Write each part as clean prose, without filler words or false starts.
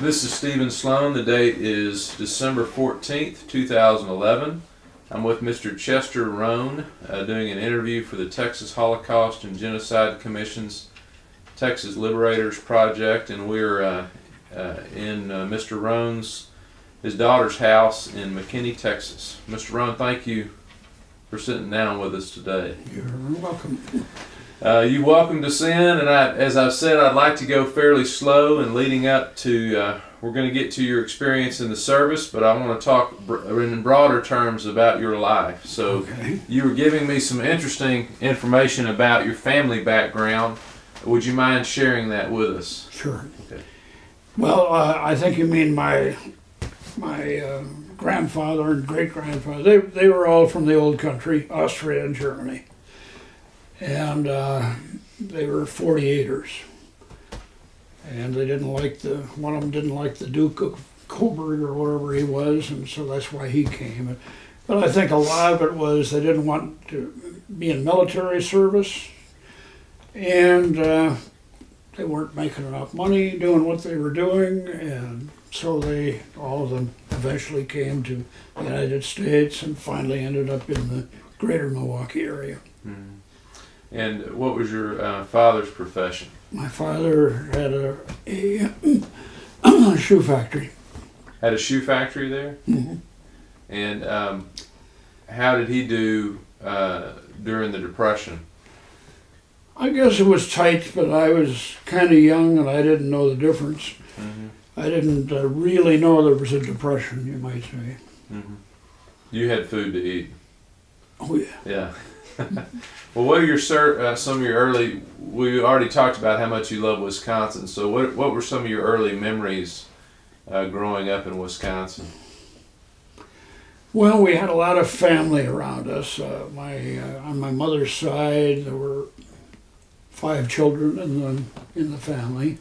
This is Stephen Sloan. The date is December 14th, 2011. I'm with Mr. Chester Rohn doing an interview for the Texas Holocaust and Genocide Commission's Texas Liberators project, and we're in Mr. Rohn's, his daughter's house in McKinney, Texas. Mr. Rohn, thank you for sitting down with us today. You're welcome. You're welcome to sin, and as I've said, I'd like to go fairly slow and leading up to, we're going to get to your experience in the service, but I want to talk in broader terms about your life. So You were giving me some interesting information about your family background. Would you mind sharing that with us? Sure. Okay. Well, I think you mean my grandfather and great-grandfather. They were all from the old country, Austria and Germany. And they were 48ers. And they didn't like one of them didn't like the Duke of Coburg or whatever he was, and so that's why he came. But I think a lot of it was they didn't want to be in military service, and they weren't making enough money doing what they were doing, and so all of them eventually came to the United States and finally ended up in the greater Milwaukee area. Mm-hmm. And what was your father's profession? My father had a shoe factory. Had a shoe factory there? Mm-hmm. And how did he do during the Depression? I guess it was tight, but I was kind of young and I didn't know the difference. Mm-hmm. I didn't really know there was a depression, you might say. Mm-hmm. You had food to eat. Oh yeah. Yeah. Well, what are your some of your early? We already talked about how much you love Wisconsin. So, what were some of your early memories growing up in Wisconsin? Well, we had a lot of family around us. On my mother's side, there were 5 children in the family.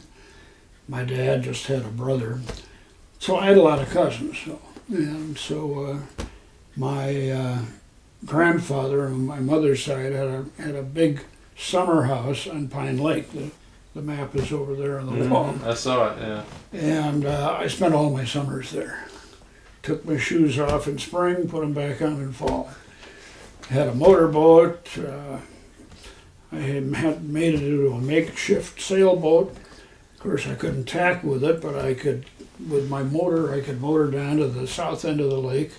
My dad just had a brother, so I had a lot of cousins. My grandfather on my mother's side had a big summer house on Pine Lake. The map is over there on the wall. I saw it, yeah. And I spent all my summers there. Took my shoes off in spring, put them back on in fall. Had a motorboat. I had made it into a makeshift sailboat. Of course, I couldn't tack with it, but with my motor, I could motor down to the south end of the lake.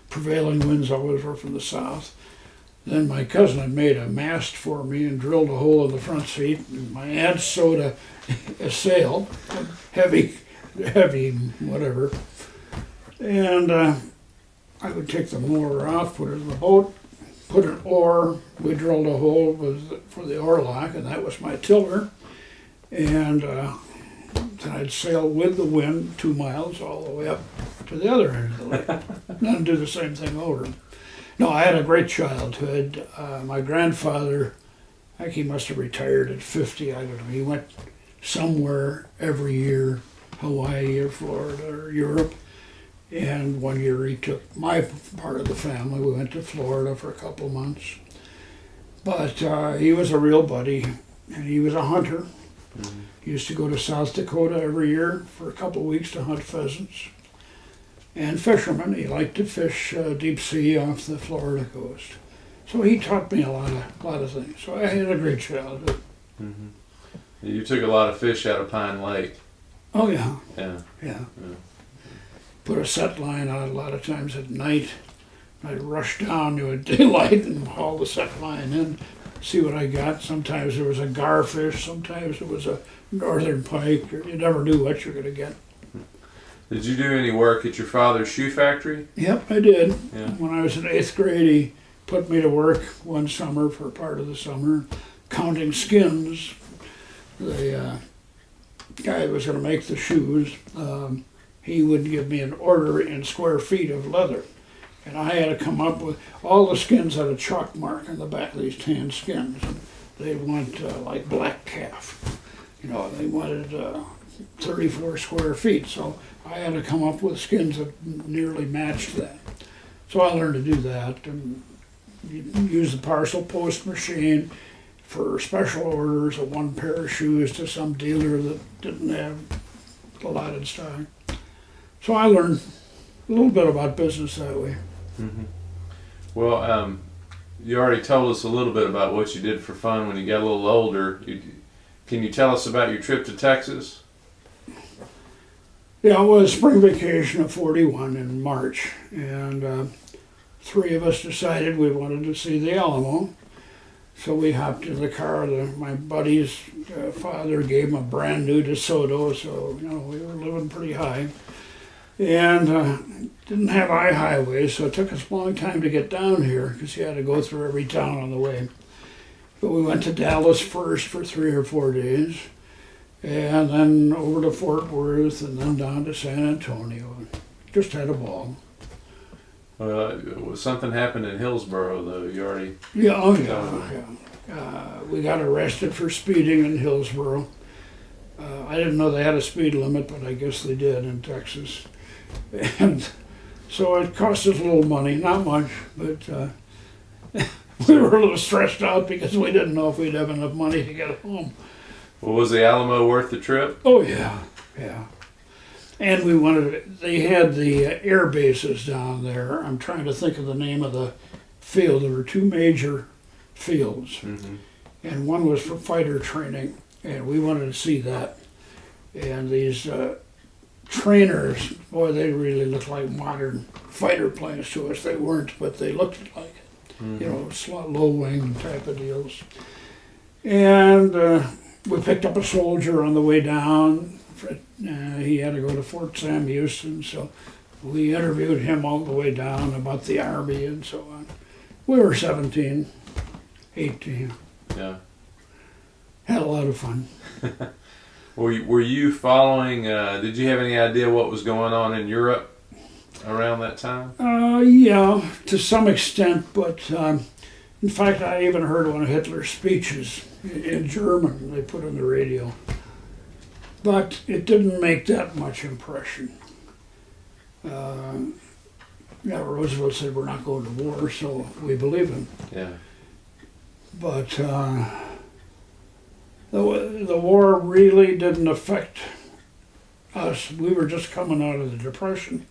Prevailing winds always were from the south. Then my cousin had made a mast for me and drilled a hole in the front seat. And my aunt sewed a sail, heavy whatever. And I would take the motor off, put it in the boat, put an oar. We drilled a hole for the oar lock, and that was my tiller. And then I'd sail with the wind 2 miles all the way up to the other end of the lake, and then do the same thing over. No, I had a great childhood. My grandfather, I think he must have retired at 50, I don't know. He went somewhere every year, Hawaii or Florida or Europe. And one year he took my part of the family. We went to Florida for a couple of months. But he was a real buddy, and he was a hunter. Mm-hmm. He used to go to South Dakota every year for a couple of weeks to hunt pheasants. And fisherman, he liked to fish deep sea off the Florida coast. So he taught me a lot of things. So I had a great childhood. Mm-hmm. You took a lot of fish out of Pine Lake. Oh yeah. Yeah. Put a set line on a lot of times at night. I'd rush down to a daylight and haul the set line in, see what I got. Sometimes there was a garfish, sometimes it was a northern pike. You never knew what you're going to get. Did you do any work at your father's shoe factory? Yep, I did. Yeah. When I was in 8th grade, he put me to work one summer for part of the summer, counting skins. The guy who was going to make the shoes, he would give me an order in square feet of leather. And I had to come up with, all the skins had a chalk mark on the back of these tan skins. And they want like black calf. They wanted 34 square feet. So I had to come up with skins that nearly matched that. So I learned to do that and use the parcel post machine for special orders of one pair of shoes to some dealer that didn't have allotted stock. So I learned a little bit about business that way. Mm-hmm. Well, you already told us a little bit about what you did for fun when you got a little older. Can you tell us about your trip to Texas? Yeah, it was spring vacation of 41 in March, and 3 of us decided we wanted to see the Alamo. So we hopped in the car. My buddy's father gave him a brand new DeSoto, so we were living pretty high. And didn't have I-highways, so it took us a long time to get down here because you had to go through every town on the way. But we went to Dallas first for 3 or 4 days, and then over to Fort Worth, and then down to San Antonio. Just had a ball. Something happened in Hillsboro, though. You already... Yeah, oh yeah. We got arrested for speeding in Hillsboro. I didn't know they had a speed limit, but I guess they did in Texas. And so it cost us a little money, not much, but we were a little stressed out because we didn't know if we'd have enough money to get home. Well, was the Alamo worth the trip? Oh yeah, yeah. And they had the air bases down there. I'm trying to think of the name of the field. There were 2 major fields, and one was for fighter training, and we wanted to see that. And these trainers, boy, they really looked like modern fighter planes to us. They weren't, but they looked like it. Low wing type of deals. And we picked up a soldier on the way down. He had to go to Fort Sam Houston, so we interviewed him all the way down about the Army and so on. We were 17, 18. Yeah. Had a lot of fun. Were you following, did you have any idea what was going on in Europe around that time? Yeah, to some extent, but in fact, I even heard one of Hitler's speeches in German they put on the radio. But it didn't make that much impression. Roosevelt said we're not going to war, so we believe him. Yeah. But the war really didn't affect us. We were just coming out of the Depression.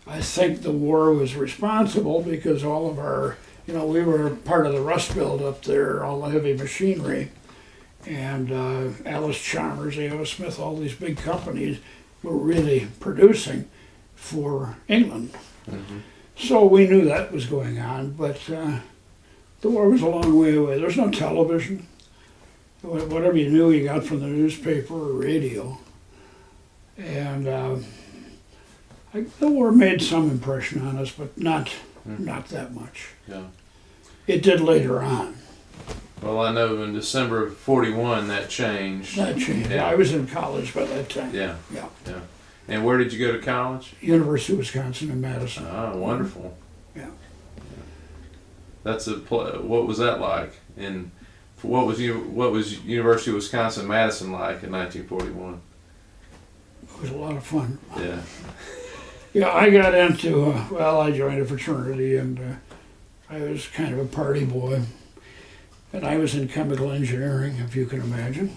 I think the war was responsible because all of our, we were part of the Rust Belt up there, all the heavy machinery. And Alice Chalmers, A.O. Smith, all these big companies were really producing for England. So we knew that was going on, but the war was a long way away. There was no television. Whatever you knew, you got from the newspaper or radio. And the war made some impression on us, but not that much. Yeah. It did later on. Well, I know in December of 41 that changed. That changed. Yeah. I was in college by that time. Yeah. Yeah. Yeah. And where did you go to college? University of Wisconsin in Madison. Oh, wonderful. Yeah. That's what was that like? And what was University of Wisconsin Madison like in 1941? It was a lot of fun. Yeah. Yeah, I got into I joined a fraternity, and I was kind of a party boy. And I was in chemical engineering, if you can imagine.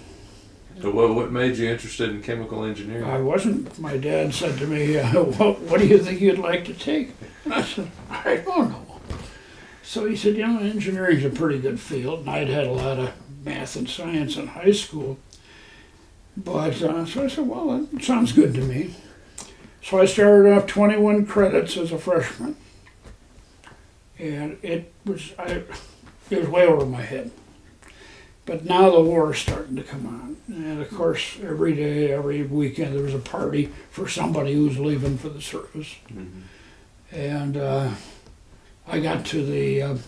So what made you interested in chemical engineering? I wasn't. My dad said to me, what do you think you'd like to take? And I said, I don't know. So he said, engineering's a pretty good field. And I'd had a lot of math and science in high school. But so I said, well, that sounds good to me. So I started off 21 credits as a freshman. And it was way over my head. But now the war is starting to come on. And of course, every day, every weekend, there was a party for somebody who was leaving for the service. And I got to the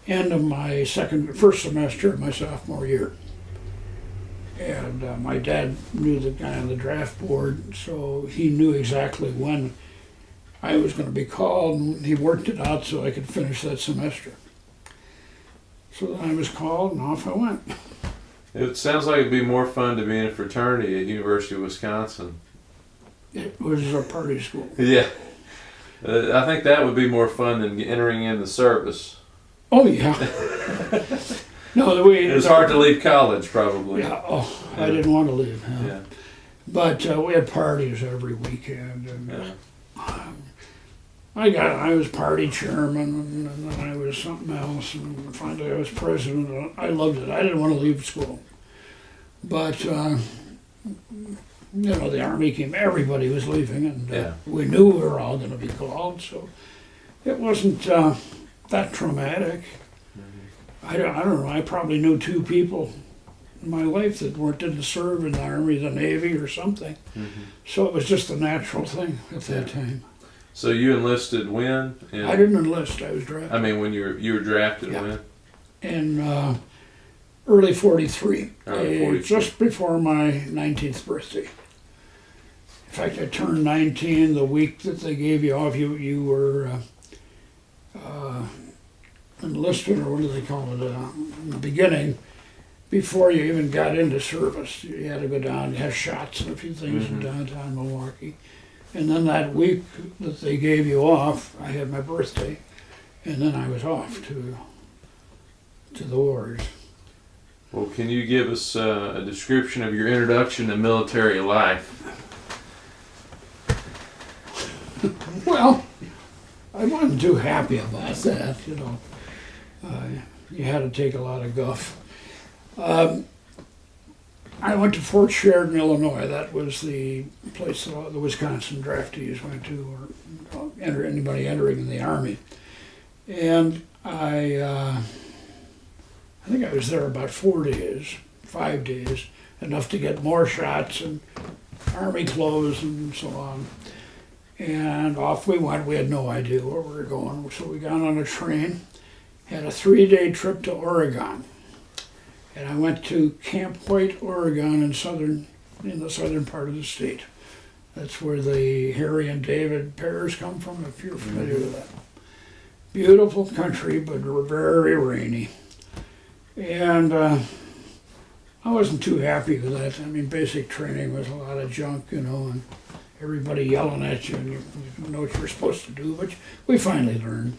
end of my first semester of my sophomore year. And my dad knew the guy on the draft board, so he knew exactly when I was going to be called, and he worked it out so I could finish that semester. So then I was called, and off I went. It sounds like it'd be more fun to be in a fraternity at University of Wisconsin. It was a party school. Yeah. I think that would be more fun than entering in the service. Oh, yeah. No, the way it was hard to leave college, probably. Yeah. Oh, I didn't want to leave. Yeah. But we had parties every weekend, and Yeah. I was party chairman, and then I was something else, and finally I was president. I loved it. I didn't want to leave school, but the Army came. Everybody was leaving, and Yeah. we knew we were all going to be called, so it wasn't that traumatic. I don't know. I probably knew 2 people in my life that didn't serve in the Army, the Navy, or something. So it was just a natural thing at that time. So you enlisted when? I didn't enlist. I was drafted. I mean, when you were drafted Yeah. when? In early 43, Early 43. just before my 19th birthday. In fact, I turned 19 the week that they gave you off. You were enlisted, or what do they call it, in the beginning, before you even got into service. You had to go down, you had shots and a few things in downtown Milwaukee. And then that week that they gave you off, I had my birthday, and then I was off to the wars. Well, can you give us a description of your introduction to military life? Well, I wasn't too happy about that, you had to take a lot of guff. I went to Fort Sheridan, Illinois. That was the place that all the Wisconsin draftees went to, or anybody entering in the Army. And I think I was there about 4 days, 5 days, enough to get more shots and Army clothes and so on. And off we went. We had no idea where we were going, so we got on a train, had a 3-day trip to Oregon. And I went to Camp White, Oregon, in the southern part of the state. That's where the Harry and David pears come from, if you're familiar with that. Beautiful country, but very rainy. And I wasn't too happy with that. I mean, basic training was a lot of junk, and everybody yelling at you, and you know what you're supposed to do, but we finally learned.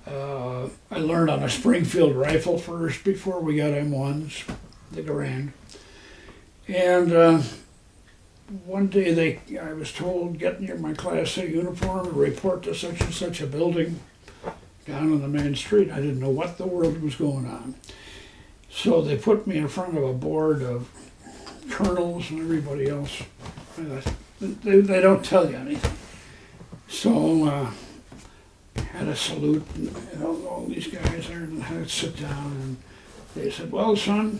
I learned on a Springfield rifle first before we got M1s, the Garand. And one day I was told, get in my Class A uniform and report to such and such a building down on the main street. I didn't know what the world was going on. So they put me in front of a board of colonels and everybody else. They don't tell you anything. So had a salute, and all these guys there, and had to sit down, and they said, well, son,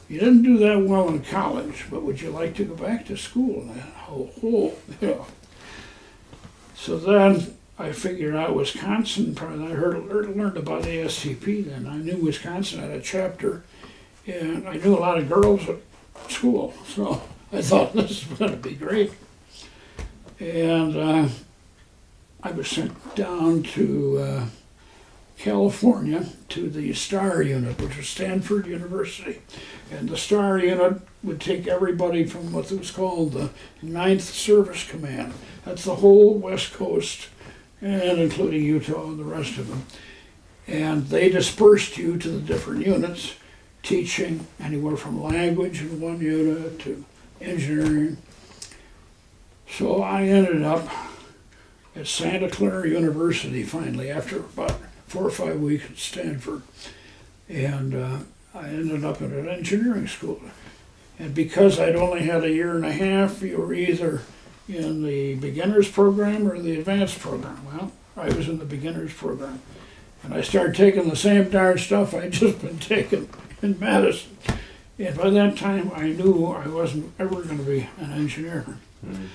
you didn't do that well in college, but would you like to go back to school? And I, So then I figured out Wisconsin, probably I learned about ASCP then. I knew Wisconsin had a chapter, and I knew a lot of girls at school, so I thought this was going to be great. And I was sent down to California to the STAR unit, which was Stanford University. And the STAR unit would take everybody from what was called the 9th Service Command. That's the whole West Coast, and including Utah and the rest of them. And they dispersed you to the different units, teaching anywhere from language in one unit to engineering. So I ended up at Santa Clara University finally, after about 4 or 5 weeks at Stanford. And I ended up at an engineering school. And because I'd only had a year and a half, you were either in the beginner's program or the advanced program. Well, I was in the beginner's program. And I started taking the same darn stuff I'd just been taking in Madison. And by that time, I knew I wasn't ever going to be an engineer. Mm-hmm.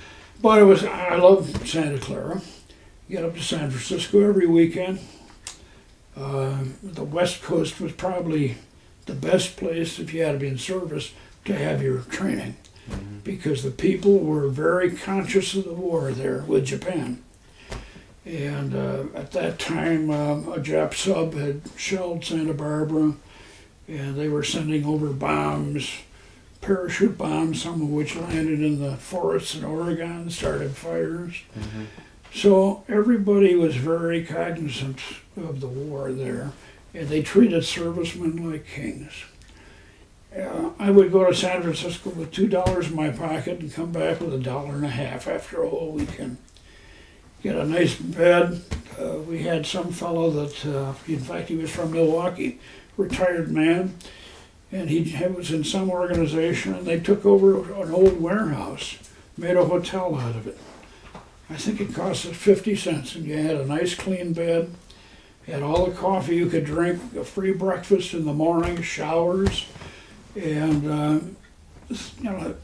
But I loved Santa Clara. Get up to San Francisco every weekend. The West Coast was probably the best place, if you had to be in service, to have your training. Mm-hmm. Because the people were very conscious of the war there with Japan. And at that time, a Jap sub had shelled Santa Barbara, and they were sending over bombs, parachute bombs, some of which landed in the forests in Oregon and started fires. Mm-hmm. So everybody was very cognizant of the war there, and they treated servicemen like kings. I would go to San Francisco with $2 in my pocket and come back with $1.50 after a whole weekend. Get a nice bed. We had some fellow that, in fact, he was from Milwaukee, retired man, and he was in some organization, and they took over an old warehouse, made a hotel out of it. I think it cost us 50 cents, and you had a nice clean bed, had all the coffee you could drink, a free breakfast in the morning, showers, and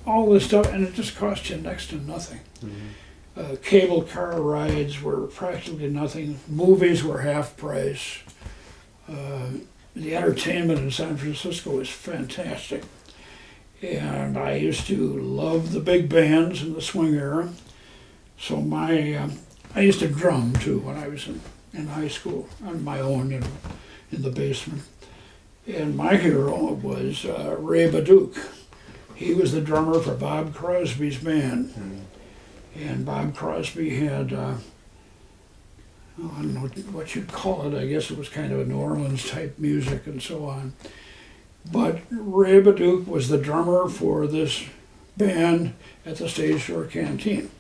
all this stuff, and it just cost you next to nothing. Mm-hmm. Cable car rides were practically nothing. Movies were half price. The entertainment in San Francisco was fantastic. And I used to love the big bands in the swing era. So I used to drum too when I was in high school on my own in the basement. And my hero was Ray Baduke. He was the drummer for Bob Crosby's band. Mm-hmm. And Bob Crosby had, I don't know what you'd call it, I guess it was kind of a New Orleans type music and so on. But Ray Baduke was the drummer for this band at the Stage Door Canteen.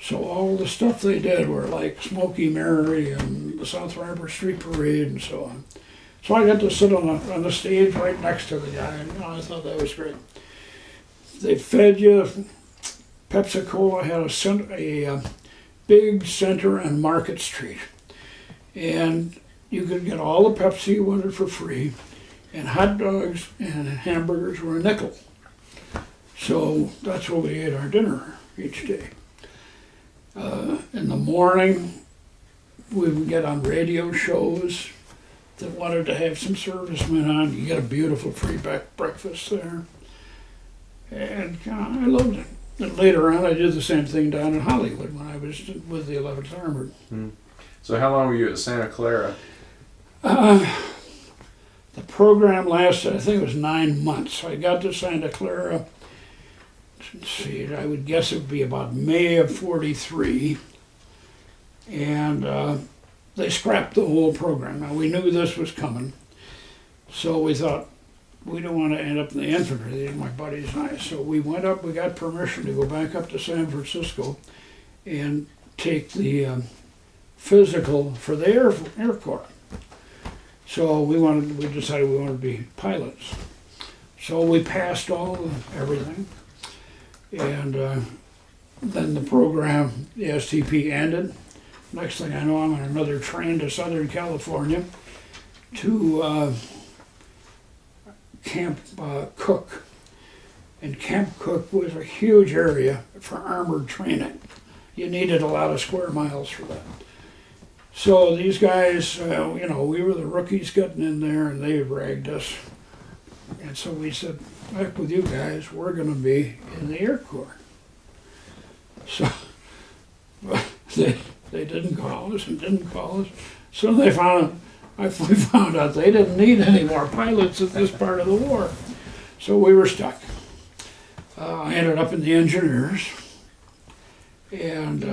So all the stuff they did were like Smokey Mary and the South Harbor Street Parade and so on. So I got to sit on the stage right next to the guy, and I thought that was great. They fed you. Pepsi-Cola had a big center on Market Street. And you could get all the Pepsi you wanted for free, and hot dogs and hamburgers were a nickel. So that's what we ate our dinner each day. In the morning, we would get on radio shows that wanted to have some servicemen on. You get a beautiful free breakfast there. And I loved it. And later on, I did the same thing down in Hollywood when I was with the 11th Armored. Hmm. So how long were you at Santa Clara? The program lasted, I think it was 9 months. I got to Santa Clara, let's see, I would guess it would be about May of '43. And they scrapped the whole program. Now, we knew this was coming. So we thought, we don't want to end up in the infantry, my buddies and I. So we went up, we got permission to go back up to San Francisco and take the physical for the Air Corps. So we decided we wanted to be pilots. So we passed everything. And then the program, the STP ended. Next thing I know, I'm on another train to Southern California to Camp Cook. And Camp Cook was a huge area for armored training. You needed a lot of square miles for that. So these guys, we were the rookies getting in there, and they ragged us. And so we said, heck with you guys, we're going to be in the Air Corps. So they didn't call us and didn't call us. So we found out they didn't need any more pilots at this part of the war. So we were stuck. I ended up in the engineers. And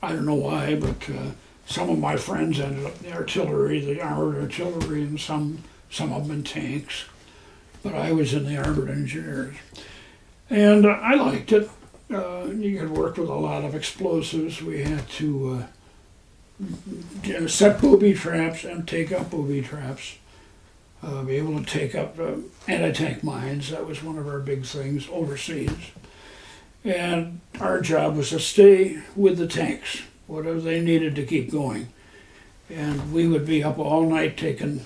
I don't know why, but some of my friends ended up in the artillery, the armored artillery, and some of them in tanks. But I was in the armored engineers. And I liked it. You could work with a lot of explosives. We had to set booby traps and take up booby traps. Be able to take up anti-tank mines. That was one of our big things overseas. And our job was to stay with the tanks, whatever they needed to keep going. And we would be up all night taking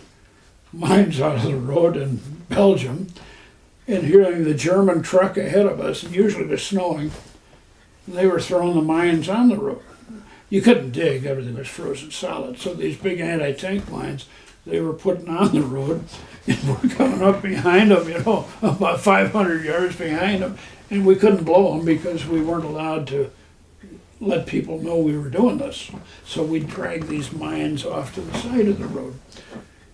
mines out of the road in Belgium and hearing the German truck ahead of us, and usually it was snowing, and they were throwing the mines on the road. You couldn't dig, everything was frozen solid. So these big anti-tank mines, they were putting on the road, and we're coming up behind them, about 500 yards behind them, and we couldn't blow them because we weren't allowed to let people know we were doing this. So we'd drag these mines off to the side of the road.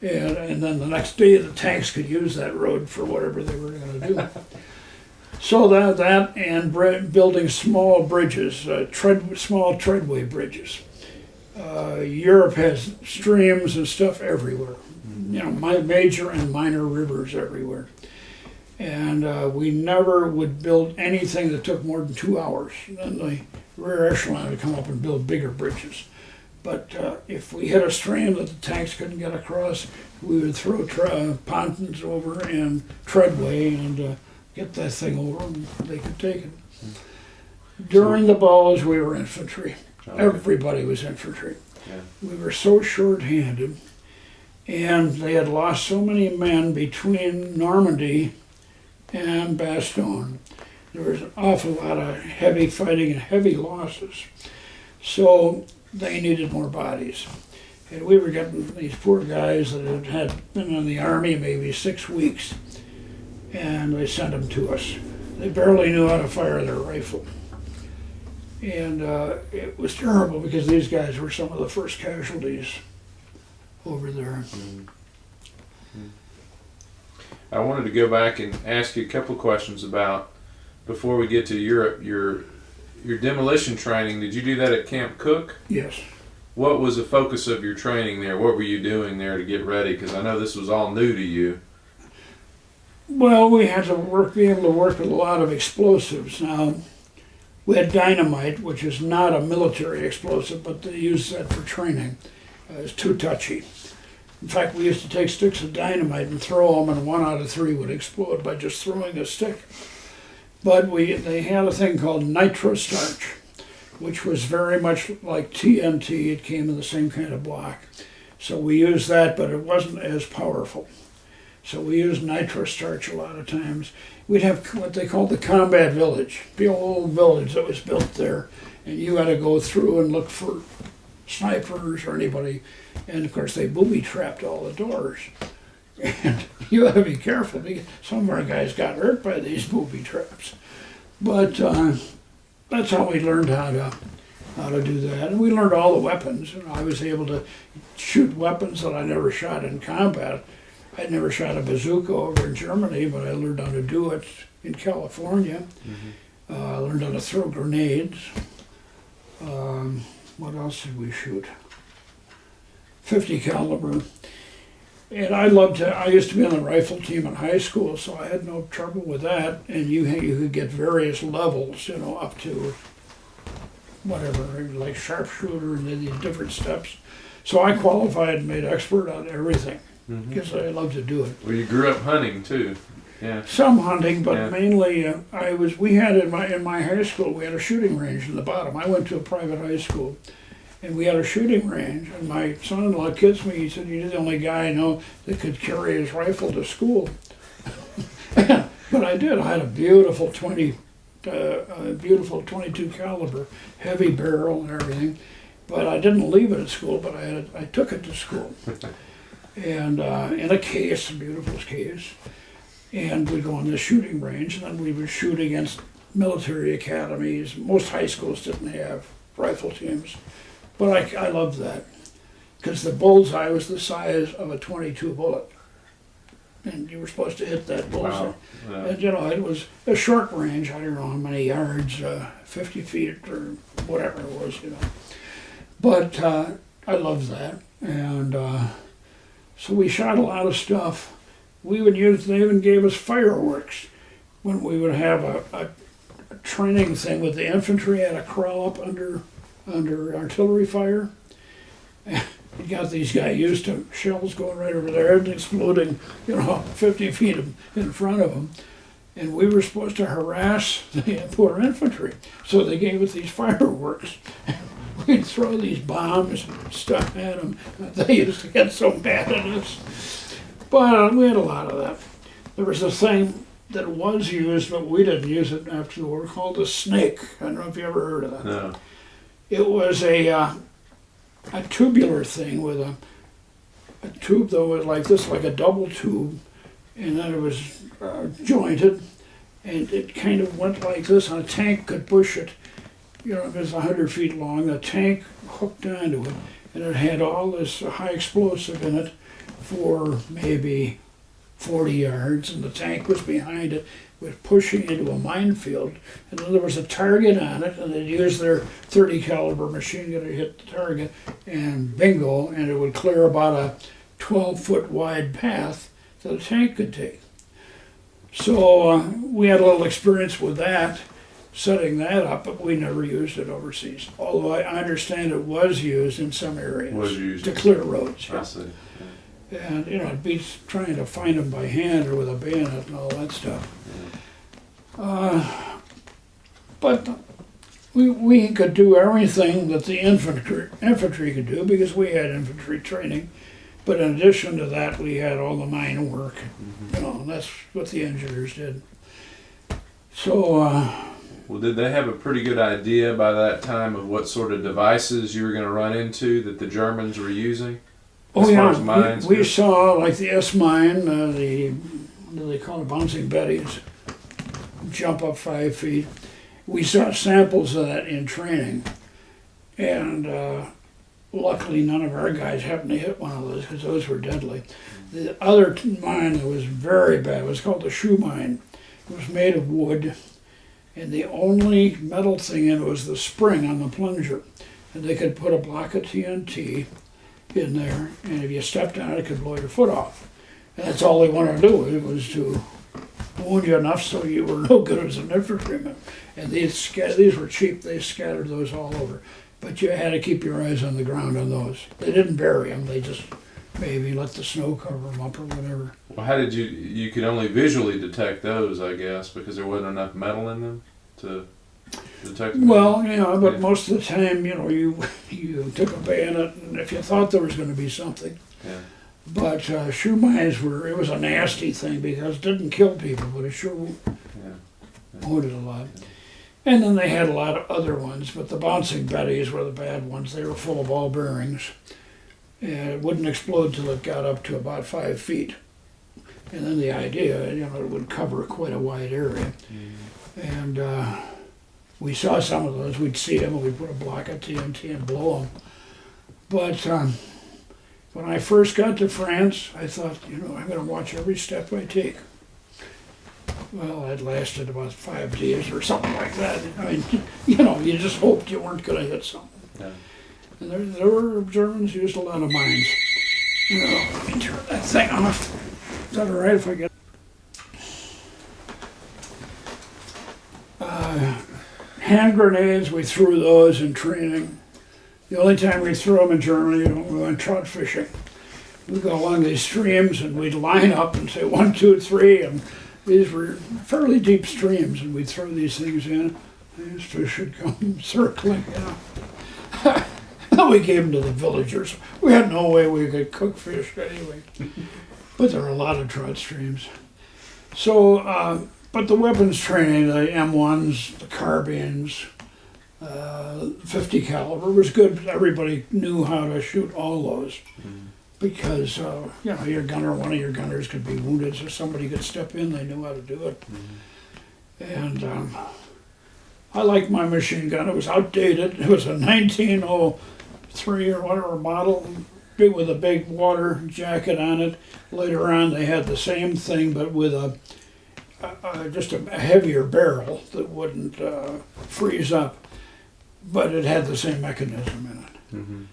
And then the next day the tanks could use that road for whatever they were going to do. So that and building small bridges, small treadway bridges. Europe has streams and stuff everywhere. My major and minor rivers everywhere. And we never would build anything that took more than 2 hours. Then the rear echelon would come up and build bigger bridges. But if we hit a stream that the tanks couldn't get across, we would throw pontoons over and treadway and get that thing over, and they could take it. During the Bulge, we were infantry. Okay. Everybody was infantry. Yeah. We were so short-handed, and they had lost so many men between Normandy and Bastogne. There was an awful lot of heavy fighting and heavy losses. So they needed more bodies. And we were getting these poor guys that had been in the army maybe 6 weeks, and they sent them to us. They barely knew how to fire their rifle. And it was terrible because these guys were some of the first casualties over there. I wanted to go back and ask you a couple of questions about, before we get to Europe, your demolition training. Did you do that at Camp Cook? Yes. What was the focus of your training there? What were you doing there to get ready? Because I know this was all new to you. Well, we had to be able to work with a lot of explosives. Now, we had dynamite, which is not a military explosive, but they use that for training. It's too touchy. In fact, we used to take sticks of dynamite and throw them, and 1 out of 3 would explode by just throwing a stick. But they had a thing called nitrostarch, which was very much like TNT. It came in the same kind of block. So we used that, but it wasn't as powerful. So we used nitrostarch a lot of times. We'd have what they called the combat village, the old village that was built there. And you had to go through and look for snipers or anybody. And of course, they booby-trapped all the doors. And you had to be careful because some of our guys got hurt by these booby traps. But that's how we learned how to do that. And we learned all the weapons. And I was able to shoot weapons that I never shot in combat. I'd never shot a bazooka over in Germany, but I learned how to do it in California. I learned how to throw grenades. What else did we shoot? 50 caliber. And I used to be on the rifle team in high school, so I had no trouble with that. And you could get various levels, up to whatever, like sharpshooter and these different steps. So I qualified and made expert on everything because I love to do it. Well, you grew up hunting too. Yeah. Some hunting, but Yeah. mainly we had in my high school, we had a shooting range in the bottom. I went to a private high school. And we had a shooting range, and my son-in-law kids me. He said, "You're the only guy I know that could carry his rifle to school." But I did. I had a beautiful 22 caliber, heavy barrel and everything. But I didn't leave it at school. But I took it to school, and in a case, a beautiful case. And we'd go on the shooting range, and then we would shoot against military academies. Most high schools didn't have rifle teams. But I loved that, because the bullseye was the size of a .22 bullet. And you were supposed to hit that bullseye. Wow. Yeah. And it was a short range, I don't know how many yards, 50 feet or whatever it was, But I loved that. And so we shot a lot of stuff. They even gave us fireworks when we would have a training thing with the infantry. Had to crawl up under artillery fire. You got these guys used to shells going right over their head and exploding, 50 feet in front of them. And we were supposed to harass the poor infantry. So they gave us these fireworks. We'd throw these bombs and stuff at them. They used to get so mad at us. But we had a lot of that. There was a thing that was used, but we didn't use it after the war, called a snake. I don't know if you ever heard of that. No. It was a tubular thing with a tube that was like this, like a double tube, and then it was jointed, and it kind of went like this, and a tank could push it. It was 100 feet long. The tank hooked onto it, and it had all this high explosive in it for maybe 40 yards, and the tank was behind it, was pushing into a minefield, and then there was a target on it, and they'd use their 30 caliber machine gun to hit the target, and bingo, and it would clear about a 12-foot wide path that a tank could take. So we had a little experience with that, setting that up, but we never used it overseas. Although I understand it was used in some areas Was used. to clear roads. I see. And, you know, it beats trying to find them by hand or with a bayonet and all that stuff. But we could do everything that the infantry could do because we had infantry training. But in addition to that, we had all the mine work. You know, and that's what the engineers did. So, Well, did they have a pretty good idea by that time of what sort of devices you were going to run into that the Germans were using? As far as mines we go? saw like the S mine, what do they call it, bouncing betties, jump up 5 feet. We saw samples of that in training, and luckily none of our guys happened to hit one of those because those were deadly. The other mine that was very bad was called the shoe mine. It was made of wood, and the only metal thing in it was the spring on the plunger, and they could put a block of TNT in there, and if you stepped on it, it could blow your foot off. And that's all they wanted to do. It was to wound you enough so you were no good as an infantryman. And these were cheap. They scattered those all over. But you had to keep your eyes on the ground on those. They didn't bury them. They just maybe let the snow cover them up or whatever. Well, how did you could only visually detect those, I guess, because there wasn't enough metal in them to detect them? Well, you know, but Yeah. most of the time, you know, you took a bayonet, and if you thought there was going to be something. Yeah. But shoe mines it was a nasty thing because it didn't kill people, but it sure wounded a lot. And then they had a lot of other ones, but the bouncing betties were the bad ones. They were full of ball bearings. And it wouldn't explode till it got up to about 5 feet. And then the idea, you know, it would cover quite a wide area. And we saw some of those. We'd see them and we'd put a block of TNT and blow them. But when I first got to France, I thought, you know, I'm going to watch every step I take. Well, it lasted about 5 days or something like that. I mean, you know, you just hoped you weren't going to hit something. Yeah. And there were Germans who used a lot of mines. Well, let me turn that thing off. Is that all right if I get... hand grenades, we threw those in training. The only time we threw them in Germany, we went trout fishing. We'd go along these streams and we'd line up and say 1, 2, 3, and these were fairly deep streams, and we'd throw these things in. These fish would come circling, you know. And we gave them to the villagers. We had no way we could cook fish anyway. But there were a lot of trout streams. So, but the weapons training, the M1s, the carbines, 50 caliber was good. Everybody knew how to shoot all those. Because, you know, your gunner, one of your gunners could be wounded, so somebody could step in, they knew how to do it. And I liked my machine gun. It was outdated. It was a 1903 or whatever model, with a big water jacket on it. Later on, they had the same thing, but with just a heavier barrel that wouldn't freeze up. But it had the same mechanism in it.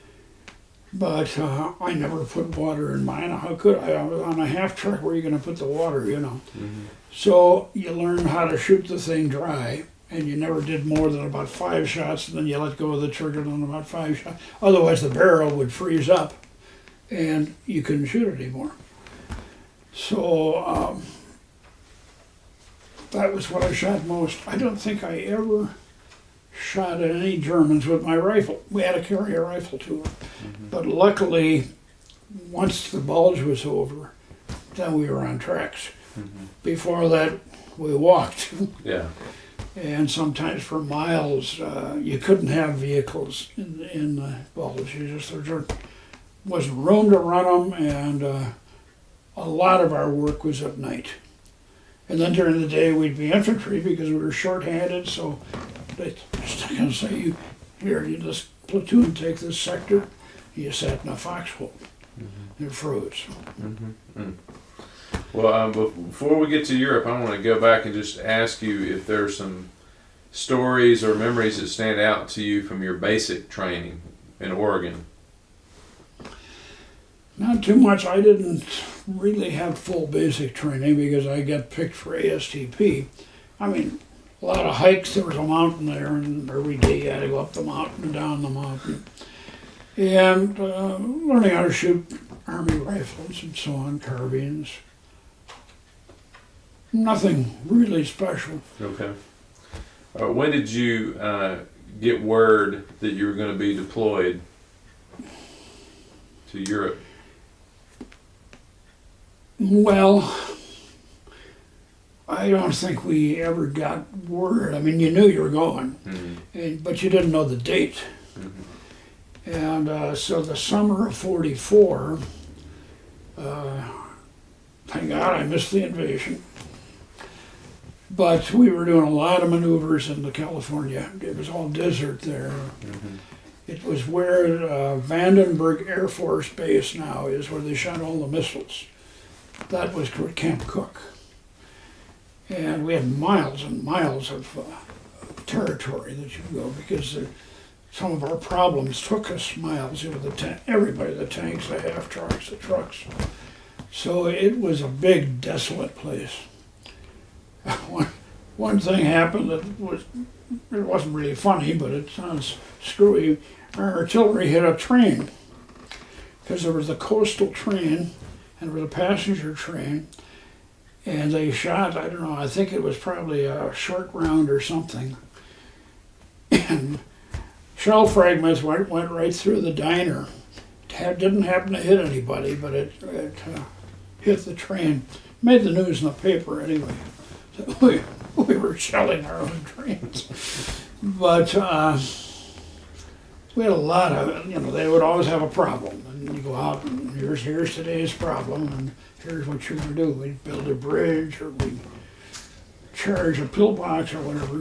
But I never put water in mine. How could I? I was on a half track. Where are you going to put the water, you know? So you learn how to shoot the thing dry, and you never did more than about 5 shots, and then you let go of the trigger on about 5 shots. Otherwise, the barrel would freeze up, and you couldn't shoot it anymore. So that was what I shot most. I don't think I ever shot at any Germans with my rifle. We had to carry a rifle to them. But luckily, once the Bulge was over, then we were on tracks. Before that, we walked. Yeah. And sometimes for miles, you couldn't have vehicles in the Bulge. There wasn't room to run them, and a lot of our work was at night. And then during the day, we'd be infantry because we were short-handed, so they just going to say, you just platoon take this sector. You sat in a foxhole. It froze. Well, before we get to Europe, I want to go back and just ask you if there's some stories or memories that stand out to you from your basic training in Oregon. Not too much. I didn't really have full basic training because I got picked for ASTP. I mean, a lot of hikes. There was a mountain there, and every day you had to go up the mountain and down the mountain. And learning how to shoot Army rifles and so on, carbines. Nothing really special. Okay. When did you get word that you were going to be deployed to Europe? Well, I don't think we ever got word. I mean, you knew you were going, but you didn't know the date. And so the summer of '44, thank God I missed the invasion. But we were doing a lot of maneuvers in California. It was all desert there. It was where Vandenberg Air Force Base now is, where they shot all the missiles. That was Camp Cook. And we had miles and miles of territory that you could go, because some of our problems took us miles. Everybody, the tanks, the half trucks, the trucks. So it was a big, desolate place. One thing happened that it wasn't really funny, but it sounds screwy. Our artillery hit a train, because there was a coastal train and there was a passenger train, and they shot, I don't know, I think it was probably a short round or something, and shell fragments went right through the diner. It didn't happen to hit anybody, but it hit the train. Made the news in the paper anyway. So we were shelling our own trains. But we had a lot of, they would always have a problem. And you go out and here's today's problem, and here's what you're going to do. We'd build a bridge, or we'd charge a pillbox, or whatever,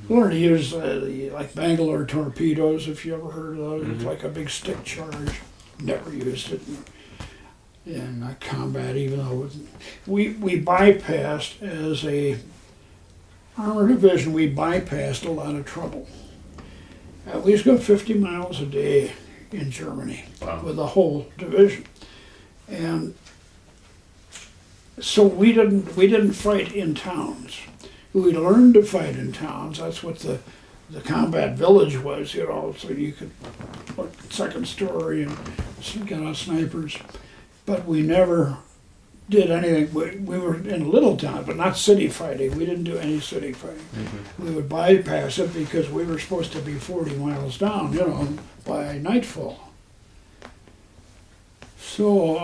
We learned to use like Bangalore torpedoes, if you ever heard of those. It's like a big stick charge. Never used it in combat, even though we bypassed, as a armor division, we bypassed a lot of trouble. We used to go 50 miles a day in Germany. Wow. With the whole division. And so we didn't fight in towns. We learned to fight in towns. That's what the combat village was, so you could put second story and get out snipers. But we never did anything. We were in little towns, but not city fighting. We didn't do any city fighting. We would bypass it because we were supposed to be 40 miles down, by nightfall. So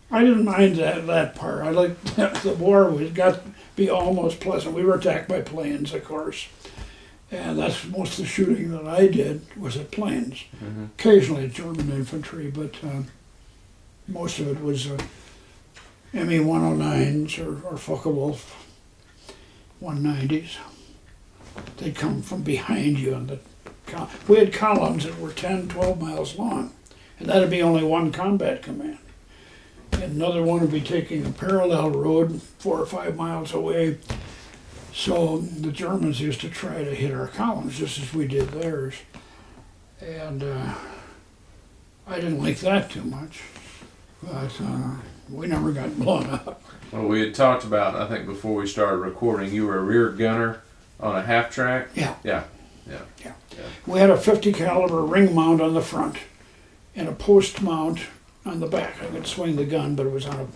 I didn't mind that part. I liked the war. Got to be almost pleasant. We were attacked by planes, of course. And that's most of the shooting that I did was at planes. Occasionally German infantry, but most of it was ME-109s or Focke-Wulf 190s. They'd come from behind you. And we had columns that were 10, 12 miles long. And that'd be only one combat command. And another one would be taking a parallel road 4 or 5 miles away. So the Germans used to try to hit our columns just as we did theirs. And I didn't like that too much. But we never got blown up. Well, we had talked about, I think before we started recording, you were a rear gunner on a half track? Yeah. Yeah. We had a 50 caliber ring mount on the front and a post mount on the back. I could swing the gun, but it was on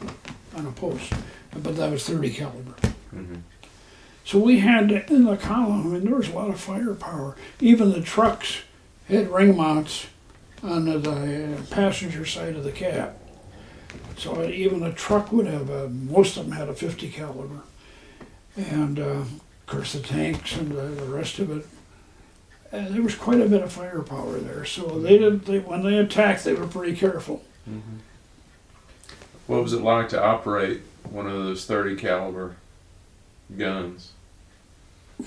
a post. But that was 30 caliber. So we had in the column, there was a lot of firepower. Even the trucks had ring mounts on the passenger side of the cab. So even a truck would have, most of them had a 50 caliber. And of course the tanks and the rest of it. There was quite a bit of firepower there. So when they attacked, they were pretty careful. What was it like to operate one of those 30 caliber guns? It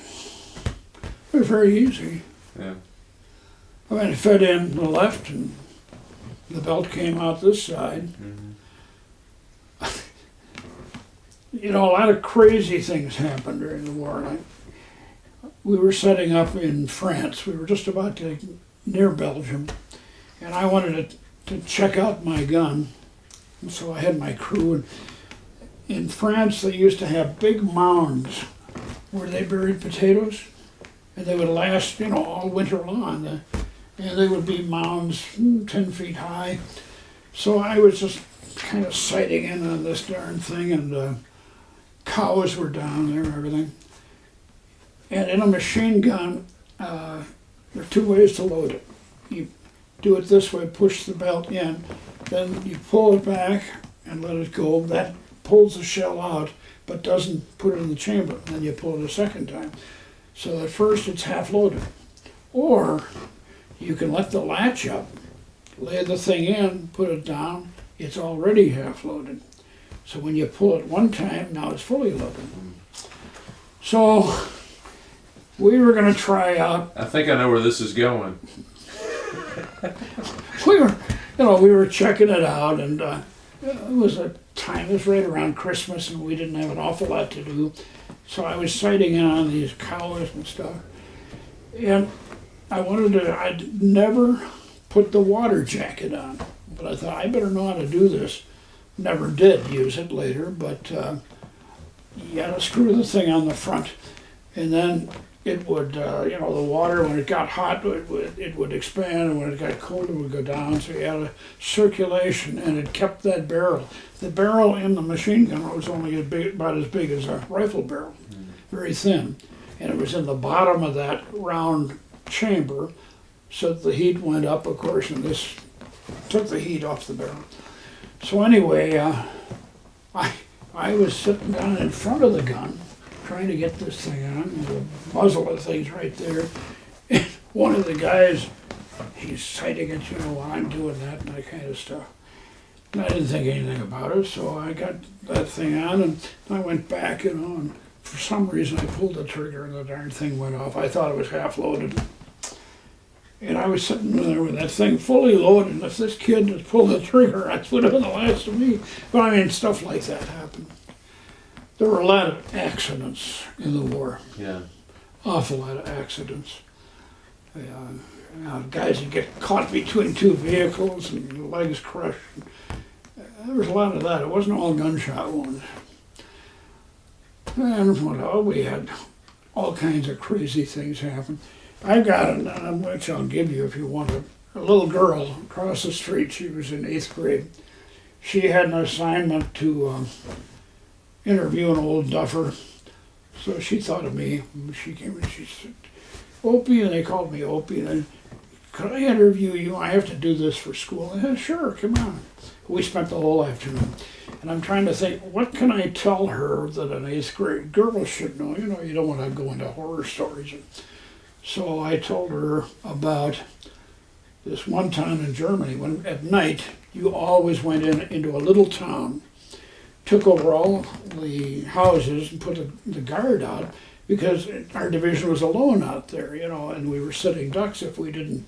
was very easy. Yeah. I mean, it fed in the left and the belt came out this side. A lot of crazy things happened during the war. We were setting up in France. We were just about to near Belgium, and I wanted to to check out my gun. And so I had my crew. And in France, they used to have big mounds where they buried potatoes, and they would last, all winter long. And they would be mounds 10 feet high. So I was just kind of sighting in on this darn thing, and cows were down there and everything. And in a machine gun, there are two ways to load it. You do it this way, push the belt in, then you pull it back and let it go. That pulls the shell out, but doesn't put it in the chamber. And then you pull it a second time. So at first it's half loaded. Or you can let the latch up, lay the thing in, put it down, it's already half loaded. So when you pull it one time, now it's fully loaded. So we were going to try out. I think I know where this is going. We were checking it out, and it was right around Christmas, and we didn't have an awful lot to do. So I was sighting in on these cows and stuff, and I'd never put the water jacket on, but I thought I better know how to do this. Never did use it later, but you had to screw the thing on the front, and then it would, the water, when it got hot, it would expand, and when it got cold, it would go down. So you had a circulation, and it kept that barrel. The barrel in the machine gun was only about as big as a rifle barrel, very thin, and it was in the bottom of that round chamber, so the heat went up, of course, and this took the heat off the barrel. So anyway, I was sitting down in front of the gun, trying to get this thing on, and the muzzle of the thing's right there. And one of the guys, he's sighting it, while I'm doing that kind of stuff. And I didn't think anything about it, so I got that thing on, and I went back, and for some reason I pulled the trigger, and the darn thing went off. I thought it was half loaded. And I was sitting there with that thing fully loaded, and if this kid had pulled the trigger, that would have been the last of me. But stuff like that happened. There were a lot of accidents in the war. Yeah. Awful lot of accidents. Guys would get caught between two vehicles and legs crushed. There was a lot of that. It wasn't all gunshot wounds. And we had all kinds of crazy things happen. I got it, which I'll give you if you want it. A little girl across the street, she was in 8th grade. She had an assignment to interview an old duffer. So she thought of me. She came and she said, Opie, and they called me Opie. And could I interview you? I have to do this for school. I said, sure, come on. We spent the whole afternoon. And I'm trying to think, what can I tell her that an 8th grade girl should know? You don't want to go into horror stories. So I told her about this one town in Germany when at night you always went into a little town, took over all the houses and put the guard out because our division was alone out there, and we were sitting ducks if we didn't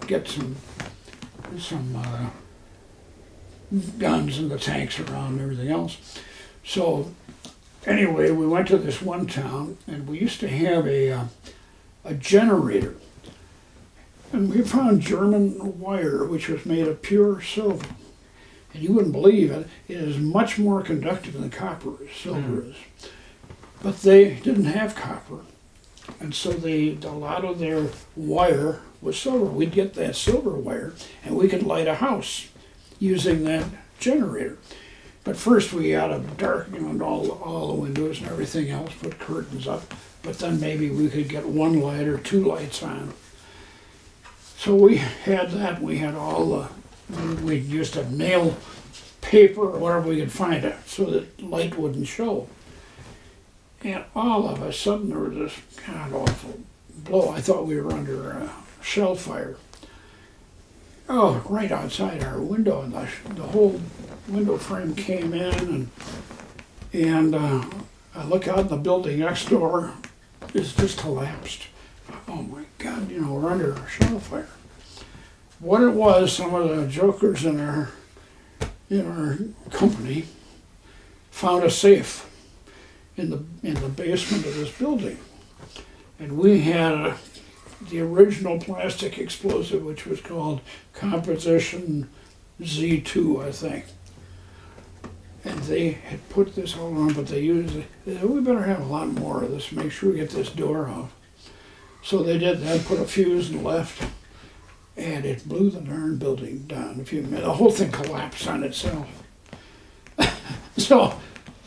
get some guns and the tanks around and everything else. So anyway, we went to this one town, and we used to have a generator. And we found German wire, which was made of pure silver. And you wouldn't believe it, it is much more conductive than silver is. But they didn't have copper. And so a lot of their wire was silver. We'd get that silver wire, and we could light a house using that generator. But first we had to darken all the windows and everything else, put curtains up. But then maybe we could get one light or two lights on. So we had that. We had we used to nail paper or whatever we could find it so that light wouldn't show. And all of a sudden there was this god awful blow. I thought we were under a shell fire. Oh, right outside our window, and the whole window frame came in, and I look out in the building next door. It's just collapsed. Oh my God, we're under a shell fire. What it was, some of the jokers in our company found a safe in the basement of this building. And we had the original plastic explosive, which was called composition Z2, I think. And they had put this all on, but they used it. They said, we better have a lot more of this, make sure we get this door off. So they did that, put a fuse and left, and it blew the darn building down. The whole thing collapsed on itself. So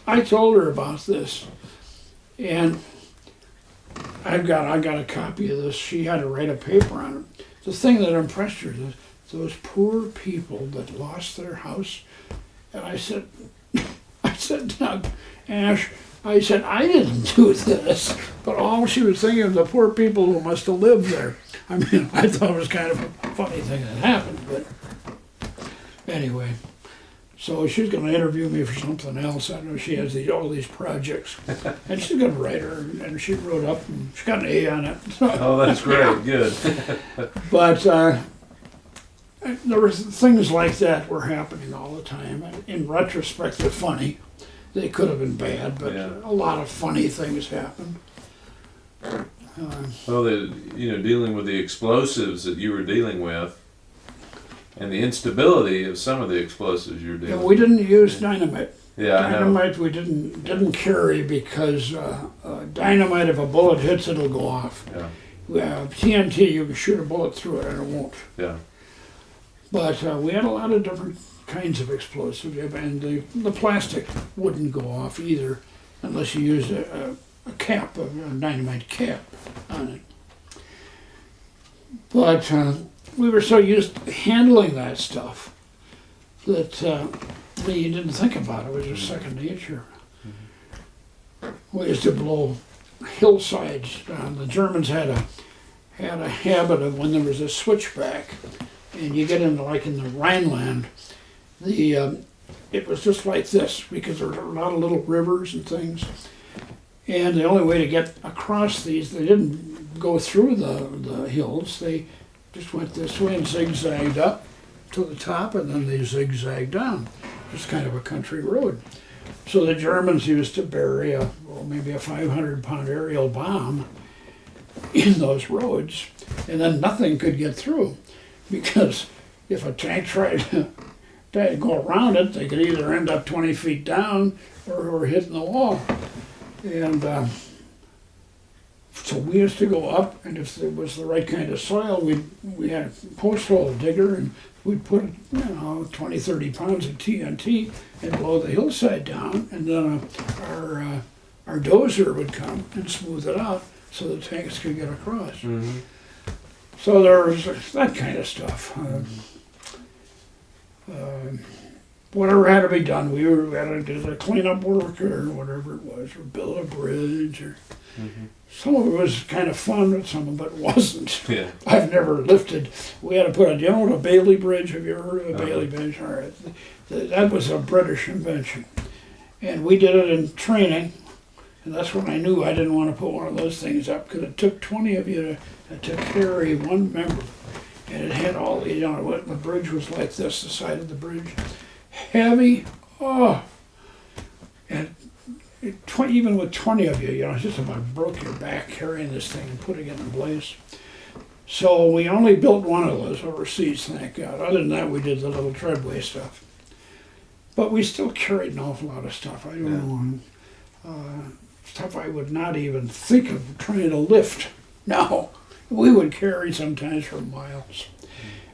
I told her about this, and I got a copy of this. She had to write a paper on it. The thing that impressed her is those poor people that lost their house. And I said, Doug, Ash, I said, I didn't do this. But all she was thinking of the poor people who must have lived there. I mean, I thought it was kind of a funny thing that happened, but anyway. So she's going to interview me for something else. I know she has all these projects. And she's a good writer, and she wrote up, and she got an A on it. Oh, that's great, good. But there were things like that were happening all the time. And in retrospect, they're funny. They could have been bad, but Yeah. a lot of funny things happened. Well, dealing with the explosives that you were dealing with, and the instability of some of the explosives you were dealing And with. we didn't use dynamite. Yeah, I know. Dynamite we didn't carry because dynamite, if a bullet hits, it'll go off. Yeah, TNT, you can shoot a bullet through it and it won't. yeah. But we had a lot of different kinds of explosives, and the plastic wouldn't go off either unless you used a cap, a dynamite cap on it. But we were so used to handling that stuff that you didn't think about it. It was just second nature. We used to blow hillsides down. The Germans had a habit of, when there was a switchback, and you get into, like in the Rhineland, it was just like this, because there were a lot of little rivers and things. And the only way to get across these, they didn't go through the hills, they just went this way and zigzagged up to the top, and then they zigzagged down. Just kind of a country road. So the Germans used to bury maybe a 500-pound aerial bomb in those roads, and then nothing could get through, because if a tank tried to go around it, they could either end up 20 feet down or hitting the wall. And so we used to go up, and if it was the right kind of soil, we had a post hole digger, and we'd put 20, 30 pounds of TNT and blow the hillside down, and then our dozer would come and smooth it out so the tanks could get across. Mm-hmm. So there was that kind of stuff. Whatever had to be done, we had to do the cleanup work or whatever it was, or build a bridge, or some of it was kind of fun, but some of it wasn't. Yeah. I've never lifted. We had to put do you know what a Bailey Bridge? Have you ever heard of a Bailey Bridge? All right, that was a British invention, and we did it in training, and that's when I knew I didn't want to put one of those things up, because it took 20 of you to carry one member, and it had all the the bridge was like this, the side of the bridge. Heavy, and even with 20 of you, it just about broke your back carrying this thing and putting it in place. So we only built one of those overseas, thank God. Other than that, we did the little treadway stuff. But we still carried an awful lot of stuff. I don't know, stuff I would not even think of trying to lift. No, we would carry sometimes for miles.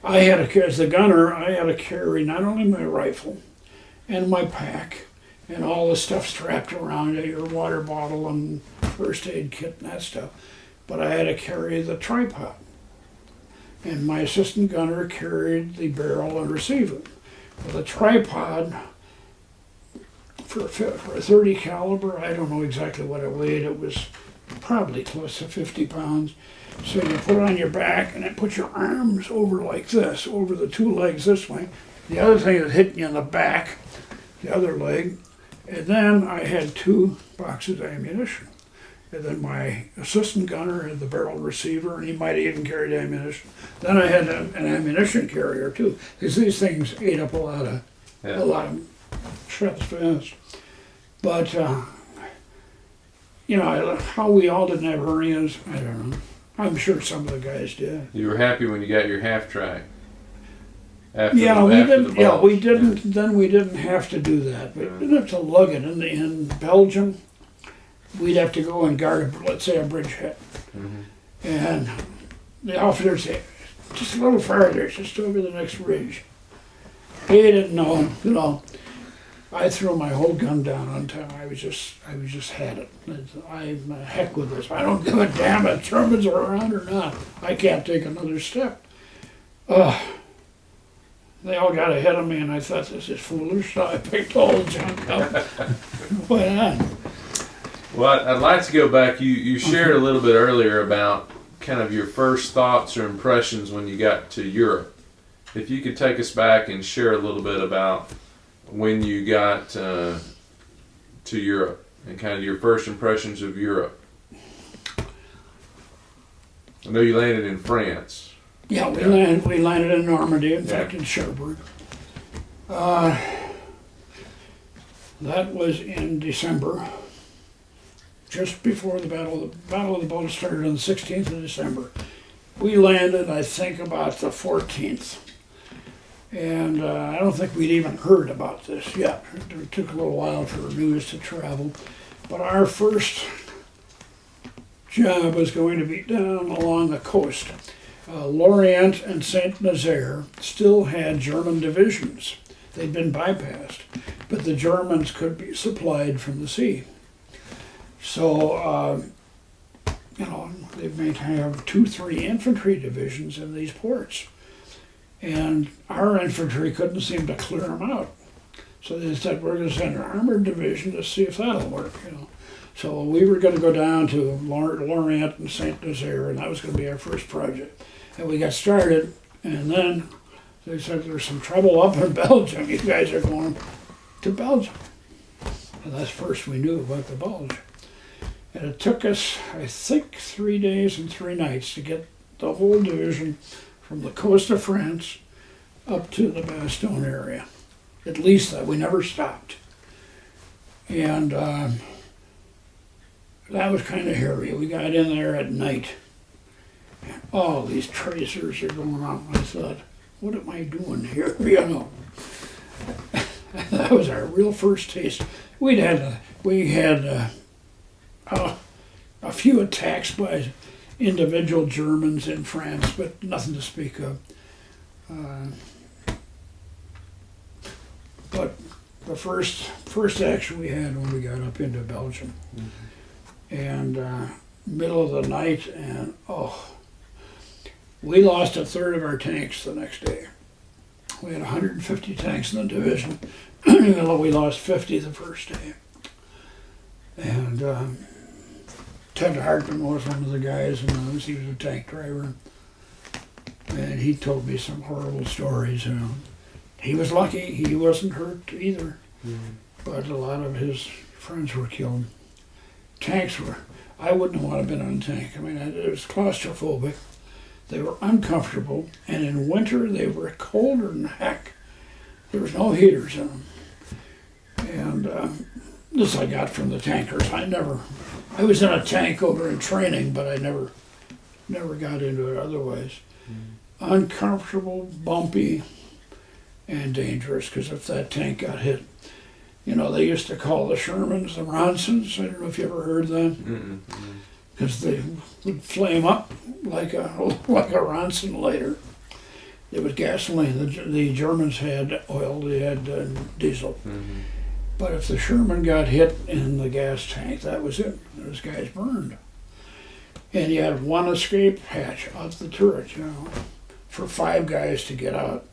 I had to carry, as the gunner, I had to carry not only my rifle and my pack and all the stuff strapped around it, your water bottle and first aid kit and that stuff, but I had to carry the tripod. And my assistant gunner carried the barrel and receiver. With a tripod, for a 30 caliber, I don't know exactly what it weighed, it was probably close to 50 pounds. So you put it on your back and then put your arms over like this, over the two legs this way. The other thing is hitting you in the back, the other leg. And then I had 2 boxes of ammunition. And then my assistant gunner had the barrel receiver, and he might have even carried ammunition. Then I had an ammunition carrier too, because these things ate up a lot of shells fast. But how we all didn't have hernias, I don't know. I'm sure some of the guys did. You were happy when you got your half track. After Yeah, the, we after didn't. the Yeah, we Bulge. didn't. Then we didn't have to do that. We didn't have to lug it in Belgium. We'd have to go and guard, let's say, a bridgehead, and the officer would say, "Just a little farther, just over the next ridge." He didn't know. You know, I threw my whole gun down on time. I was just had it. I'm the heck with this. I don't give a damn if Germans are around or not. I can't take another step. They all got ahead of me, and I thought, this is foolish, so I picked all the junk up and went on. Well, I'd like to go back. You shared a little bit earlier about kind of your first thoughts or impressions when you got to Europe. If you could take us back and share a little bit about when you got to Europe and kind of your first impressions of Europe. I know you landed in France. Yeah, we landed in Normandy, in fact, in Cherbourg. That was in December, just before the Battle of the Bulge started on the 16th of December. We landed, I think, about the 14th. And I don't think we'd even heard about this yet. It took a little while for news to travel. But our first job was going to be down along the coast. Lorient and Saint-Nazaire still had German divisions. They'd been bypassed, but the Germans could be supplied from the sea. So, you know, they may have 2-3 infantry divisions in these ports. And our infantry couldn't seem to clear them out. So they said, we're going to send an armored division to see if that'll work, you know. So we were going to go down to Lorient and Saint-Nazaire, and that was going to be our first project. And we got started, and then they said, there's some trouble up in Belgium. You guys are going to Belgium. And that's first we knew about the Bulge. And it took us, I think, 3 days and 3 nights to get the whole division from the coast of France up to the Bastogne area. At least that, we never stopped. And that was kind of hairy. We got in there at night. And all these tracers are going on. I thought, what am I doing here? You know. That was our real first taste. We had a few attacks by individual Germans in France, but nothing to speak of. But the first action we had when we got up into Belgium, and middle of the night, and we lost a third of our tanks the next day. We had 150 tanks in the division. We lost 50 the first day. And Ted Hartman was one of the guys, and he was a tank driver. And he told me some horrible stories. You know. He was lucky; he wasn't hurt either. But a lot of his friends were killed. Tanks were. I wouldn't want to have been on a tank. I mean, it was claustrophobic. They were uncomfortable, and in winter they were colder than heck. There was no heaters in them. And this I got from the tankers. I was in a tank over in training, but I never got into it otherwise. Uncomfortable, bumpy, and dangerous, because if that tank got hit, you know, they used to call the Shermans the Ronsons. I don't know if you ever heard that. Because they would flame up like a Ronson later. It was gasoline. The Germans had oil, they had diesel. But if the Sherman got hit in the gas tank, that was it. Those guys burned. And you had one escape hatch out the turret, you know, for 5 guys to get out.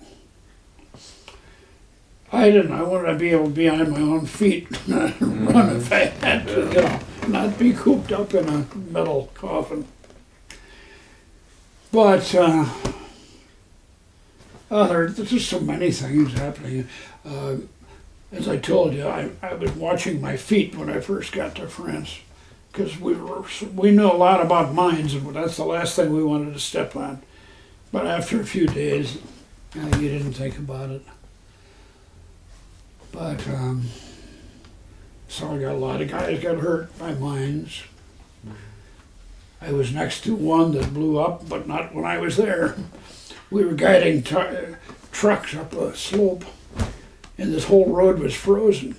I didn't. I wanted to be able to be on my own feet and run if I had to, you know, not be cooped up in a metal coffin. But there's just so many things happening. As I told you, I was watching my feet when I first got to France, because we knew a lot about mines, and that's the last thing we wanted to step on. But after a few days, you didn't think about it. But so I got a lot of guys got hurt by mines. I was next to one that blew up, but not when I was there. We were guiding trucks up a slope, and this whole road was frozen.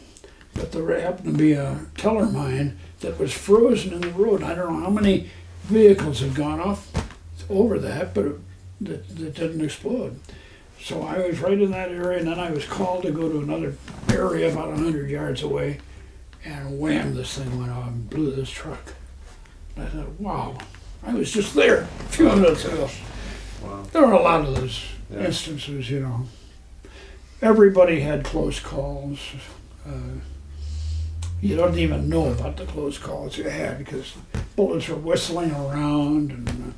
But there happened to be a teller mine that was frozen in the road. I don't know how many vehicles had gone off over that, but that didn't explode. So I was right in that area, and then I was called to go to another area about 100 yards away, and wham, this thing went off and blew this truck. And I thought, wow, I was just there a few minutes ago. Wow. There were a lot of those instances, you know. Everybody had close calls. You don't even know about the close calls you had because bullets were whistling around. And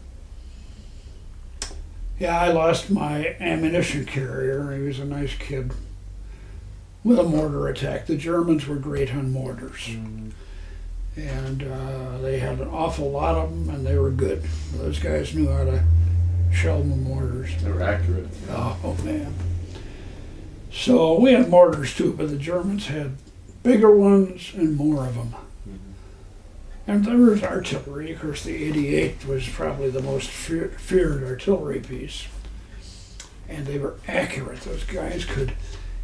yeah, I lost my ammunition carrier. He was a nice kid with a mortar attack. The Germans were great on mortars. Mm-hmm. And they had an awful lot of them, and they were good. Those guys knew how to shell the mortars. They were accurate. Oh, man. So we had mortars too, but the Germans had bigger ones and more of them. Mm-hmm. And there was artillery. Of course, the 88 was probably the most feared artillery piece. And they were accurate. Those guys could...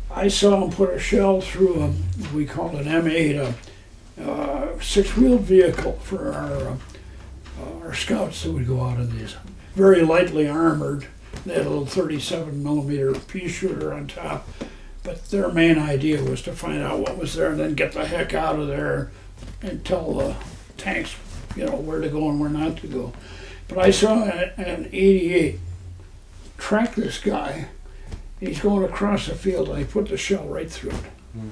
I saw them put a shell through we called an M8, a six-wheeled vehicle for our scouts that would go out in these. Very lightly armored. They had a little 37 millimeter pea shooter on top. But their main idea was to find out what was there and then get the heck out of there and tell the tanks, you know, where to go and where not to go. But I saw an 88 track this guy. He's going across the field and I put the shell right through it. Mm.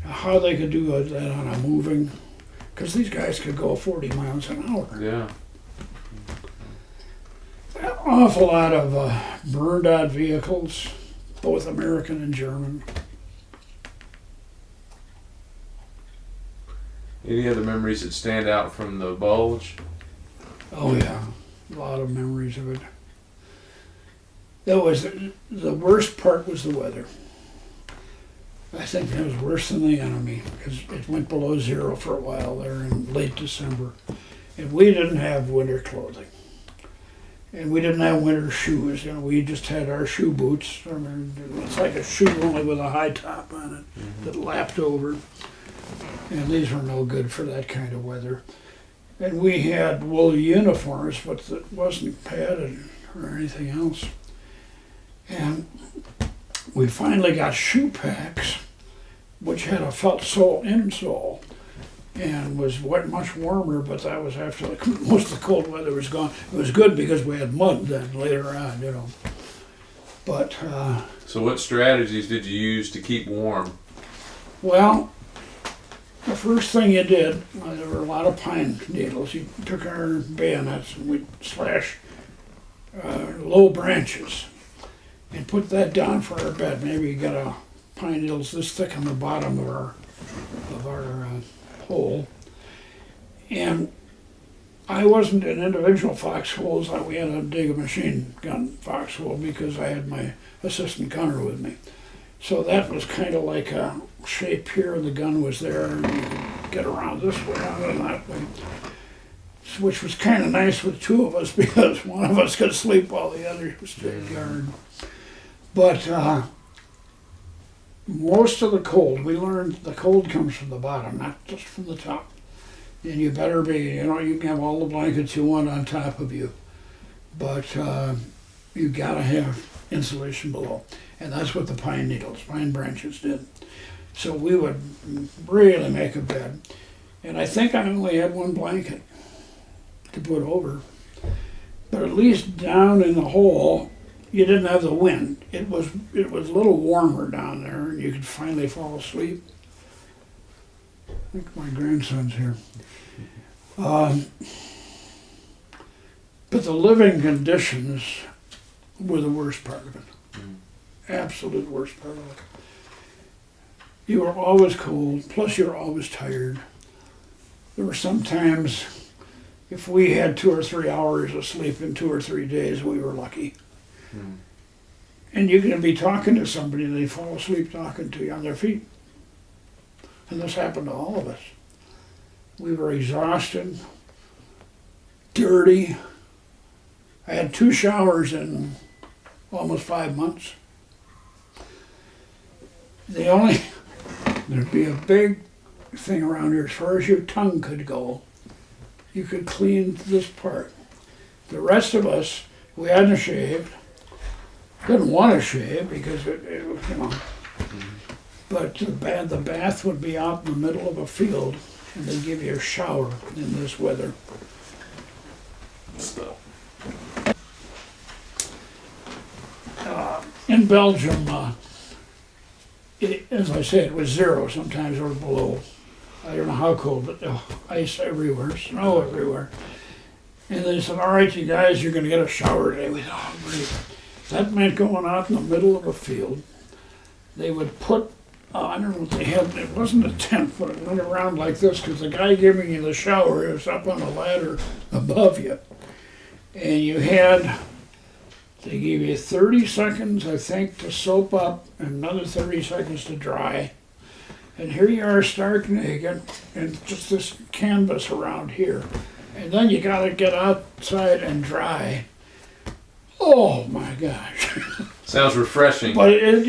How they could do that on a moving, because these guys could go 40 miles an hour. Yeah. An awful lot of burned out vehicles, both American and German. Any other memories that stand out from the Bulge? Oh yeah, a lot of memories of it. That was the worst part was the weather. I think that was worse than the enemy because it went below zero for a while there in late December. And we didn't have winter clothing. And we didn't have winter shoes. You know, we just had our shoe boots. I mean, it's like a shoe only with a high top on it that lapped over. And these were no good for that kind of weather. And we had wool uniforms, but it wasn't padded or anything else. And we finally got shoe packs, which had a felt sole insole, and was much warmer, but that was after most of the cold weather was gone. It was good because we had mud then later on, you know. But so what strategies did you use to keep warm? Well, the first thing you did, there were a lot of pine needles. You took our bayonets and we'd slash low branches and put that down for our bed. Maybe you got a pine needles this thick on the bottom of our hole. And I wasn't in individual foxholes. We had to dig a machine gun foxhole because I had my assistant gunner with me. So that was kind of like a shape here, and the gun was there, and you could get around this way, out and that way. Which was kind of nice with two of us because one of us could sleep while the other stayed guard. But most of the cold, we learned the cold comes from the bottom, not just from the top. And you better be, you know, you can have all the blankets you want on top of you, but you gotta have insulation below. And that's what the pine needles, pine branches did. So we would really make a bed. And I think I only had one blanket to put over. But at least down in the hole, you didn't have the wind. It was a little warmer down there, and you could finally fall asleep. I think my grandson's here. But the living conditions were the worst part of it. Absolute worst part of it. You were always cold, plus you were always tired. There were some times, if we had 2 or 3 hours of sleep in 2 or 3 days, we were lucky. And you can be talking to somebody and they fall asleep talking to you on their feet. And this happened to all of us. We were exhausted, dirty. I had 2 showers in almost 5 months. There'd be a big thing around here as far as your tongue could go. You could clean this part. The rest of us, we hadn't shaved. Didn't want to shave because you know. But the bath would be out in the middle of a field, and they'd give you a shower in this weather. In Belgium, as I said, it was 0, sometimes or below. I don't know how cold, but ice everywhere, snow everywhere. And they said, all right, you guys, you're going to get a shower today. We thought, oh, great. That meant going out in the middle of a field. They would put, I don't know what they had, it wasn't a tent, but it went around like this, because the guy giving you the shower was up on a ladder above you. And you had, they gave you 30 seconds, I think, to soap up, and another 30 seconds to dry. And here you are stark naked, and just this canvas around here. And then you gotta get outside and dry. Oh my gosh. Sounds refreshing. But it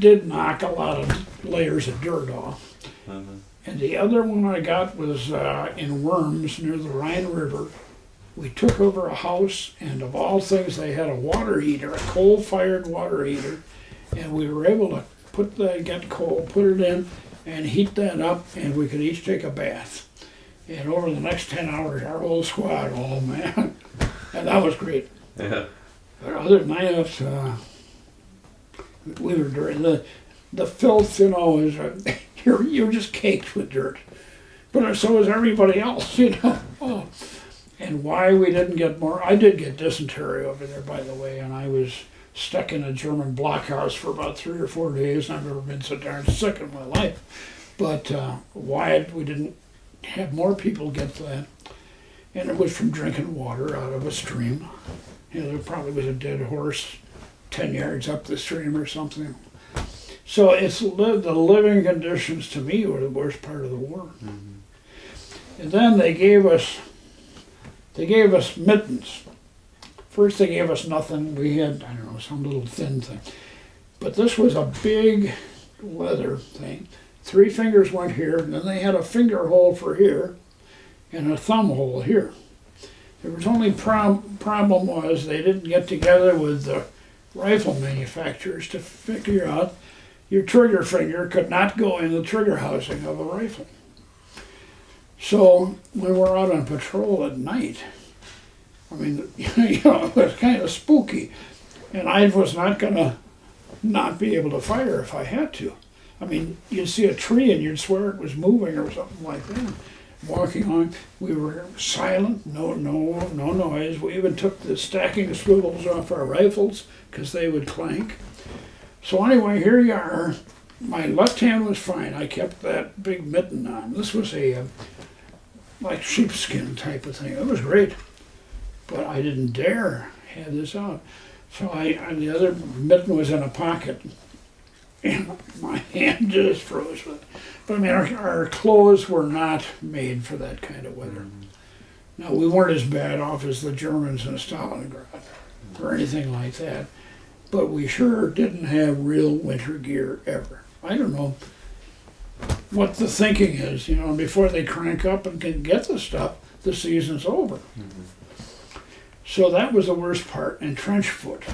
did knock a lot of layers of dirt off. And the other one I got was in Worms near the Rhine River. We took over a house, and of all things, they had a water heater, a coal-fired water heater, and we were able to get coal, put it in, and heat that up, and we could each take a bath. And over the next 10 hours, our whole squad, oh man, and that was great. Yeah. But other than that, we were dirty. The filth, is you're just caked with dirt. But so is everybody else, Oh. And why we didn't get more, I did get dysentery over there, by the way, and I was stuck in a German blockhouse for about 3 or 4 days. I've never been so darn sick in my life. But why we didn't have more people get that, and it was from drinking water out of a stream. There probably was a dead horse 10 yards up the stream or something. So the living conditions to me were the worst part of the war. And then they gave us mittens. First they gave us nothing. We had, I don't know, some little thin thing. But this was a big leather thing. 3 fingers went here, and then they had a finger hole for here, and a thumb hole here. There was only problem was they didn't get together with the rifle manufacturers to figure out your trigger finger could not go in the trigger housing of a rifle. So when we're out on patrol at night, it was kind of spooky, and I was not going to not be able to fire if I had to. You'd see a tree and you'd swear it was moving or something like that. Walking on, we were silent, no noise. We even took the stacking swivels off our rifles because they would clank. So anyway, here you are. My left hand was fine. I kept that big mitten on. This was a like sheepskin type of thing. It was great, but I didn't dare have this out. So the other mitten was in a pocket, and my hand just froze with it. But our clothes were not made for that kind of weather. Now, we weren't as bad off as the Germans in Stalingrad or anything like that, but we sure didn't have real winter gear ever. I don't know what the thinking is, before they crank up and can get the stuff, the season's over. So that was the worst part. And trench foot.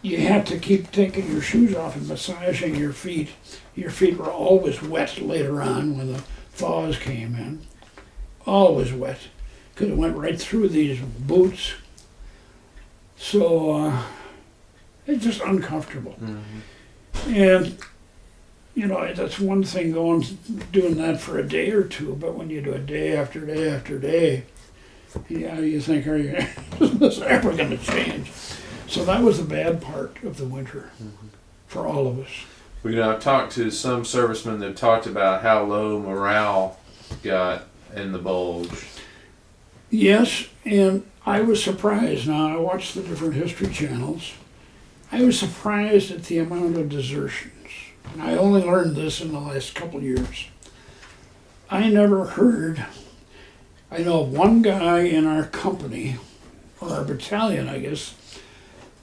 You had to keep taking your shoes off and massaging your feet. Your feet were always wet later on when the thaws came in. Always wet, because it went right through these boots. So it's just uncomfortable. And that's one thing doing that for a day or two, but when you do it day after day after day, you think, is this ever going to change? So that was the bad part of the winter for all of us. Well, I've talked to some servicemen that talked about how low morale got in the Bulge. Yes, and I was surprised. Now, I watched the different history channels. I was surprised at the amount of desertions. And I only learned this in the last couple of years. I never heard, I know of one guy in our company, or our battalion, I guess,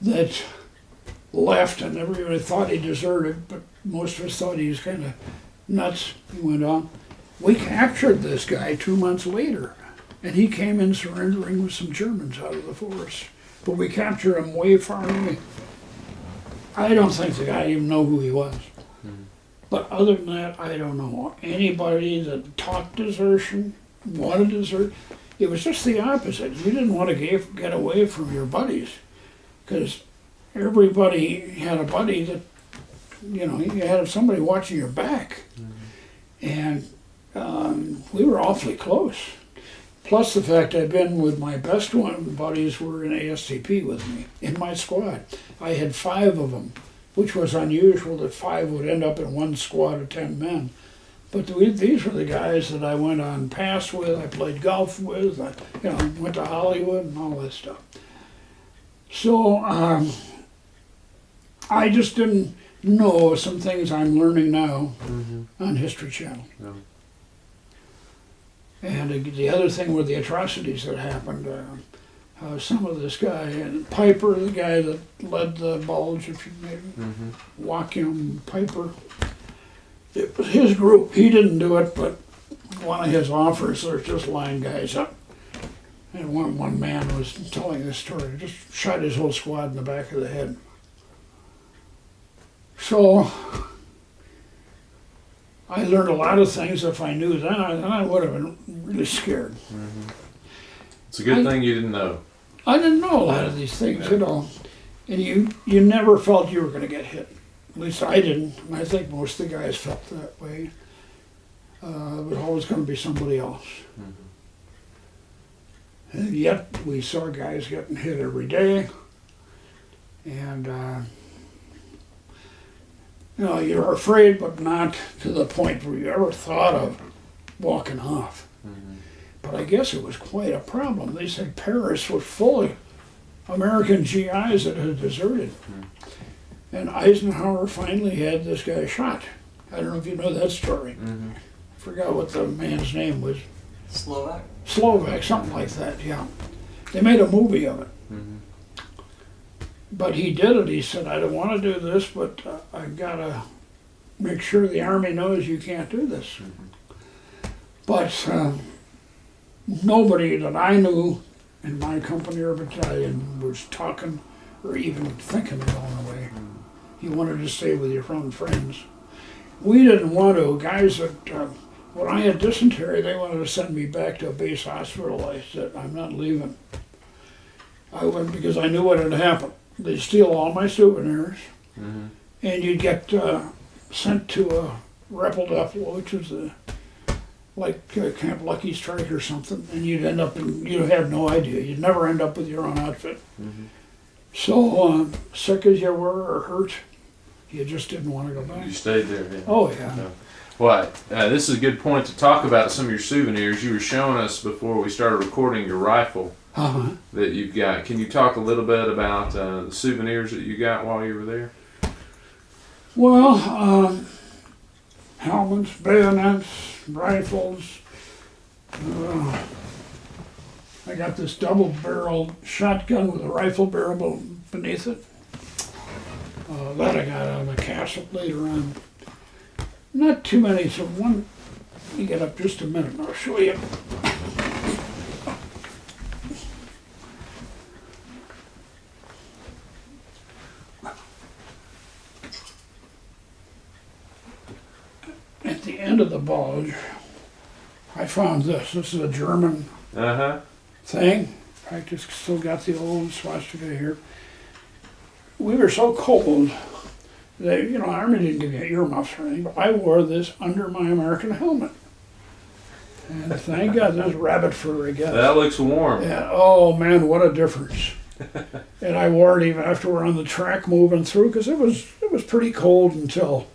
that left, and everybody thought he deserted, but most of us thought he was kind of nuts. He went on. We captured this guy 2 months later, and he came in surrendering with some Germans out of the forest. But we captured him way far away. I don't think the guy even know who he was. But other than that, I don't know. Anybody that taught desertion, wanted to desert, it was just the opposite. You didn't want to get away from your buddies, because everybody had a buddy that, you know, you had somebody watching your back. And we were awfully close. Plus the fact I'd been with my best one buddies were in ASCP with me, in my squad. I had 5 of them, which was unusual that 5 would end up in one squad of 10 men. But these were the guys that I went on pass with, I played golf with, I went to Hollywood and all that stuff. So I just didn't know some things I'm learning now on History Channel. No. And the other thing were the atrocities that happened. Some of this guy, and Piper, the guy that led the Bulge, if you maybe walk him, Piper. It was his group. He didn't do it, but one of his officers just lined guys up. And one man was telling this story, just shot his whole squad in the back of the head. So I learned a lot of things. If I knew then, I would have been really scared. It's a good thing you didn't know. I didn't know a lot of these things at all. And you never felt you were going to get hit. At least I didn't. And I think most of the guys felt that way. It was always going to be somebody else. And yet we saw guys getting hit every day. And you're afraid, but not to the point where you ever thought of walking off. But I guess it was quite a problem. They said Paris was full of American GIs that had deserted. And Eisenhower finally had this guy shot. I don't know if you know that story. I forgot what the man's name was. Slovak, something like that, yeah. They made a movie of it. But he did it. He said, I don't want to do this, but I've got to make sure the Army knows you can't do this. But nobody that I knew in my company or battalion was talking or even thinking of going away. You wanted to stay with your own friends. We didn't want to. Guys that, when I had dysentery, they wanted to send me back to a base hospital. I said, I'm not leaving. I went because I knew what had happened. They'd steal all my souvenirs, and you'd get sent to a Repel Depot, which was like Camp Lucky Strike or something, and you'd end up you'd have no idea. You'd never end up with your own outfit. So sick as you were or hurt, you just didn't want to go back. You stayed there, yeah. Oh, yeah. No. Well, this is a good point to talk about some of your souvenirs. You were showing us before we started recording your rifle that you've got. Can you talk a little bit about the souvenirs that you got while you were there? Well, helmets, bayonets, rifles. I got this double-barreled shotgun with a rifle barrel beneath it. That I got out of the castle later on. Not too many, so one, let me get up just a minute and I'll show you. At the end of the Bulge, I found this. This is a German thing. In fact, it's still got the old swastika here. We were so cold. They, Army didn't give you earmuffs or anything, but I wore this under my American helmet. And thank God, there's rabbit fur, I guess. That looks warm. Yeah, oh man, what a difference. And I wore it even after we're on the track moving through, because it was pretty cold until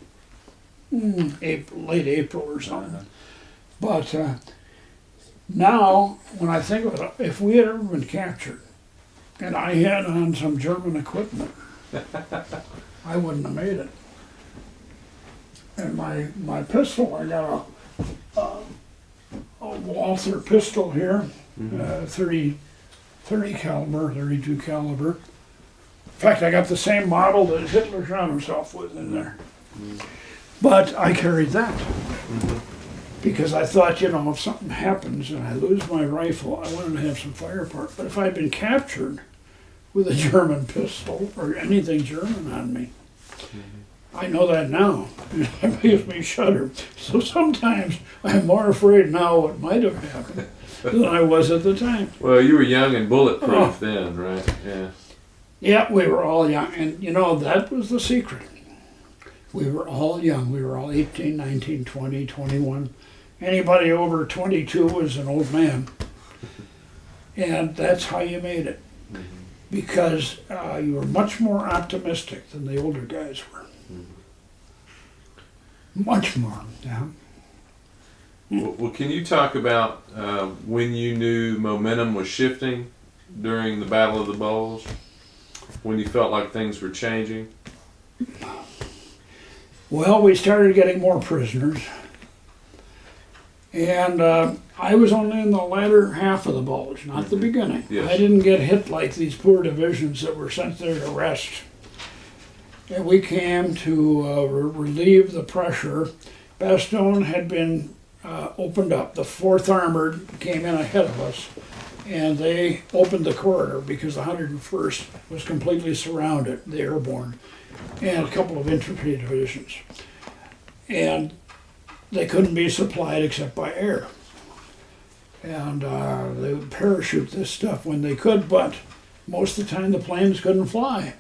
late April or something. But now, when I think of it, if we had ever been captured, and I had on some German equipment, I wouldn't have made it. And my pistol, I got a Walther pistol here, 30 caliber, 32 caliber. fact, I got the same model that Hitler shot himself with in there. But I carried that. Because I thought, you know, if something happens and I lose my rifle, I wanted to have some fire part. But if I'd been captured with a German pistol or anything German on me, I know that now. It makes me shudder. So sometimes I'm more afraid now what might have happened than I was at the time. Well, you were young and bulletproof then, right? Yeah. Yeah, we were all young. And, you know, that was the secret. We were all young. We were all 18, 19, 20, 21. Anybody over 22 was an old man. And that's how you made it. Because you were much more optimistic than the older guys were. Much more, yeah. Well, can you talk about when you knew momentum was shifting during the Battle of the Bulge? When you felt like things were changing? Well, we started getting more prisoners. And I was only in the latter half of the Bulge, not the beginning. Yes. I didn't get hit like these poor divisions that were sent there to rest. And we came to relieve the pressure. Bastogne had been opened up. The 4th Armored came in ahead of us, and they opened the corridor because the 101st was completely surrounded, the airborne, and a couple of infantry divisions. And they couldn't be supplied except by air. And they would parachute this stuff when they could, but most of the time the planes couldn't fly.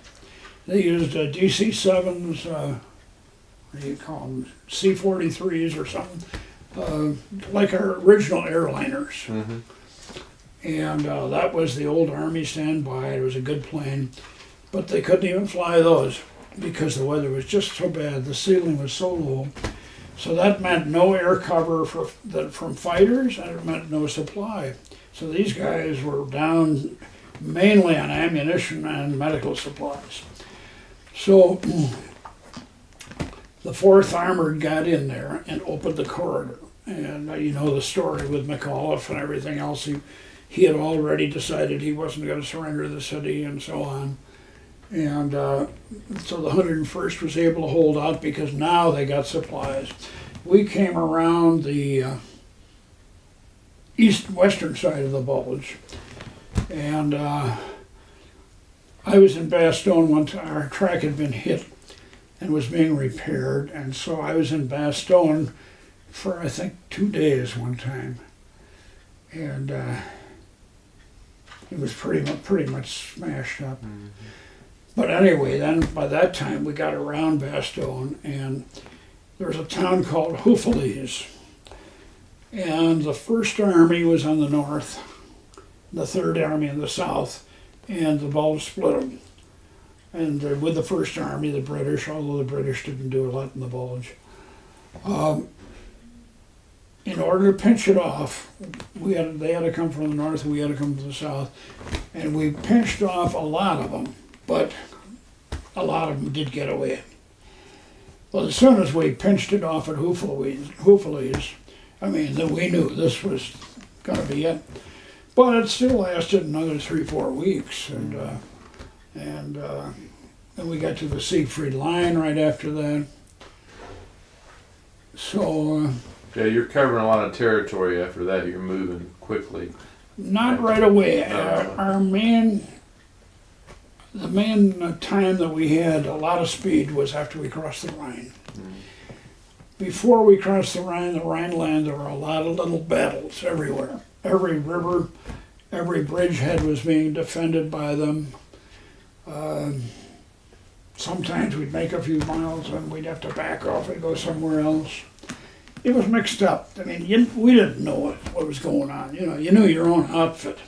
They used DC-7s, what do you call them, C-43s or something, like our original airliners. And that was the old Army standby. It was a good plane, but they couldn't even fly those because the weather was just so bad. The ceiling was so low. So that meant no air cover from fighters, and it meant no supply. So these guys were down mainly on ammunition and medical supplies. So the 4th Armored got in there and opened the corridor. And you know the story with McAuliffe and everything else. He had already decided he wasn't going to surrender the city and so on. And so the 101st was able to hold out because now they got supplies. We came around the western side of the Bulge. And I was in Bastogne one time. Our track had been hit and was being repaired. And so I was in Bastogne for, I think, 2 days one time. And it was pretty much smashed up. But anyway, then by that time we got around Bastogne, and there was a town called Houffalize. And the 1st Army was on the north, the 3rd Army in the south, and the Bulge split them. And with the 1st Army, the British, although the British didn't do a lot in the Bulge, in order to pinch it off, they had to come from the north, we had to come from the south, and we pinched off a lot of them. But a lot of them did get away. Well, as soon as we pinched it off at Houffalize, I mean, then we knew this was going to be it. But it still lasted another 3-4 weeks, and then we got to the Siegfried Line right after that. So. Yeah, you're covering a lot of territory after that. You're moving quickly. Not right away. The main time that we had a lot of speed was after we crossed the Rhine. Before we crossed the Rhineland, there were a lot of little battles everywhere. Every river, every bridgehead was being defended by them. Sometimes we'd make a few miles and we'd have to back off and go somewhere else. It was mixed up. I mean, we didn't know what was going on. You knew your own outfit.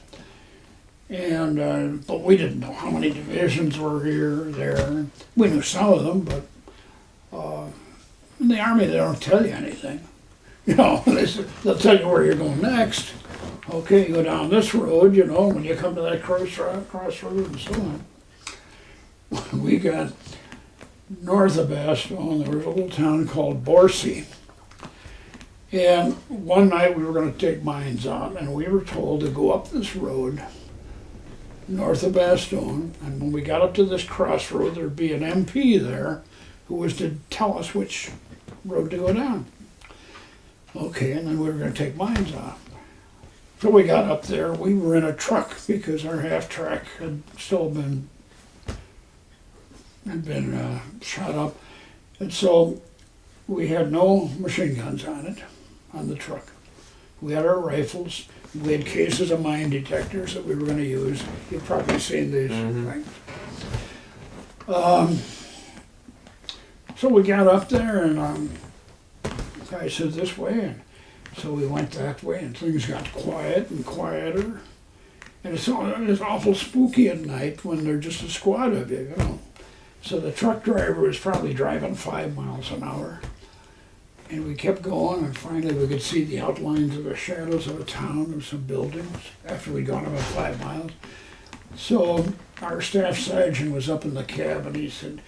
And but we didn't know how many divisions were here or there. We knew some of them, but in the Army they don't tell you anything. They'll tell you where you're going next. Okay, you go down this road, when you come to that crossroad and so on. We got north of Bastogne, there was a little town called Borcy. And one night we were going to take mines out, and we were told to go up this road north of Bastogne, and when we got up to this crossroad, there'd be an MP there who was to tell us which road to go down. Okay, and then we were going to take mines off. So we got up there. We were in a truck because our half track had still been shot up, and so we had no machine guns on it, on the truck. We had our rifles. We had cases of mine detectors that we were going to use. You've probably seen these things. So we got up there, and the guy said this way, and so we went that way, and things got quiet and quieter. And it's awful spooky at night when there's just a squad of you, you know. So the truck driver was probably driving 5 miles an hour. And we kept going, and finally we could see the outlines of the shadows of a town and some buildings after we'd gone about 5 miles. So our staff sergeant was up in the cab, and he said,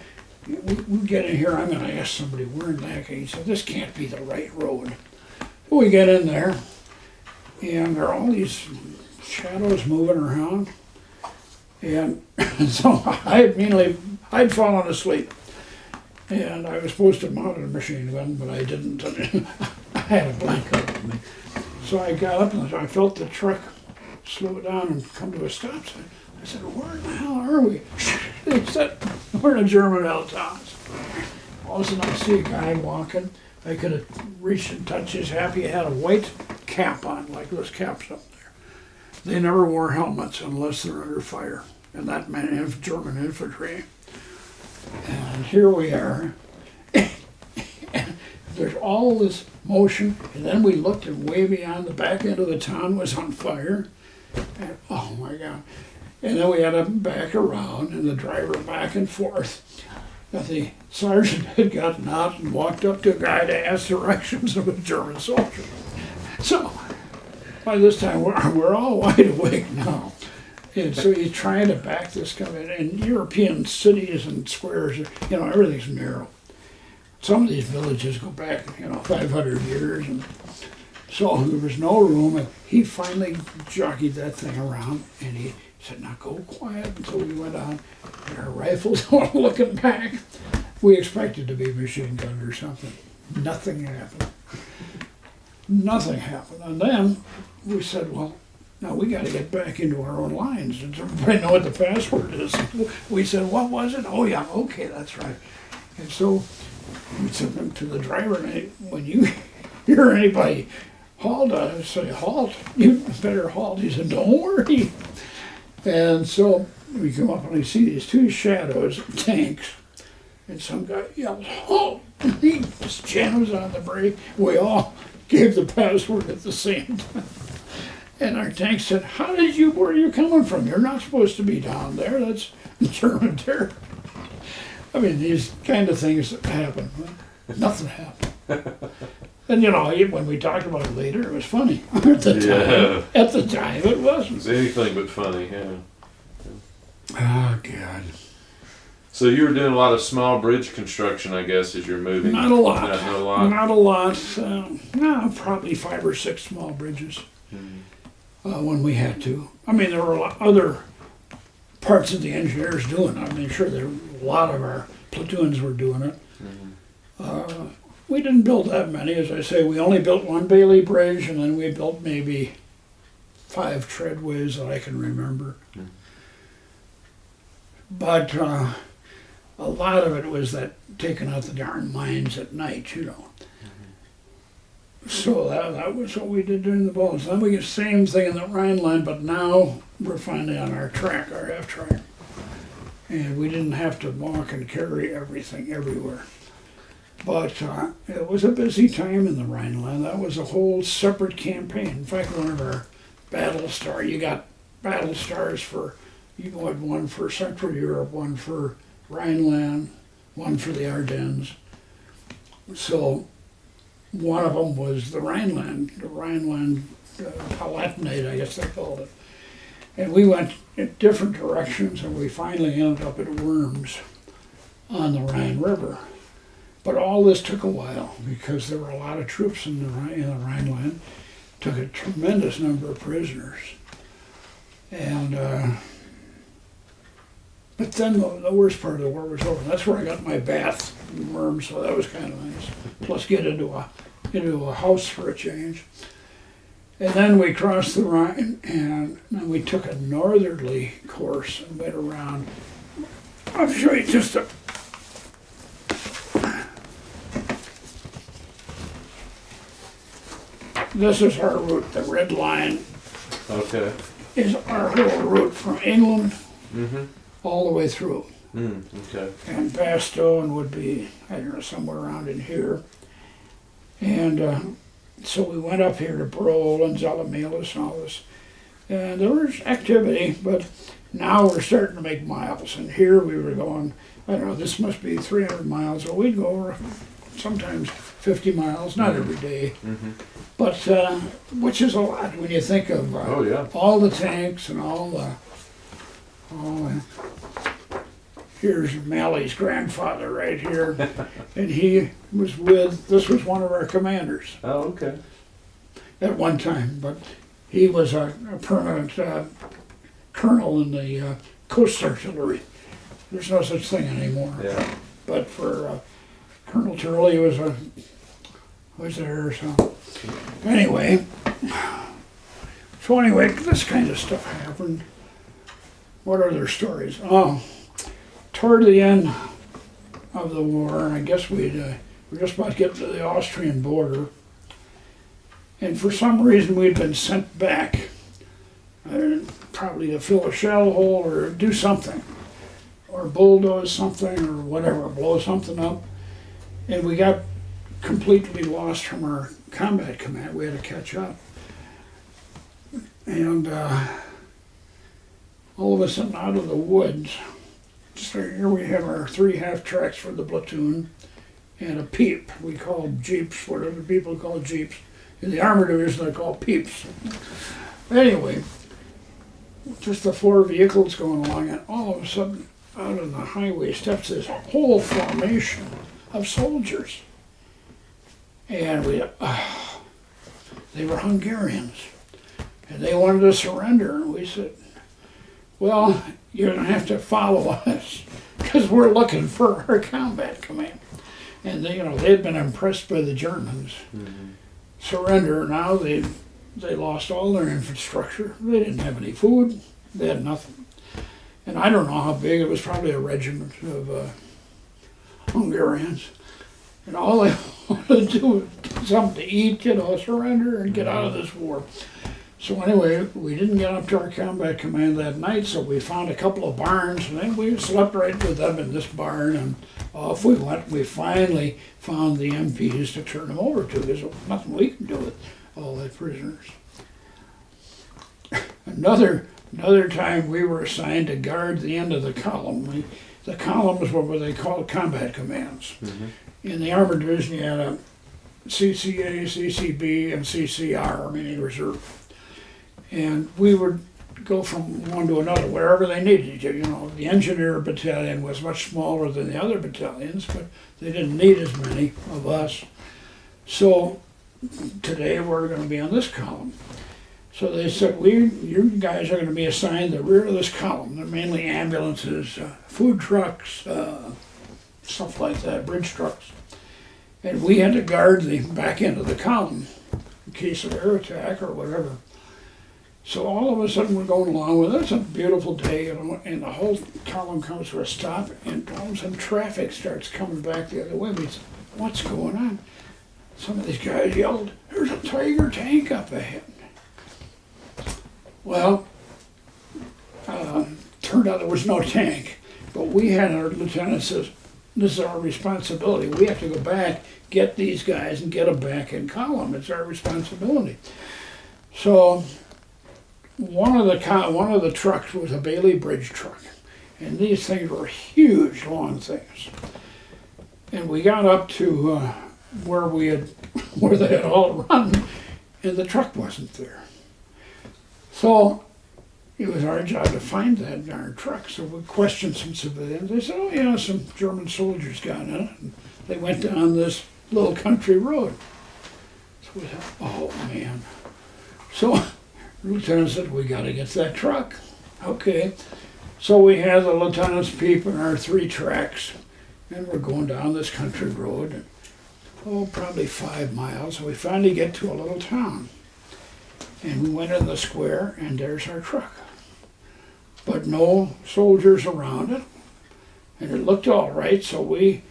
we get in here, I'm going to ask somebody, we're in that. He said, this can't be the right road. So we get in there, and there are all these shadows moving around. And so I'd fallen asleep. And I was supposed to mount a machine gun, but I didn't. I had a blanket on me. So I got up and I felt the truck slow down and come to a stop sign. I said, where the hell are we? They said, we're in a German Altas. All of a sudden I see a guy walking. I could have reached and touched his hat. He had a white cap on, like those caps up there. They never wore helmets unless they're under fire. And that meant German infantry. And here we are. And there's all this motion, and then we looked, and way beyond the back end of the town was on fire. And oh my God. And then we had to back around, and the driver back and forth. But the sergeant had gotten out and walked up to a guy to ask directions of a German soldier. So by this time, we're all wide awake now. And so he's trying to back this guy in. And European cities and squares, you know, everything's narrow. Some of these villages go back, 500 years. And so there was no room. And he finally jockeyed that thing around, and he said, now go quiet. And so we went on, and our rifles all looking back. We expected to be machine gunned or something. Nothing happened. Nothing happened. And then we said, well, now we got to get back into our own lines. Does everybody know what the password is? We said, what was it? Oh yeah, okay, that's right. And so we said to the driver, when you hear anybody halt, I say, halt, you better halt. He said, don't worry. And so we come up and we see these two shadows, tanks, and some guy yells, halt! He just jams on the brake. We all gave the password at the same time. And our tank said, where are you coming from? You're not supposed to be down there. That's German territory. I mean, these kind of things happen. Nothing happened. And when we talked about it later, it was funny. At the time, it wasn't. It's anything but funny, yeah. Oh, God. So you were doing a lot of small bridge construction, I guess, as you're moving? Not a lot. Not a lot? Not a lot. No, probably 5 or 6 small bridges. Mm-hmm. When we had to. I mean, there were other parts of the engineers doing it. I mean, sure, a lot of our platoons were doing it. Mm-hmm. We didn't build that many. As I say, we only built 1 Bailey Bridge, and then we built maybe 5 treadways that I can remember. Mm-hmm. But a lot of it was that taking out the darn mines at night, So that was what we did during the Bulge. Then we get the same thing in the Rhineland, but now we're finally on our track, our half track. And we didn't have to walk and carry everything everywhere. But it was a busy time in the Rhineland. That was a whole separate campaign. In fact, one of our battle stars, you got battle stars you had one for Central Europe, one for Rhineland, one for the Ardennes. So one of them was the Rhineland Palatinate, I guess they called it. And we went in different directions, and we finally ended up at Worms on the Rhine River. But all this took a while because there were a lot of troops in the Rhineland. Took a tremendous number of prisoners. And But then the worst part of the war was over. That's where I got my bath and worms, so that was kind of nice. Plus get into a house for a change. And then we crossed the Rhine, and then we took a northerly course and went around. I'll show you just a. This is our route. The red line Okay. is our whole route from England Mm-hmm. all the way through. Okay. And Bastogne would be, I don't know, somewhere around in here. And so we went up here to Brole and Zalamelis and all this. And there was activity, but now we're starting to make miles. And here we were going, I don't know, this must be 300 miles. Or we'd go over sometimes 50 miles, not every day. Mm-hmm. But, which is a lot when you think of Oh yeah. all the tanks and all the, here's Mally's grandfather right here. And he was this was one of our commanders Oh okay. at one time, but he was a permanent colonel in the Coast Artillery. There's no such thing anymore. Yeah. But for Colonel Turley was there, so anyway. So anyway, this kind of stuff happened. What other stories? Oh, toward the end of the war, and I guess we were just about to get to the Austrian border, and for some reason we'd been sent back, probably to fill a shell hole or do something, or bulldoze something or whatever, blow something up, and we got completely lost from our combat command. We had to catch up, and all of a sudden out of the woods, just here we have our 3 half-tracks for the platoon and a peep. We call jeeps, whatever people call jeeps. In the armor division they're called peeps. Anyway, just the 4 vehicles going along, and all of a sudden out on the highway steps this whole formation of soldiers. And they were Hungarians, and they wanted to surrender, and we said, well, you're going to have to follow us because we're looking for our combat command. And they had been impressed by the Germans. Mm-hmm. Surrender. Now they lost all their infrastructure. They didn't have any food. They had nothing. And I don't know how big. It was probably a regiment of Hungarians. And all they wanted to do was get something to eat, surrender, and get out of this war. So anyway, we didn't get up to our combat command that night, so we found a couple of barns, and then we slept right with them in this barn, and off we went. We finally found the MPs to turn them over to. There's nothing we can do with all the prisoners. Another time we were assigned to guard the end of the column. The columns were what they called combat commands. Mm-hmm. In the armored division, you had a CCA, CCB, and CCR, Armenian Reserve. And we would go from one to another, wherever they needed you. The engineer battalion was much smaller than the other battalions, but they didn't need as many of us. So today we're going to be on this column. So they said, you guys are going to be assigned the rear of this column. They're mainly ambulances, food trucks, stuff like that, bridge trucks. And we had to guard the back end of the column in case of air attack or whatever. So all of a sudden we're going along with it. It's a beautiful day, and the whole column comes to a stop, and all of a sudden traffic starts coming back the other way. We said, what's going on? Some of these guys yelled, there's a Tiger tank up ahead. Well, turned out there was no tank, but we had our lieutenant says, this is our responsibility. We have to go back, get these guys, and get them back in column. It's our responsibility. So one of the trucks was a Bailey Bridge truck, and these things were huge, long things. And we got up to where they had all run, and the truck wasn't there. So it was our job to find that darn truck. So we questioned some civilians. They said, oh yeah, some German soldiers got in it. And they went down this little country road. So we thought, oh man. So the lieutenant said, we got to get that truck. Okay. So we had the lieutenant's peep in our 3 tracks, and we're going down this country road, and, probably 5 miles. We finally get to a little town, and we went in the square, and there's our truck. But no soldiers around it, and it looked all right, so we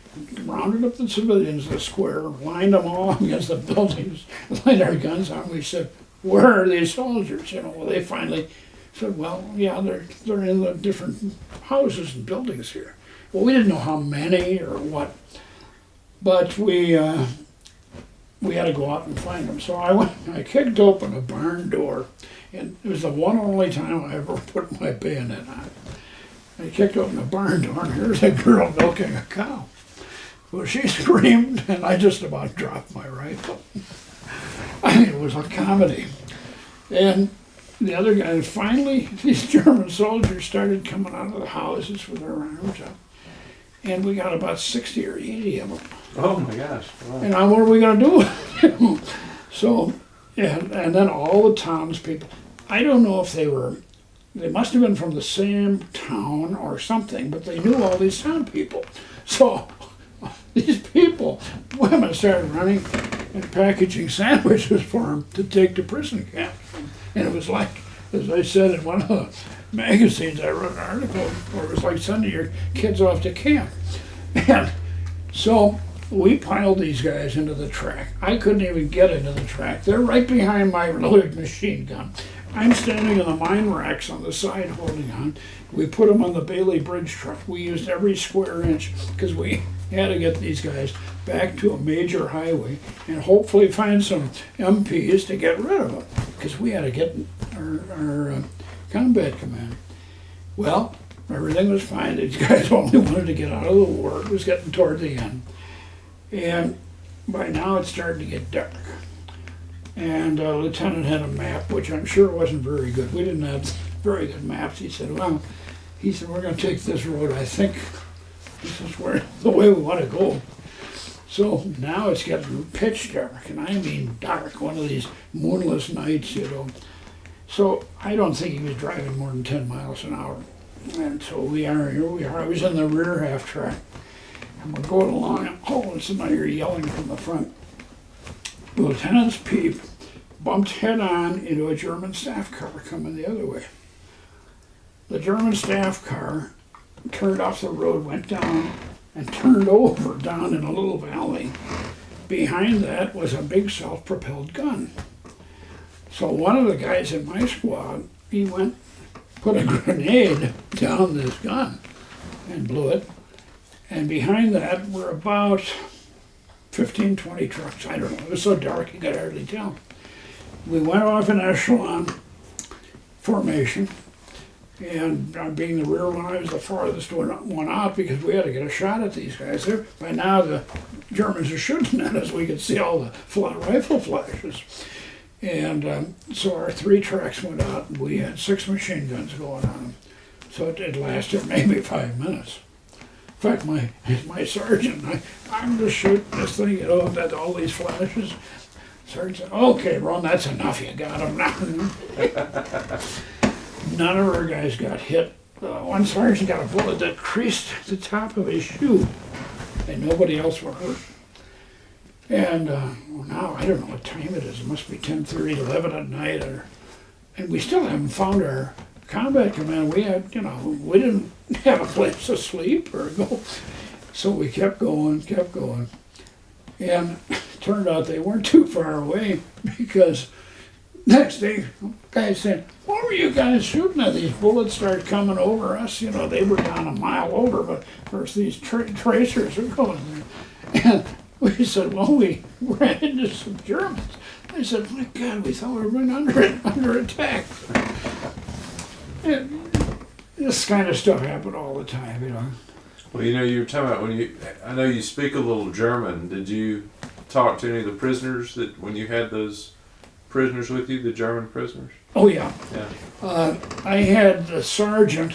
rounded up the civilians in the square, lined them all against the buildings, lined our guns on. We said, where are these soldiers? Well, they finally said, well, yeah, they're in the different houses and buildings here. Well, we didn't know how many or what, but we had to go out and find them. So I kicked open a barn door, and it was the one only time I ever put my bayonet on. I kicked open the barn door, and here's a girl milking a cow. Well, she screamed, and I just about dropped my rifle. I mean, it was a comedy. And the other guys, finally, these German soldiers started coming out of the houses with their arms up. And we got about 60 or 80 of them. Oh my gosh. Wow. And what are we going to do? So, and then all the townspeople, I don't know if they must have been from the same town or something, but they knew all these town people. So these people, women started running and packaging sandwiches for them to take to prison camp. And it was like, as I said in one of the magazines, I wrote an article where it was like sending your kids off to camp. And so we piled these guys into the track. I couldn't even get into the track. They're right behind my loaded machine gun. I'm standing in the mine racks on the side holding on. We put them on the Bailey Bridge truck. We used every square inch because we had to get these guys back to a major highway and hopefully find some MPs to get rid of them because we had to get our combat command. Well, everything was fine. These guys only wanted to get out of the war. It was getting toward the end. And by now it's starting to get dark. And Lieutenant had a map, which I'm sure wasn't very good. We didn't have very good maps. He said, we're going to take this road. I think this is the way we want to go. So now it's getting pitch dark, and I mean dark, one of these moonless nights, So I don't think he was driving more than 10 miles an hour. And so here we are. I was in the rear half track. And we're going along, and all of a sudden I hear yelling from the front. The lieutenant's peep bumped head on into a German staff car coming the other way. The German staff car turned off the road, went down, and turned over down in a little valley. Behind that was a big self-propelled gun. So one of the guys in my squad, he put a grenade down this gun and blew it. And behind that were about 15, 20 trucks. I don't know. It was so dark you could hardly tell. We went off in echelon formation. And being the rear one, I was the farthest one out because we had to get a shot at these guys. By now the Germans are shooting at us. We could see all the rifle flashes. And so our 3 tracks went out, and we had 6 machine guns going on them. So it lasted maybe 5 minutes. In fact, my sergeant, I'm just shooting this thing, that all these flashes. Sergeant said, okay, Rohn, that's enough. You got him now. None of our guys got hit. One sergeant got a bullet that creased the top of his shoe, and nobody else were hurt. And now I don't know what time it is. It must be 10:30, 11 at night, and we still haven't found our combat command. We had, we didn't have a place to sleep or go, so we kept going, and it turned out they weren't too far away because next day, guys said, what were you guys shooting at? These bullets started coming over us. They were down a mile over, but of course these tracers were going there. And we said, well, we ran into some Germans. I said, my God, we thought we were under attack. And this kind of stuff happened all the time, Well, you were talking about I know you speak a little German. Did you talk to any of the prisoners when you had those prisoners with you, the German prisoners? Oh, yeah. Yeah. I had a sergeant,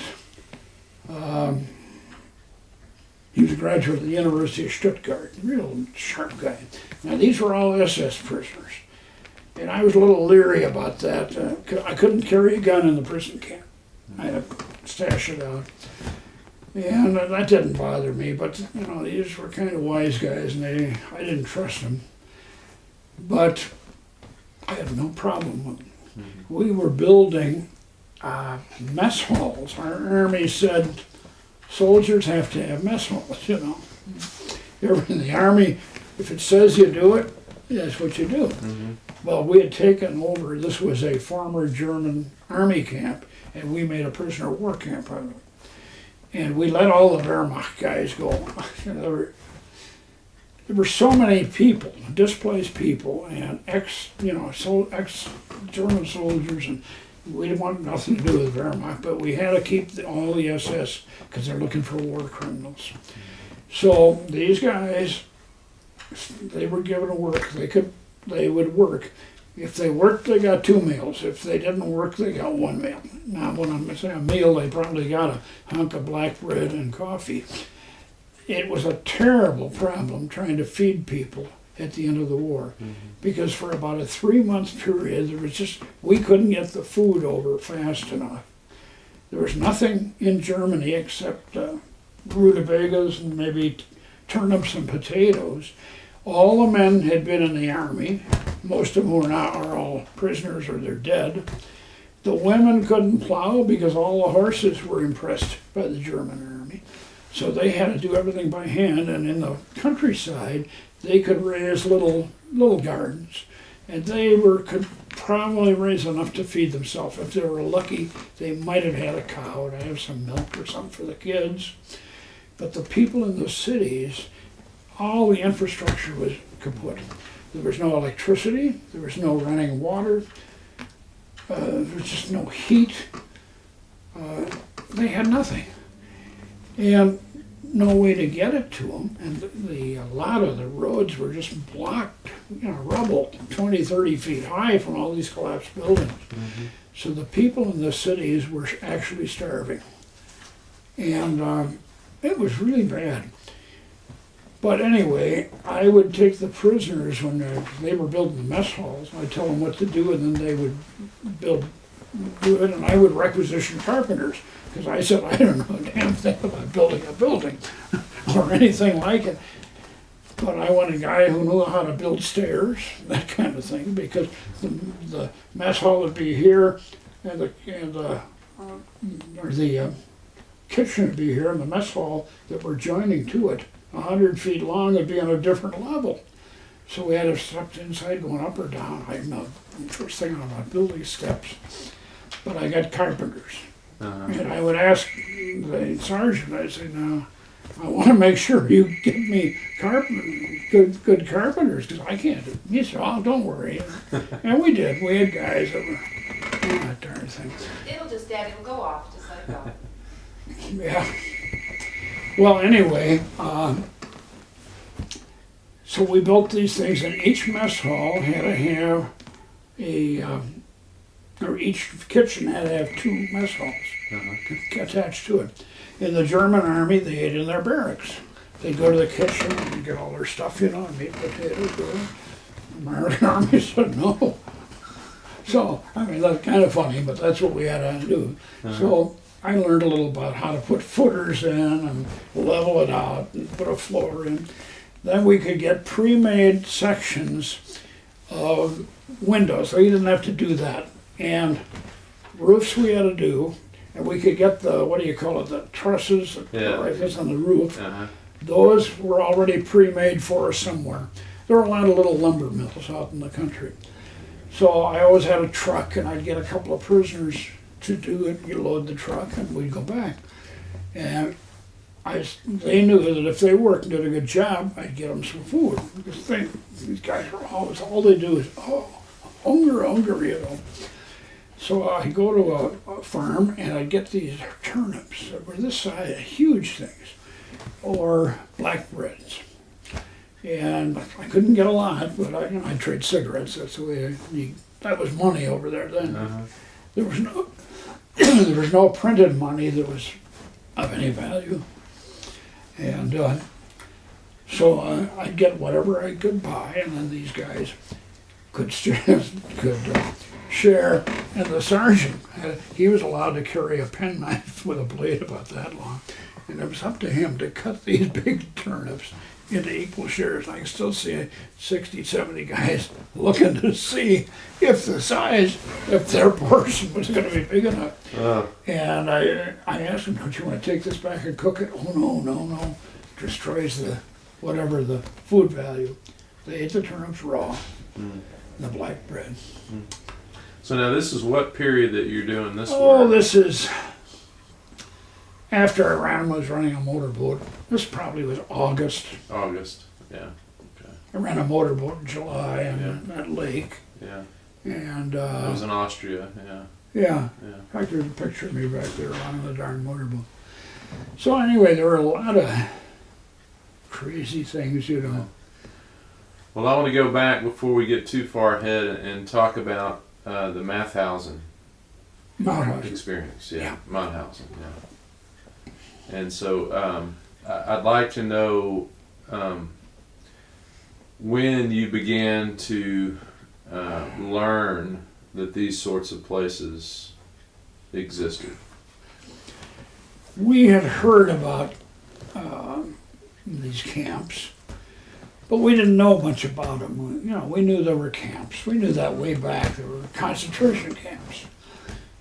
he was a graduate of the University of Stuttgart, real sharp guy. Now, these were all SS prisoners, and I was a little leery about that. I couldn't carry a gun in the prison camp. I had to stash it out. And that didn't bother me, but you know, these were kind of wise guys, and I didn't trust them. But I had no problem with them. We were building mess halls. Our army said soldiers have to have mess halls, you know. You're in the army, if it says you do it, that's what you do. Well, we had taken over, this was a former German army camp, and we made a prisoner of war camp out of it. And we let all the Wehrmacht guys go. There were so many people, displaced people, and ex-German soldiers, and we didn't want nothing to do with Wehrmacht, but we had to keep all the SS because they're looking for war criminals. So these guys, they were given work. They would work. If they worked, they got 2 meals. If they didn't work, they got 1 meal. Now, when I say a meal, they probably got a hunk of black bread and coffee. It was a terrible problem trying to feed people at the end of the war, because for about a 3-month period, we couldn't get the food over fast enough. There was nothing in Germany except rutabagas and maybe turnips and potatoes. All the men had been in the army. Most of them are all prisoners or they're dead. The women couldn't plow because all the horses were impressed by the German army. So they had to do everything by hand, and in the countryside, they could raise little gardens. And they could probably raise enough to feed themselves. If they were lucky, they might have had a cow to have some milk or something for the kids. But the people in the cities, all the infrastructure was kaput. There was no electricity, there was no running water, there was just no heat. They had nothing. And no way to get it to them. And a lot of the roads were just blocked, rubble, 20, 30 feet high from all these collapsed buildings. So the people in the cities were actually starving. And it was really bad. But anyway, I would take the prisoners when they were building the mess halls, and I'd tell them what to do, and then they would do it, and I would requisition carpenters, because I said, I don't know a damn thing about building a building, or anything like it. But I wanted a guy who knew how to build stairs, that kind of thing, because the mess hall would be here, and the kitchen would be here, and the mess hall that we're joining to it, 100 feet long, would be on a different level. So we had to step inside going up or down. I know, first thing on my building steps. But I got carpenters. And I would ask the sergeant, I'd say, now, I want to make sure you get me good carpenters, because I can't do it. He said, oh, don't worry. And we did. We had guys that were, oh, that darn thing. It'll go off just like that. Yeah. Well, anyway, so we built these things, and each mess hall had to have or each kitchen had to have 2 mess halls attached to it. In the German army, they ate in their barracks. They'd go to the kitchen and get all their stuff, meat, potatoes, The American army said no. So, I mean, that's kind of funny, but that's what we had to do. So I learned a little about how to put footers in and level it out and put a floor in. Then we could get pre-made sections of windows, so you didn't have to do that. And roofs we had to do, and we could get the trusses, like this on the roof. Those were already pre-made for us somewhere. There were a lot of little lumber mills out in the country. So I always had a truck, and I'd get a couple of prisoners to do it. You load the truck, and we'd go back. And they knew that if they worked and did a good job, I'd get them some food. Because these guys are always, all they do is, hunger. So I'd go to a farm, and I'd get these turnips that were this size, huge things, or blackbreads. And I couldn't get a lot, but I'd trade cigarettes. That's the way that was money over there then. There was no printed money that was of any value. And so I'd get whatever I could buy, and then these guys could share, and the sergeant, he was allowed to carry a penknife with a blade about that long, and it was up to him to cut these big turnips into equal shares. I can still see 60, 70 guys looking to see if the size, if their portion was going to be big enough. And I asked him, don't you want to take this back and cook it? Oh, no. Destroys the, whatever the food value. They ate the turnips raw, the black bread. So now this is what period that you're doing this Oh, work? this is after Iran was running a motorboat. This probably was August. August, yeah. I ran a motorboat in July on that lake. Yeah. And It was in Austria, yeah. yeah, Yeah. in fact, there's a picture of me back there on the darn motorboat. So anyway, there were a lot of crazy things, you know. Well, I want to go back before we get too far ahead and talk about the Mauthausen Mauthausen. experience. Yeah. Yeah, Mauthausen, yeah. And so I'd like to know when you began to learn that these sorts of places existed. We had heard about these camps, but we didn't know much about them. You know, we knew there were camps. We knew that way back. There were concentration camps,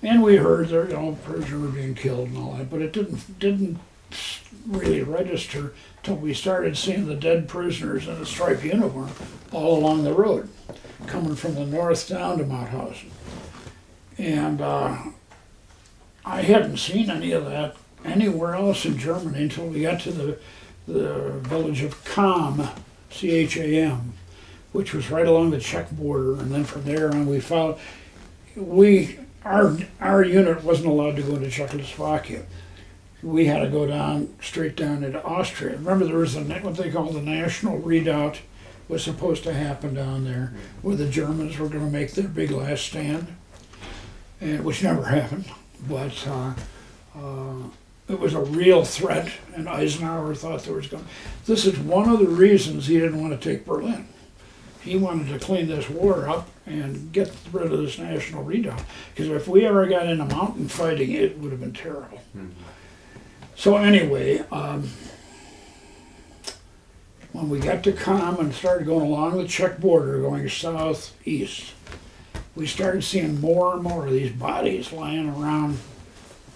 and we heard there, you know, prisoners were being killed and all that. But it didn't really register till we started seeing the dead prisoners in a striped uniform all along the road, coming from the north down to Mauthausen. And I hadn't seen any of that anywhere else in Germany until we got to the village of Cham, C-H-A-M, which was right along the Czech border. And then from there on, we found our unit wasn't allowed to go to Czechoslovakia. We had to go straight down into Austria. Remember, there was what they call the National Redoubt was supposed to happen down there, where the Germans were going to make their big last stand, and which never happened. But it was a real threat, and Eisenhower thought there was going. This is one of the reasons he didn't want to take Berlin. He wanted to clean this war up and get rid of this National Redoubt, because if we ever got into mountain fighting, it would have been terrible. So anyway, when we got to Cham and started going along the Czech border, going southeast, we started seeing more and more of these bodies lying around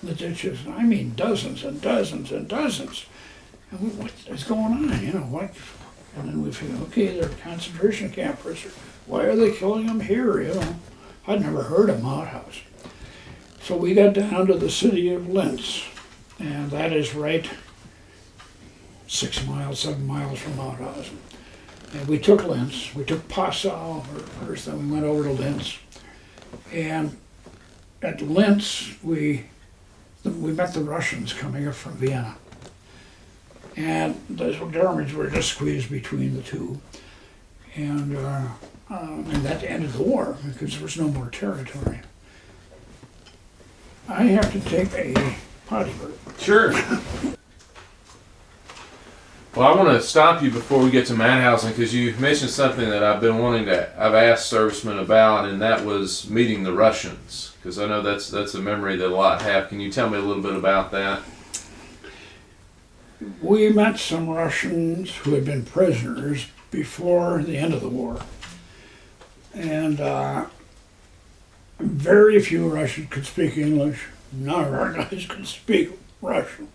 the ditches. I mean, dozens and dozens and dozens. And what is going on? You know what? And then we figured, okay, they're concentration camp prisoners. Why are they killing them here? You know, I'd never heard of Mauthausen. So we got down to the city of Linz, and that is right 6 miles, 7 miles from Mauthausen. And we took Linz. We took Passau first, then we went over to Linz. And at Linz, we met the Russians coming up from Vienna. And the Germans were just squeezed between the two. And that ended the war, because there was no more territory. I have to take a potty break. Sure. Well, I want to stop you before we get to Mauthausen, because you mentioned something that I've asked servicemen about, and that was meeting the Russians, because I know that's a memory that a lot have. Can you tell me a little bit about that? We met some Russians who had been prisoners before the end of the war. And very few Russians could speak English. None of our guys could speak Russian.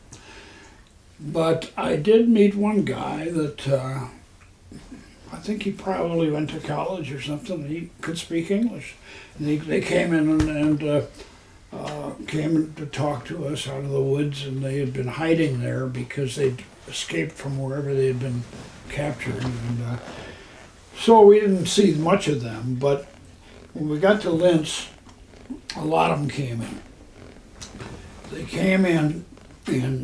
But I did meet one guy that I think he probably went to college or something. He could speak English. And they came in and came to talk to us out of the woods, and they had been hiding there because they'd escaped from wherever they had been captured. And so we didn't see much of them, but when we got to Linz, a lot of them came in. They came in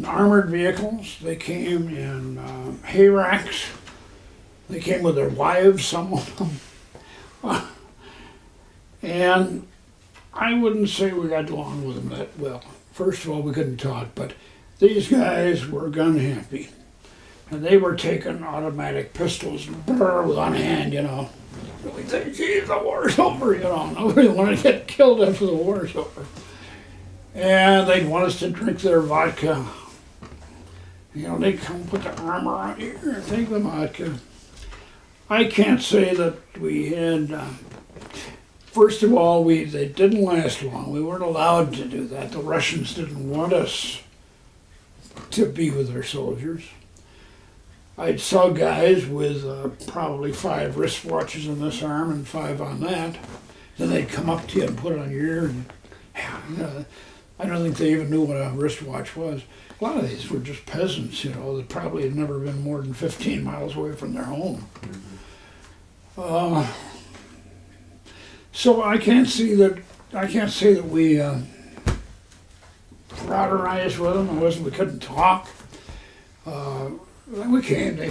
armored vehicles, they came in hay racks, they came with their wives, some of them. And I wouldn't say we got along with them that well. First of all, we couldn't talk, but these guys were gun happy. And they were taking automatic pistols with one hand, you know, We think, geez, the war's over, you know. Nobody wanted to get killed after the war's over. And they'd want us to drink their vodka. You know, they'd come put the armor on you and take the vodka. I can't say that we had, first of all, they didn't last long. We weren't allowed to do that. The Russians didn't want us to be with their soldiers. I saw guys with probably 5 wristwatches on this arm and 5 on that. Then they'd come up to you and put it on your ear. And, I don't think they even knew what a wristwatch was. A lot of these were just peasants, you know, that probably had never been more than 15 miles away from their home. So I can't say that we fraternized with them. We couldn't talk. They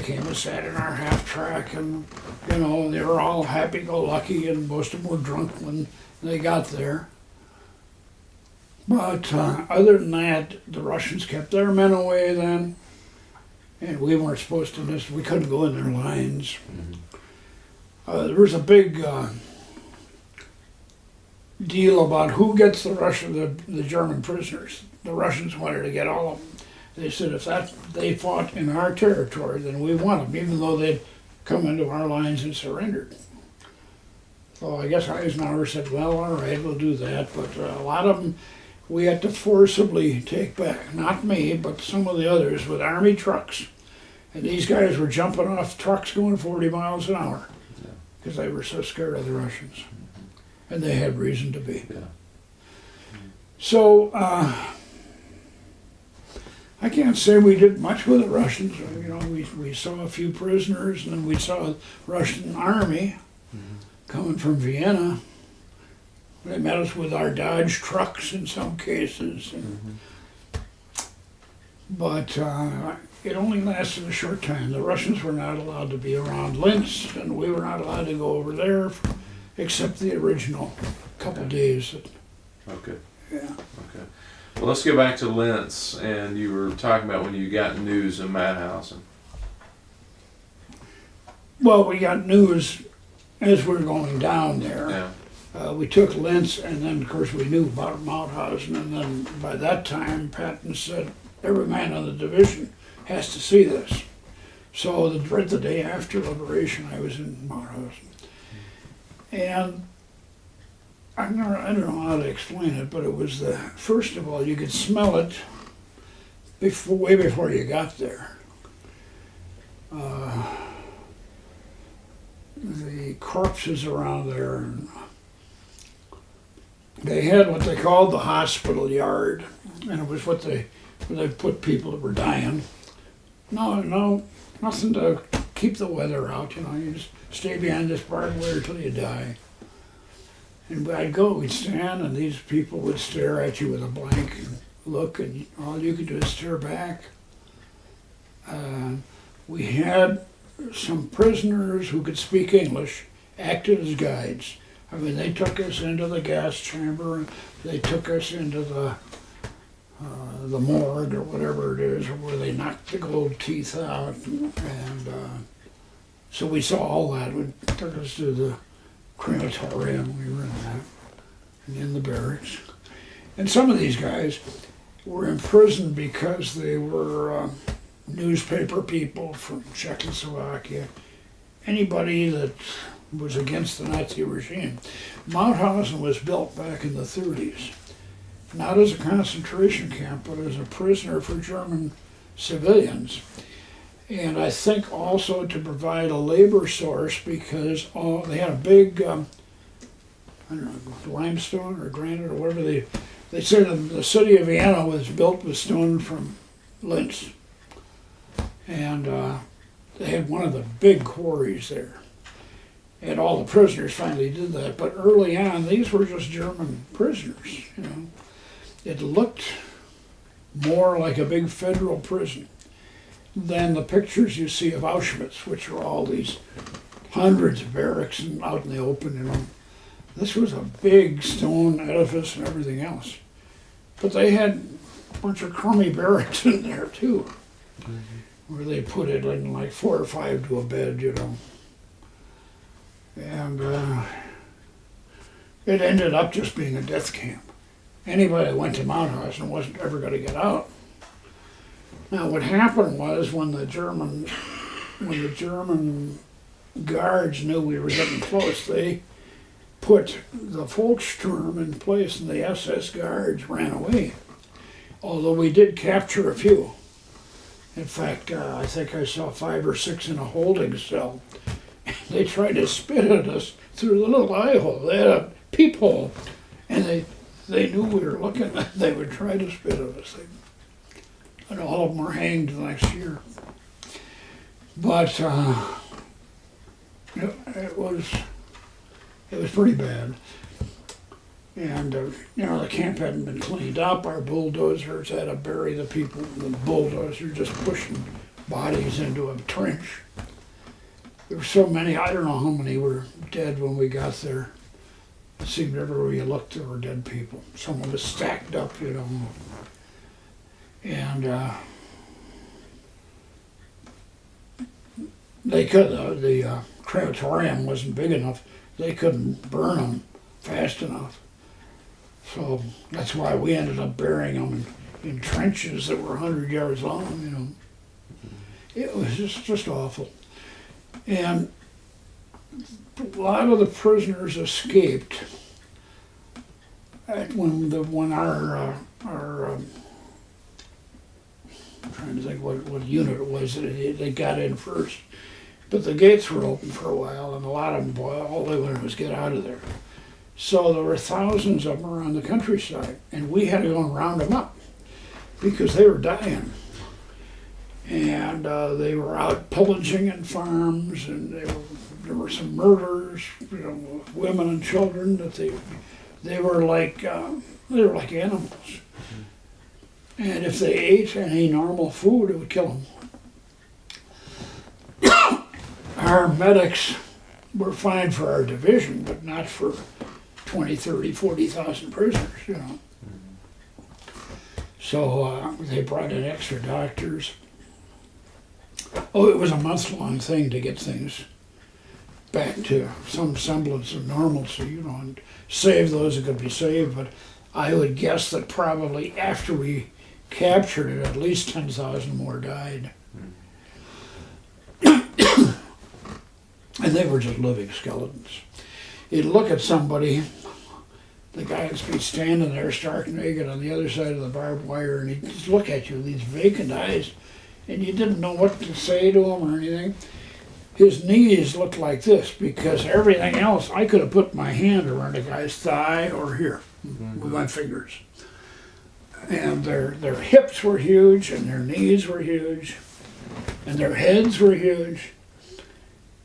came and sat in our half track, and you know, they were all happy-go-lucky, and most of them were drunk when they got there. But other than that, the Russians kept their men away then, and we weren't supposed to miss. We couldn't go in their lines. There was a big deal about who gets the German prisoners. The Russians wanted to get all of them. They said if they fought in our territory, then we want them, even though they'd come into our lines and surrendered. So I guess Eisenhower said, well, all right, we'll do that. But a lot of them we had to forcibly take back. Not me, but some of the others with army trucks. And these guys were jumping off trucks going 40 miles an hour because they were so scared of the Russians. And they had reason to be. Yeah. So, I can't say we did much with the Russians. You know, we saw a few prisoners, and then we saw the Russian army coming from Vienna. They met us with our Dodge trucks in some cases. But it only lasted a short time. The Russians were not allowed to be around Linz, and we were not allowed to go over there except the original couple days. Okay. Yeah. Okay. Well, let's go back to Linz, and you were talking about when you got news of Mauthausen. Well, we got news as we were going down there. Yeah. We took Linz, and then, of course, we knew about Mauthausen, and then by that time, Patton said, every man on the division has to see this. So the day after liberation, I was in Mauthausen. And I don't know how to explain it, but it was first of all, you could smell it way before you got there. The corpses around there, and they had what they called the hospital yard, and it was where they put people that were dying. No, nothing to keep the weather out, you know, you just stay behind this barbed wire till you die. And we'd stand, and these people would stare at you with a blank look, and all you could do is stare back. We had some prisoners who could speak English, acted as guides. I mean, they took us into the gas chamber, they took us into the morgue or whatever it is, where they knocked the gold teeth out, and so we saw all that. It took us to the crematorium, we were in that, and in the barracks. And some of these guys were imprisoned because they were newspaper people from Czechoslovakia, anybody that was against the Nazi regime. Mauthausen was built back in the 30s, not as a concentration camp, but as a prisoner for German civilians. And I think also to provide a labor source, because they had a big, I don't know, limestone or granite or whatever they said the city of Vienna was built with stone from Linz. And they had one of the big quarries there. And all the prisoners finally did that. But early on, these were just German prisoners, you know. It looked more like a big federal prison than the pictures you see of Auschwitz, which are all these hundreds of barracks and out in the open, you know. This was a big stone edifice and everything else. But they had a bunch of crummy barracks in there too, where they put it in like 4 or 5 to a bed, you know. And it ended up just being a death camp. Anybody that went to Mount House and wasn't ever going to get out. Now what happened was when the German guards knew we were getting close, they put the Volkssturm in place and the SS guards ran away. Although we did capture a few. In fact, I think I saw 5 or 6 in a holding cell. They tried to spit at us through the little eye hole. They had a peephole, and they knew we were looking. They would try to spit at us. And all of them were hanged the next year. But it was pretty bad. And the camp hadn't been cleaned up. Our bulldozers had to bury the people. The bulldozer just pushing bodies into a trench. There were so many. I don't know how many were dead when we got there. It seemed everywhere you looked there were dead people. Some of us stacked up, And they could. The crematorium wasn't big enough. They couldn't burn them fast enough. So that's why we ended up burying them in trenches that were 100 yards long, It was just awful. And a lot of the prisoners escaped when our I'm trying to think what unit it was that they got in first. But the gates were open for a while, and a lot of them, boy, all they wanted was get out of there. So there were thousands of them around the countryside, and we had to go and round them up because they were dying. And they were out pillaging in farms, and there were some murders, women and children that they were like animals. And if they ate any normal food, it would kill them. Our medics were fine for our division, but not for 20, 30, 40,000 prisoners, So they brought in extra doctors. Oh, it was a month-long thing to get things back to some semblance of normalcy, and save those that could be saved. But I would guess that probably after we captured it, at least 10,000 more died. And they were just living skeletons. You'd look at somebody, the guy would be standing there stark naked on the other side of the barbed wire, and he'd just look at you with these vacant eyes, and you didn't know what to say to him or anything. His knees looked like this because everything else, I could have put my hand around a guy's thigh or here with my fingers. And their hips were huge, and their knees were huge, and their heads were huge,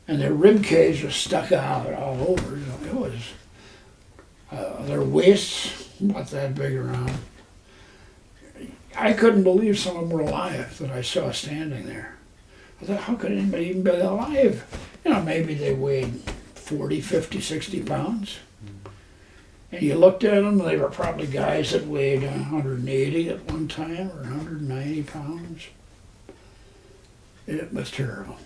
and their rib cage was stuck out all over. It was their waists about that big around. I couldn't believe some of them were alive that I saw standing there. I thought, how could anybody even be alive? Maybe they weighed 40, 50, 60 pounds. And you looked at them, they were probably guys that weighed 180 at one time or 190 pounds. It was terrible.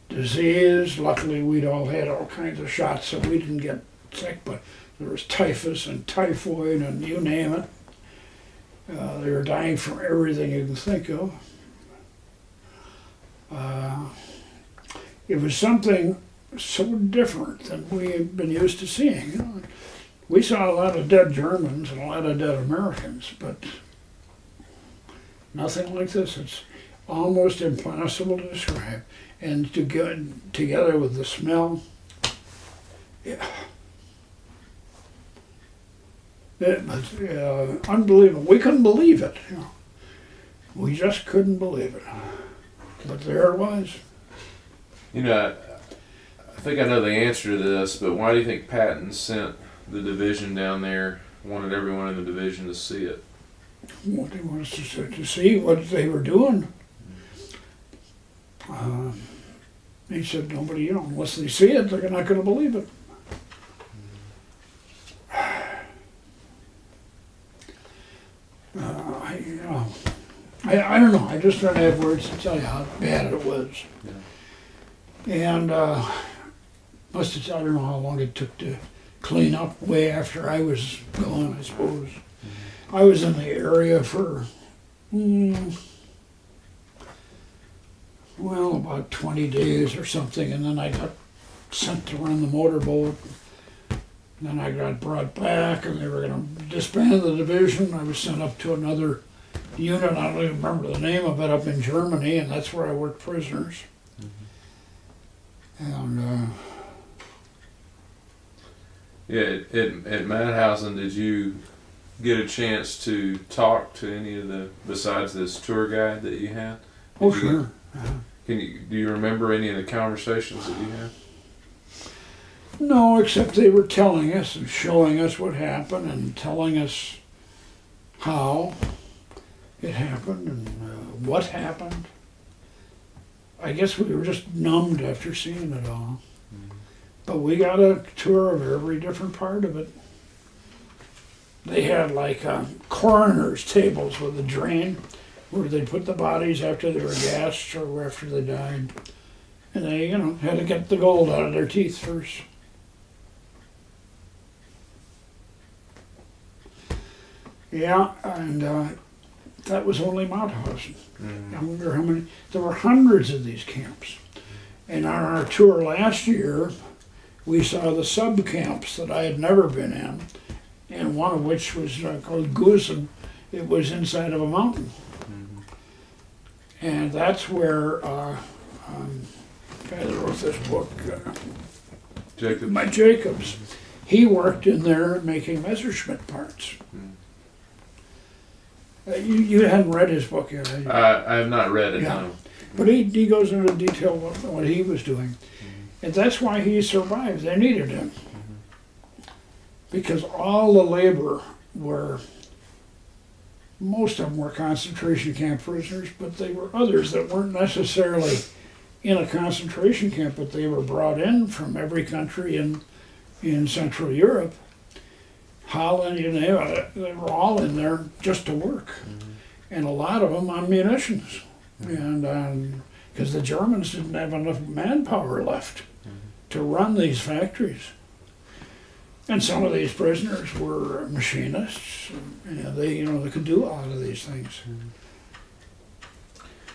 Disease, luckily we'd all had all kinds of shots so we didn't get sick, but there was typhus and typhoid and you name it. They were dying from everything you can think of. It was something so different than we had been used to seeing. We saw a lot of dead Germans and a lot of dead Americans, but nothing like this. It's almost impossible to describe. And to get together with the smell, it was unbelievable. We couldn't believe it. We just couldn't believe it. But there it was. I think I know the answer to this, but why do you think Patton sent the division down there, wanted everyone in the division to see it? What they wanted us to see what they were doing. He said, nobody, unless they see it, they're not going to believe it. I don't know. I just don't have words to tell you how bad it was. Yeah. And I don't know how long it took to clean up way after I was gone, I suppose. I was in the area for, well, about 20 days or something, and then I got sent to run the motorboat. And then I got brought back, and they were going to disband the division. I was sent up to another unit, I don't even remember the name of it, up in Germany, and that's where I worked prisoners. And Yeah, at Madhausen, did you get a chance to talk to any of the, besides this tour guide that you had? oh, Did you- sure. Do you remember any of the conversations that you had? No, except they were telling us and showing us what happened and telling us how it happened and what happened. I guess we were just numbed after seeing it all. But we got a tour of every different part of it. They had like coroner's tables with a drain where they put the bodies after they were gassed or after they died. And they, had to get the gold out of their teeth first. Yeah, and that was only Mauthausen. I wonder how many, there were hundreds of these camps. And on our tour last year, we saw the sub-camps that I had never been in, and one of which was called Gusen. It was inside of a mountain. And that's where the guy that wrote this book, Jacob? Mike Jacobs, he worked in there making Messerschmitt parts. You hadn't read his book yet, had you? I have not read it, Yeah. no. But he goes into detail what he was doing. And that's why he survived. They needed him. Because all the labor were, most of them were concentration camp prisoners, but they were others that weren't necessarily in a concentration camp, but they were brought in from every country in Central Europe. Holland, they were all in there just to work. And a lot of them on munitions. And because the Germans didn't have enough manpower left to run these factories. And some of these prisoners were machinists. And they could do a lot of these things.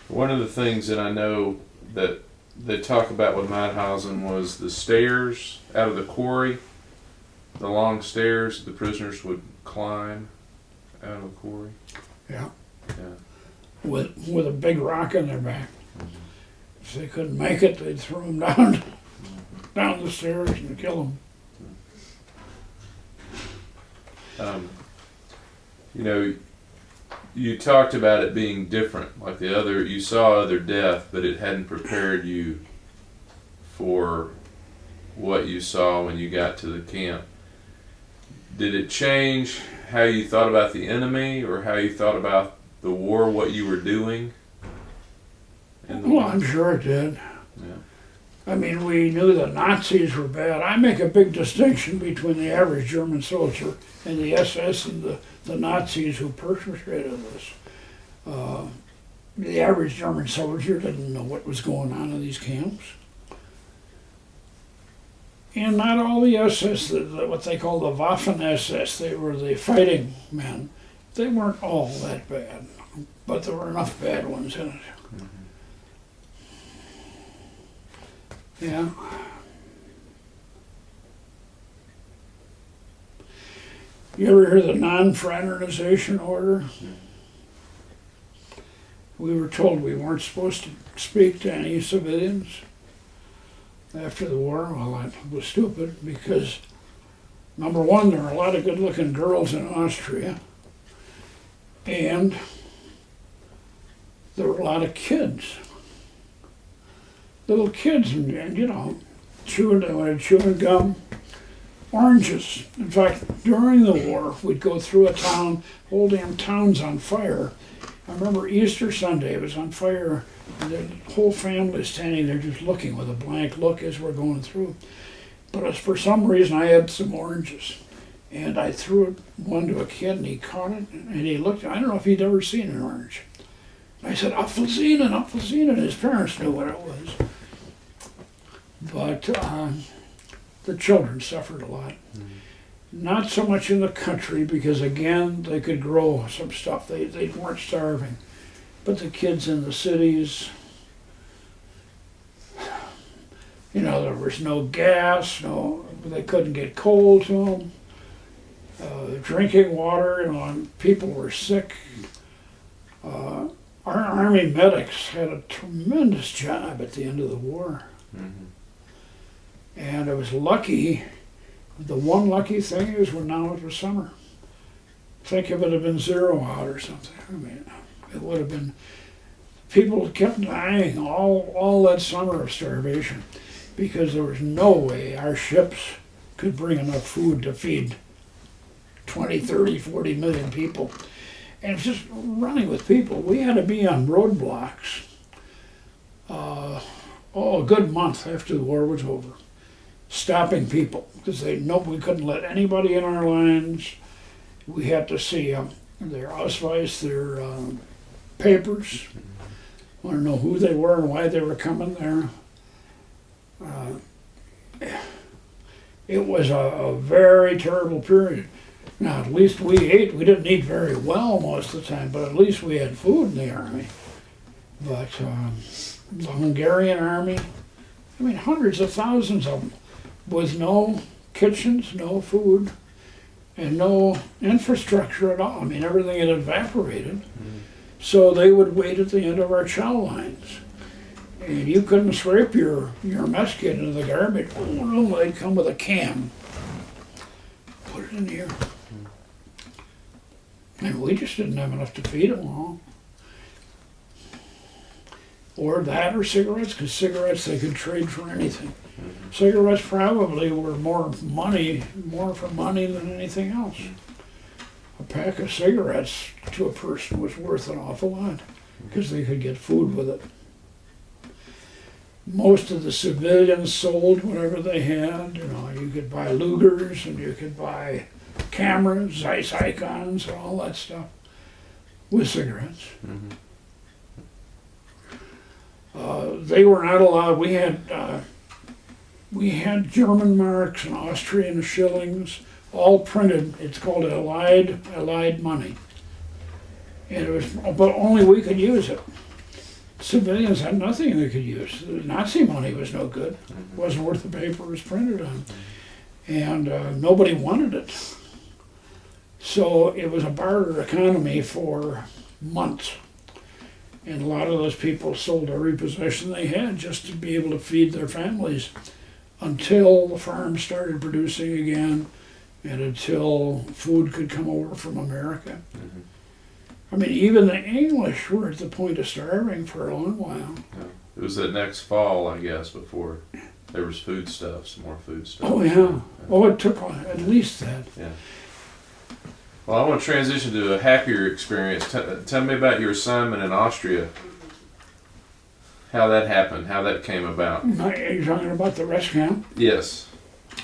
One of the things that I know that they talk about with Mauthausen was the stairs out of the quarry, the long stairs the prisoners would climb out of the quarry. Yeah. Yeah. With a big rock in their back. If they couldn't make it, they'd throw them down the stairs and kill them. You talked about it being different, like you saw other death, but it hadn't prepared you for what you saw when you got to the camp. Did it change how you thought about the enemy or how you thought about the war, what you were doing? Well, I'm sure it did. Yeah. I mean, we knew the Nazis were bad. I make a big distinction between the average German soldier and the SS and the Nazis who perpetrated this. The average German soldier didn't know what was going on in these camps. And not all the SS, what they call the Waffen-SS, they were the fighting men. They weren't all that bad, but there were enough bad ones in it. Yeah. You ever hear the non-fraternization order? We were told we weren't supposed to speak to any civilians after the war. Well, that was stupid because, number one, there were a lot of good-looking girls in Austria, and there were a lot of kids. Little kids, and chewing gum, oranges. In fact, during the war, we'd go through a town, whole damn town's on fire. I remember Easter Sunday, it was on fire, and the whole family standing there just looking with a blank look as we're going through. But for some reason, I had some oranges, and I threw one to a kid, and he caught it, and he looked, I don't know if he'd ever seen an orange. I said, Apfelsinen, and his parents knew what it was. But the children suffered a lot. Not so much in the country, because again, they could grow some stuff. They weren't starving. But the kids in the cities, you know, there was no gas, they couldn't get coal to them. Drinking water, you know, and people were sick. Our Army medics had a tremendous job at the end of the war. And it was lucky. The one lucky thing is when now it was summer. Think if it had been 0 out or something. I mean, it would have been, people kept dying all that summer of starvation because there was no way our ships could bring enough food to feed 20, 30, 40 million people. And it's just running with people. We had to be on roadblocks a good month after the war was over, stopping people because we couldn't let anybody in our lines. We had to see their Ausweis, their papers, want to know who they were and why they were coming there. It was a very terrible period. Now, at least we ate. We didn't eat very well most of the time, but at least we had food in the Army. But the Hungarian Army, I mean, hundreds of thousands of them, with no kitchens, no food, and no infrastructure at all. I mean, everything had evaporated. So they would wait at the end of our chow lines. And you couldn't scrape your mess kit into the garbage. Oh no, they'd come with a can. Put it in here. And we just didn't have enough to feed them all. Or that or cigarettes, because cigarettes they could trade for anything. Cigarettes probably were more for money than anything else. A pack of cigarettes to a person was worth an awful lot because they could get food with it. Most of the civilians sold whatever they had. You know, you could buy Lugers and you could buy cameras, Zeiss Icons, and all that stuff with cigarettes. They were not allowed. We had German marks and Austrian shillings, all printed. It's called Allied money, and it was, but only we could use it. Civilians had nothing they could use. The Nazi money was no good. It wasn't worth the paper it was printed on, and nobody wanted it. So it was a barter economy for months. And a lot of those people sold every possession they had just to be able to feed their families until the farms started producing again and until food could come over from America. I mean, even the English were at the point of starving for a long while. It was that next fall, I guess, before there was foodstuffs, more foodstuffs. Oh, yeah. Oh, it took at least that. Yeah. Well, I want to transition to a happier experience. Tell me about your assignment in Austria. How that happened, how that came about. Are you talking about the rest camp? Yes.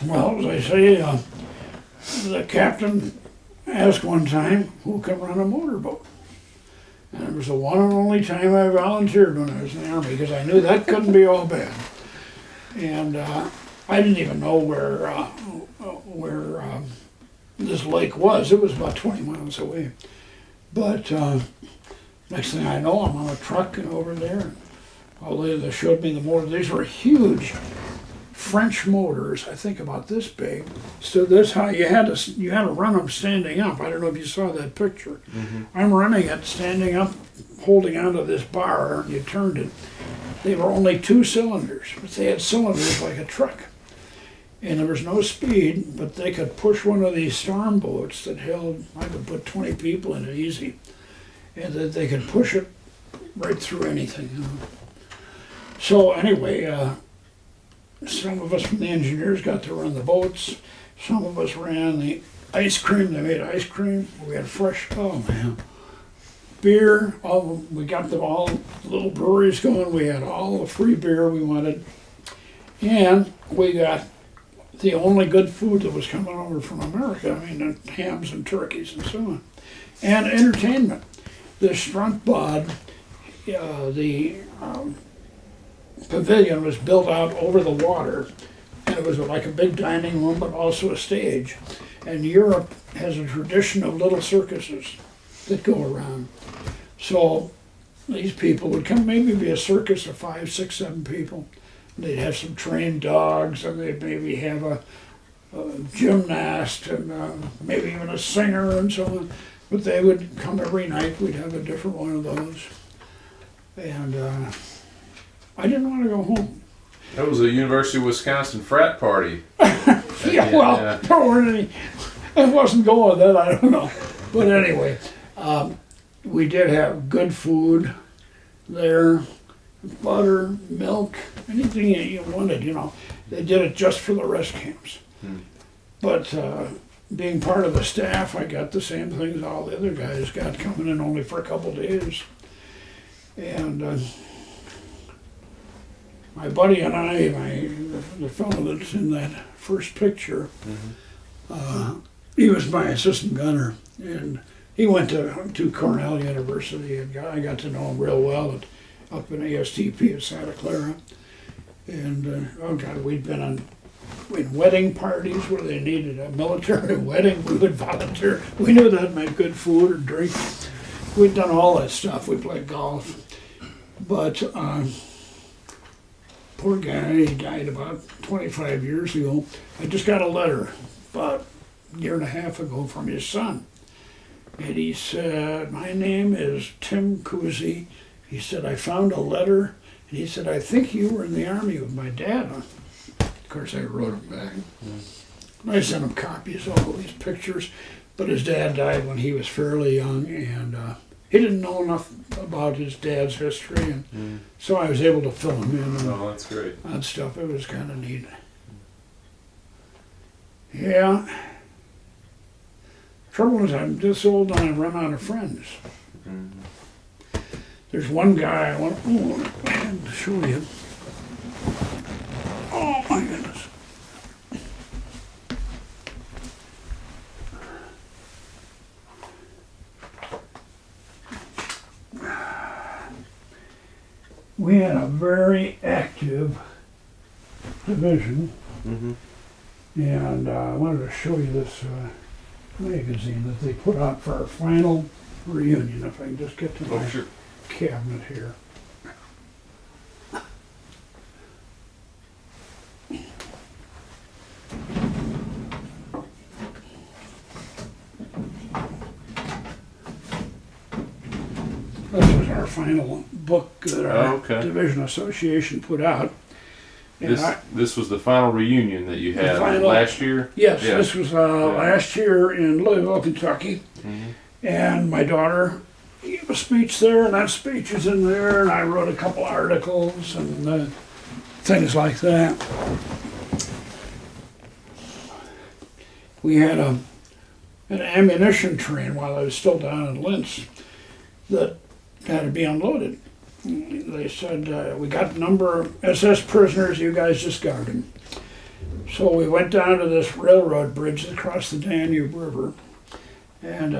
Well, as I say, the captain asked one time who can run a motorboat. And it was the one and only time I volunteered when I was in the Army because I knew that couldn't be all bad. And I didn't even know where this lake was. It was about 20 miles away. But next thing I know, I'm on a truck and over there. They showed me the motor. These were huge French motors, I think about this big. So that's how you had to run them standing up. I don't know if you saw that picture. I'm running it standing up, holding onto this bar, and you turned it. They were only 2 cylinders, but they had cylinders like a truck. And there was no speed, but they could push one of these storm boats that held, I could put 20 people in it easy, and that they could push it right through anything. So anyway, some of us from the engineers got to run the boats. Some of us ran the ice cream. They made ice cream. We had fresh, beer. We got them all little breweries going. We had all the free beer we wanted. And we got the only good food that was coming over from America. I mean, hams and turkeys and so on. And entertainment. The Struntbad, the pavilion was built out over the water, and It was like a big dining room, but also a stage. And Europe has a tradition of little circuses that go around. So these people would come, maybe be a circus of 5, 6, 7 people. They'd have some trained dogs, and they'd maybe have a gymnast, and maybe even a singer and so on. But they would come every night. We'd have a different one of those. And I didn't want to go home. That was a University of Wisconsin frat party. Yeah, well, yeah. there weren't any. I wasn't going then, I don't know. But anyway, we did have good food there, butter, milk, anything you wanted, you know. They did it just for the rest camps. But being part of the staff, I got the same things all the other guys got, coming in only for a couple days. And my buddy and I, the fellow that's in that first picture, he was my assistant gunner, and he went to Cornell University, and I got to know him real well up in ASTP at Santa Clara. And oh God, we'd been in wedding parties where they needed a military wedding. We would volunteer. We knew that meant good food or drink. We'd done all that stuff. We played golf. But poor guy, he died about 25 years ago. I just got a letter about a year and a half ago from his son. And he said, my name is Tim Cousy. He said, I found a letter. And he said, I think you were in the Army with my dad. Of course, I wrote him back. I sent him copies of all these pictures. But his dad died when he was fairly young, and he didn't know enough about his dad's history. And so I was able to fill him in That's great. on stuff. It was kind of neat. Yeah. Trouble is, I'm this old and I run out of friends. There's one guy I want to show you. Oh my goodness. We had a very active division, and I wanted to show you this magazine that they put out for our final reunion. If I can just get to my cabinet here. This was our final book that our division association put out. This was the final reunion that you had last year? Yes, this was last year in Louisville, Kentucky. And my daughter gave a speech there, and that speech is in there, and I wrote a couple articles and things like that. We had an ammunition train while I was still down in Linz that had to be unloaded. They said, we got a number of SS prisoners, you guys just guard them. So we went down to this railroad bridge across the Danube River and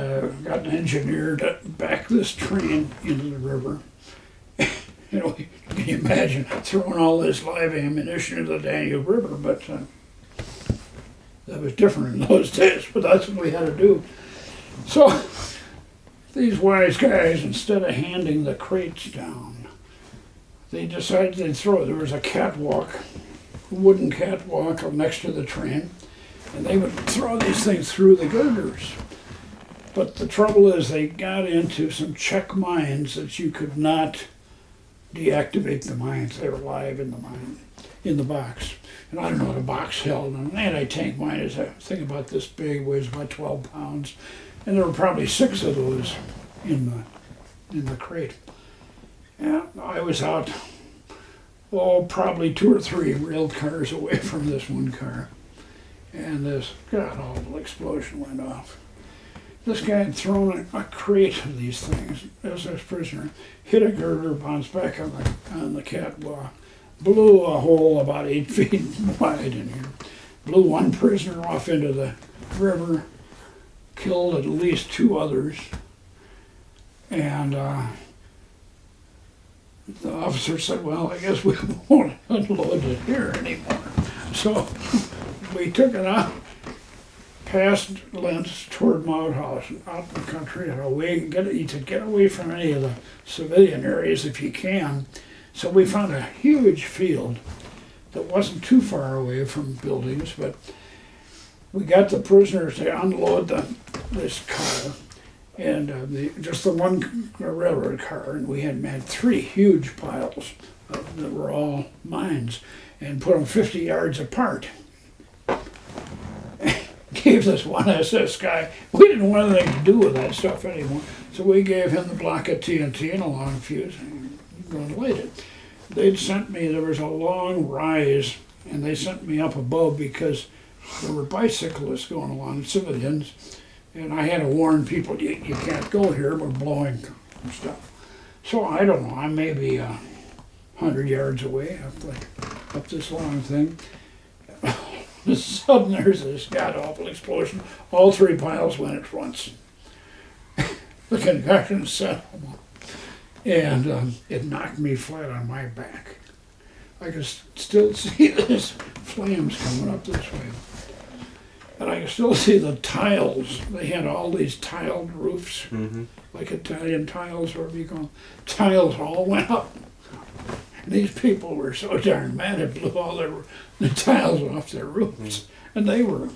got an engineer to back this train into the river. You know, can you imagine throwing all this live ammunition into the Danube River? But that was different in those days, but that's what we had to do. So these wise guys, instead of handing the crates down, they decided they'd throw it. There was a catwalk, a wooden catwalk next to the train, and they would throw these things through the girders. But the trouble is they got into some Czech mines that you could not deactivate the mines. They were live in the mine, in the box. And I don't know what a box held. An anti-tank mine is a thing about this big, weighs about 12 pounds. And there were probably 6 of those in the crate. And I was out, probably 2 or 3 rail cars away from this one car. And this god-awful explosion went off. This guy had thrown a crate of these things as a prisoner, hit a girder, bounced back on the catwalk, blew a hole about 8 feet wide in here, blew one prisoner off into the river, killed at least 2 others, and the officer said, well, I guess we won't unload it here anymore. So we took it out past Linz toward Mauthausen, out in the country, and away, get away from any of the civilian areas if you can. So we found a huge field that wasn't too far away from buildings, but we got the prisoners to unload this car, and just the one railroad car, and we had 3 huge piles that were all mines, and put them 50 yards apart. Gave this one SS guy, we didn't want anything to do with that stuff anymore, so we gave him the block of TNT and a long fuse, and go and light it. They'd sent me, there was a long rise, and they sent me up above because there were bicyclists going along, civilians, and I had to warn people, you can't go here, we're blowing and stuff. So I don't know, I'm maybe 100 yards away, up this long thing. Sudden there's this god-awful explosion. All 3 piles went at once. The concussion set them, and it knocked me flat on my back. I could still see this flames coming up this way. And I could still see the tiles. They had all these tiled roofs, like Italian tiles, or whatever you call them. Tiles all went up. And these people were so darn mad it blew all the tiles off their roofs. And they were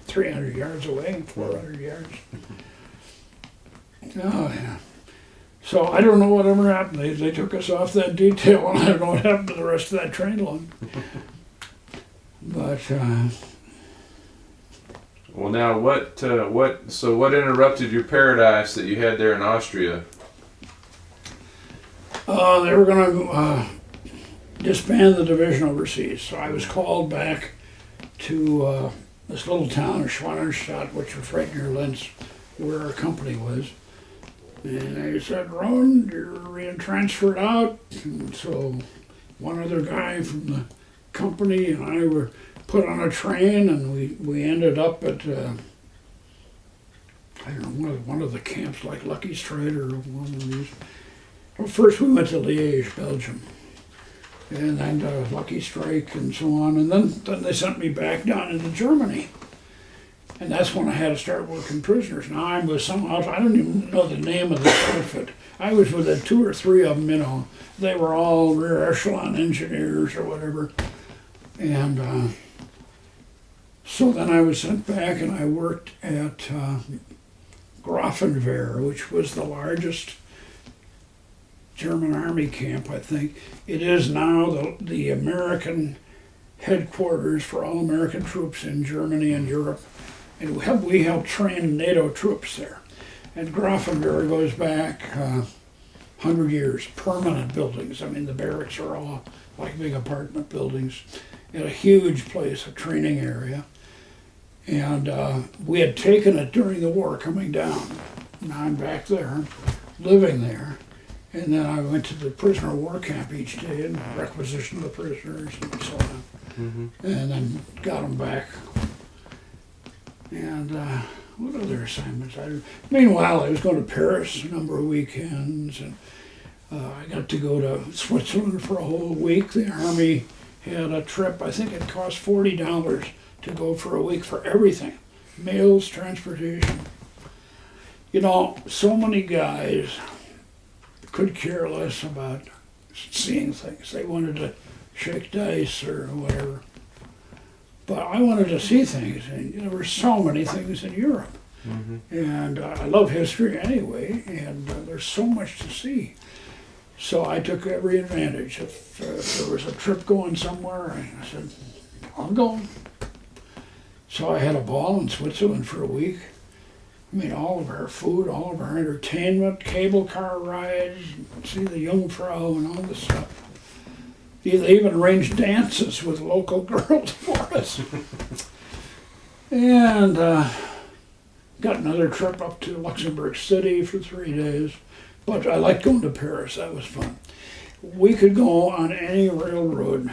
300 yards away, 400 yards. Oh, yeah. So I don't know whatever happened. They took us off that detail, and I don't know what happened to the rest of that train load. But, well, now what interrupted your paradise that you had there in Austria? they were going to disband the division overseas. So I was called back to this little town of Schwanenstadt, which was right near Linz, where our company was. And they said, Rohn, you're being transferred out. And so one other guy from the company and I were put on a train, and we ended up at, I don't know, one of the camps, like Lucky Straight or one of these. Well, first we went to Liège, Belgium, and then to Lucky Strike and so on, and then they sent me back down into Germany. And that's when I had to start working prisoners. Now I'm with some outfit, I don't even know the name of this outfit. I was with 2 or 3 of them, you know. They were all rear echelon engineers or whatever. And so then I was sent back and I worked at Grafenwehr, which was the largest German army camp, I think. It is now the American headquarters for all American troops in Germany and Europe. And we helped train NATO troops there. And Grafenwehr goes back 100 years, permanent buildings. I mean, the barracks are all like big apartment buildings in a huge place, a training area. And we had taken it during the war coming down. Now I'm back there, living there. And then I went to the prisoner of war camp each day and requisitioned the prisoners and so on. Mm-hmm. And then got them back. And what other assignments? Meanwhile, I was going to Paris a number of weekends, and I got to go to Switzerland for a whole week. The Army had a trip. I think it cost $40 to go for a week for everything. Meals, transportation. You know, so many guys could care less about seeing things. They wanted to shake dice or whatever. But I wanted to see things, and there were so many things in Europe. Mm-hmm. And I love history anyway, and there's so much to see. So I took every advantage. If there was a trip going somewhere, I said, I'll go. So I had a ball in Switzerland for a week. I mean, all of our food, all of our entertainment, cable car rides, see the Jungfrau and all this stuff. They even arranged dances with local girls for us. And got another trip up to Luxembourg City for 3 days. But I liked going to Paris, that was fun. We could go on any railroad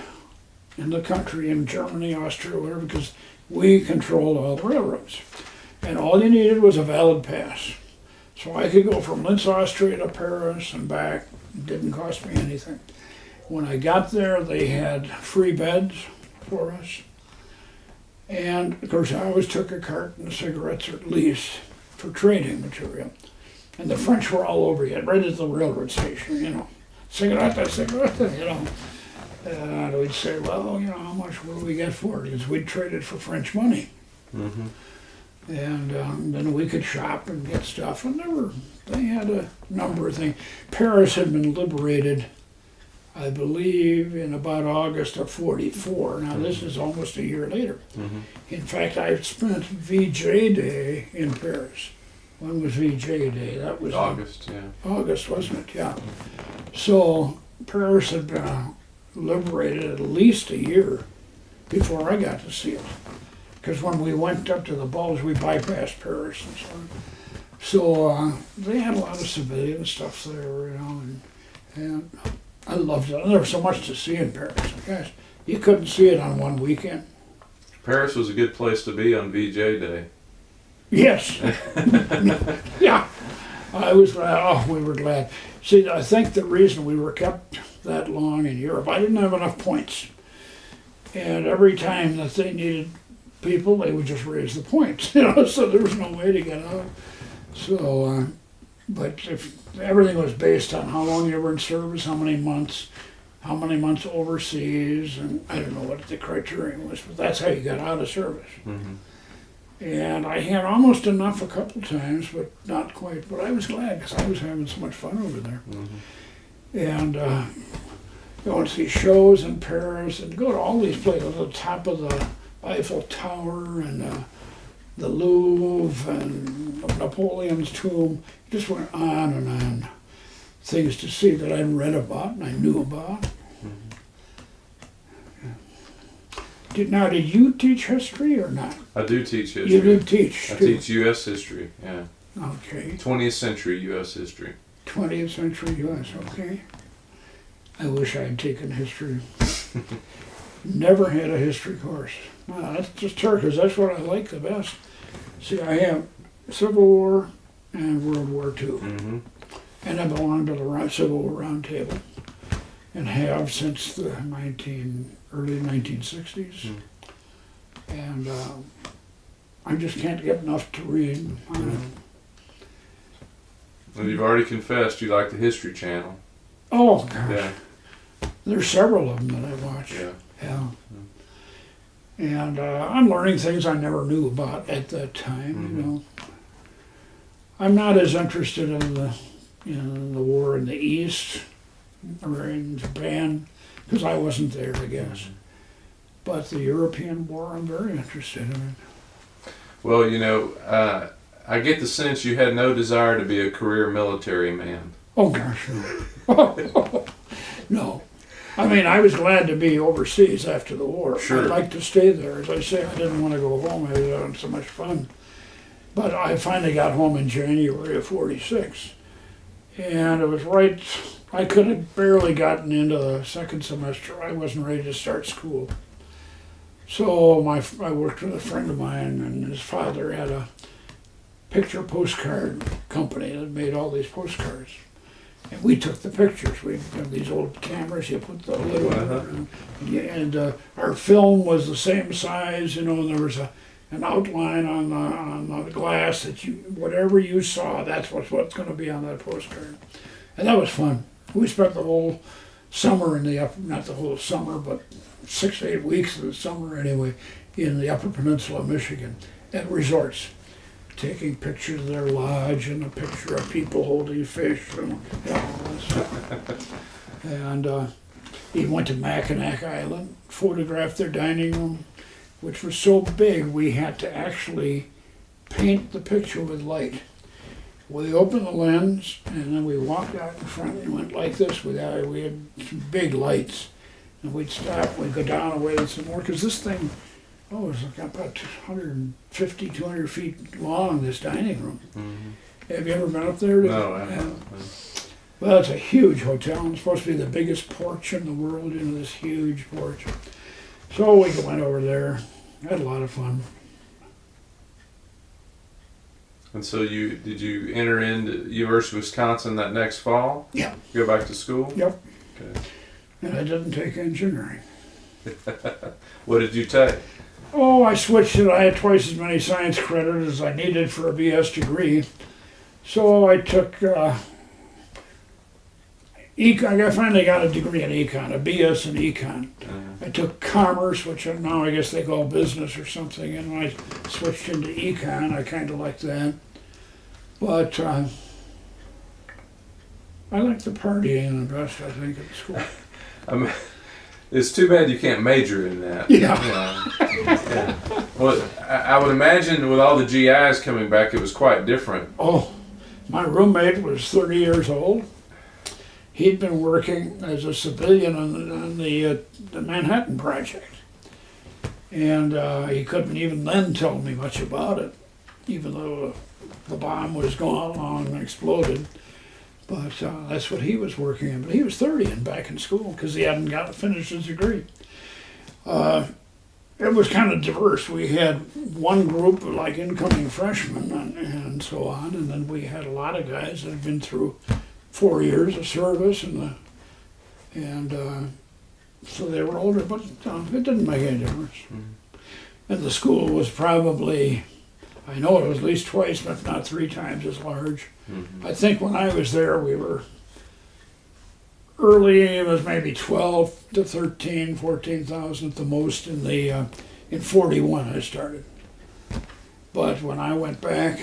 in the country, in Germany, Austria, whatever, because we controlled all the railroads. And all you needed was a valid pass. So I could go from Linz, Austria to Paris and back. It didn't cost me anything. When I got there, they had free beds, for us. And of course, I always took a carton of cigarettes at least for training material. And the French were all over you, right at the railroad station, you know. Cigarette, cigarette, you know. And we'd say, well, you know, how much will we get for it? Because we'd trade it for French money. Mm-hmm. And then we could shop and get stuff. And they had a number of things. Paris had been liberated, I believe, in about August of '44. Now, this is almost a year later. Mm-hmm. In fact, I spent VJ Day in Paris. When was VJ Day? That was August, yeah. August, wasn't it? Yeah. So Paris had been liberated at least a year before I got to see it. Because when we went up to the Bulge, we bypassed Paris and so on. So they had a lot of civilian stuff there, you know, and I loved it. And there was so much to see in Paris. Gosh, you couldn't see it on one weekend. Paris was a good place to be on VJ Day. Yes. Yeah. I was glad. Oh, we were glad. See, I think the reason we were kept that long in Europe, I didn't have enough points. And every time that they needed people, they would just raise the points, you know, so there was no way to get out. So, but if everything was based on how long you were in service, how many months overseas, and I don't know what the criterion was, but that's how you got out of service. Mm-hmm. And I had almost enough a couple times, but not quite. But I was glad because I was having so much fun over there. Mm-hmm. And going to see shows in Paris and go to all these places, the top of the Eiffel Tower and the Louvre and Napoleon's tomb. Just went on and on. Things to see that I'd read about and I knew about. Now, did you teach history or not? I do teach history. You do teach, I too. teach U.S. history, yeah. Okay. 20th century U.S. history. 20th century U.S., okay. I wish I had taken history. Never had a history course. No, that's just her, because that's what I like the best. See, I have Civil War and World War II. Mm-hmm. And I belong to the Civil War Round Table. And have since the early 1960s. Mm. And I just can't get enough to read on it. Well, you've already confessed you like the History Channel. Oh, gosh. Yeah. There's several of them that I watch. Yeah. Yeah. And I'm learning things I never knew about at that time, you know. I'm not as interested in the war in the East or in Japan, because I wasn't there, I guess. But the European War, I'm very interested in it. Well, you know, I get the sense you had no desire to be a career military man. Oh, gosh, no. No. I mean, I was glad to be overseas after the war. Sure. I'd like to stay there. As I say, I didn't want to go home. I was having so much fun. But I finally got home in January of '46. And it was right, I could have barely gotten into the second semester. I wasn't ready to start school. So I worked with a friend of mine, and his father had a picture postcard company that made all these postcards. And we took the pictures. We had these old cameras, you put the lid over, and our film was the same size, you know, and there was an outline on the glass that whatever you saw, that's what's going to be on that postcard. And that was fun. We spent the whole summer not the whole summer, but 6 to 8 weeks of the summer anyway, in the Upper Peninsula of Michigan at resorts, taking pictures of their lodge and a picture of people holding fish and all that stuff. And he went to Mackinac Island, photographed their dining room, which was so big we had to actually paint the picture with light. We opened the lens and then we walked out in front and went like this. We had some big lights, and we'd stop, we'd go down and wait some more, because this thing, it was about 150, 200 feet long, this dining room. Mm-hmm. Have you ever been up there? No, I haven't. Well, it's a huge hotel. It's supposed to be the biggest porch in the world, you know, this huge porch. So we went over there, had a lot of fun. And so did you enter into University of Wisconsin that next fall? Yeah. Go back to school? Yep. Okay. And I didn't take engineering. What did you take? Oh, I switched it. I had twice as many science credits as I needed for a BS degree. So I took econ. I finally got a degree in econ, a BS in econ. I took commerce, which now I guess they call business or something, and when I switched into econ, I kind of liked that. But I like the partying the best, I think, at school. I mean, it's too bad you can't major in that. Yeah. Yeah. Well, I would imagine with all the GIs coming back, it was quite different. Oh, my roommate was 30 years old. He'd been working as a civilian on the Manhattan Project. And he couldn't even then tell me much about it, even though the bomb was going along and exploded. But that's what he was working on. But he was 30 and back in school because he hadn't got finished his degree. It was kind of diverse. We had one group of like incoming freshmen and so on, and then we had a lot of guys that had been through 4 years of service, and so they were older, but it didn't make any difference. And the school was probably, I know it was at least twice, if not 3 times as large. I think when I was there, we were early, it was maybe 12 to 13, 14,000 at the most in 41 I started. But when I went back,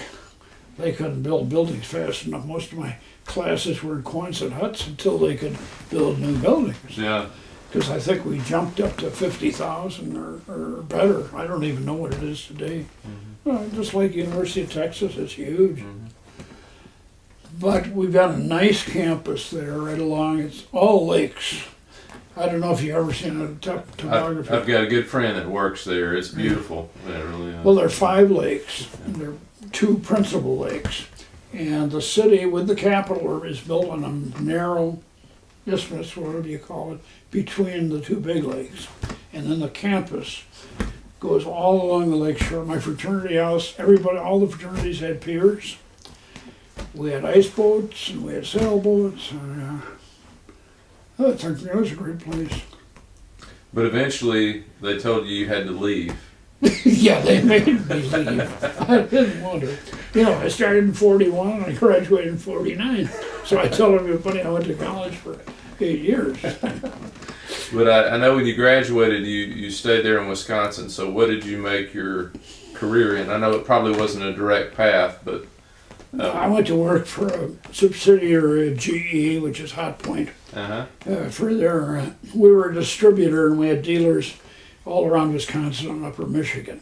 they couldn't build buildings fast enough. Most of my classes were in Quonset huts until they could build new buildings. Yeah. Because I think we jumped up to 50,000 or better. I don't even know what it is today. Just like University of Texas, it's huge. But we've got a nice campus there right along. It's all lakes. I don't know if you've ever seen a topography. I've got a good friend that works there. It's beautiful. Yeah, it really is. Well, there are 5 lakes. And there are 2 principal lakes. And the city with the capital is built on a narrow isthmus, whatever you call it, between the 2 big lakes. And then the campus goes all along the lake shore. My fraternity house, everybody, all the fraternities had piers. We had ice boats and we had sailboats. And, it was a great place. But eventually, they told you had to leave. Yeah, they made me leave. I didn't want to. You know, I started in 41 and I graduated in 49. So I tell everybody I went to college for 8 years. But I know when you graduated, you stayed there in Wisconsin. So what did you make your career in? I know it probably wasn't a direct path, but... I went to work for a subsidiary of GE, which is Hot Point. For their, we were a distributor and we had dealers all around Wisconsin and upper Michigan.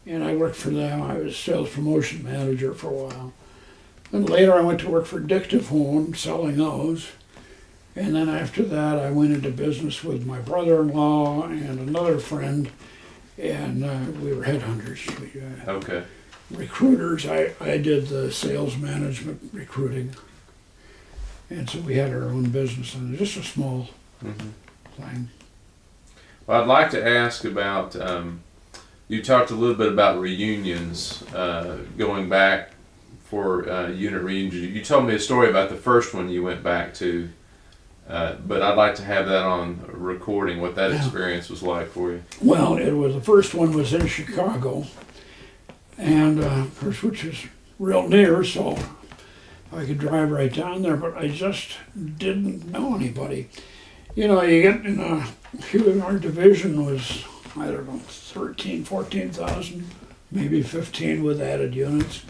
And I worked for them. I was sales promotion manager for a while. And later I went to work for Dictaphone, selling those. And then after that I went into business with my brother-in-law and another friend. And we were headhunters. Okay. Recruiters. I did the sales management recruiting. And so we had our own business and just a small thing. Well, I'd like to ask about, you talked a little bit about reunions, going back for unit reunions. You told me a story about the first one you went back to, but I'd like to have that on recording, what that experience was like for you. Well, the first one was in Chicago, and of course, which is real near, so I could drive right down there, but I just didn't know anybody. You know, you get in our division was, I don't know, 13, 14,000, maybe 15 with added units.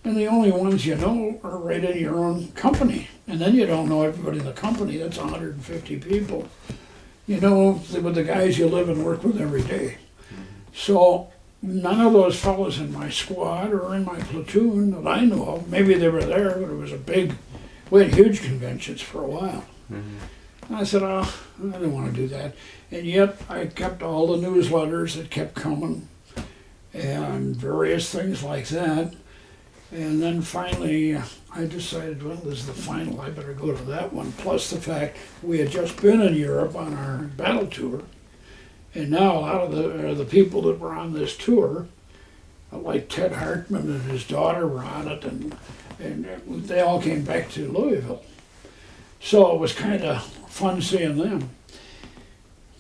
And the only ones you know are right in your own company. And then you don't know everybody in the company, that's 150 people. You know, with the guys you live and work with every day. So none of those fellows in my squad or in my platoon that I know of, maybe they were there, but it was we had huge conventions for a while. And I said, I didn't want to do that. And yet I kept all the newsletters that kept coming and various things like that. And then finally I decided, well, this is the final, I better go to that one. Plus the fact we had just been in Europe on our battle tour. And now a lot of the people that were on this tour, like Ted Hartman and his daughter were on it, and they all came back to Louisville. So it was kind of fun seeing them.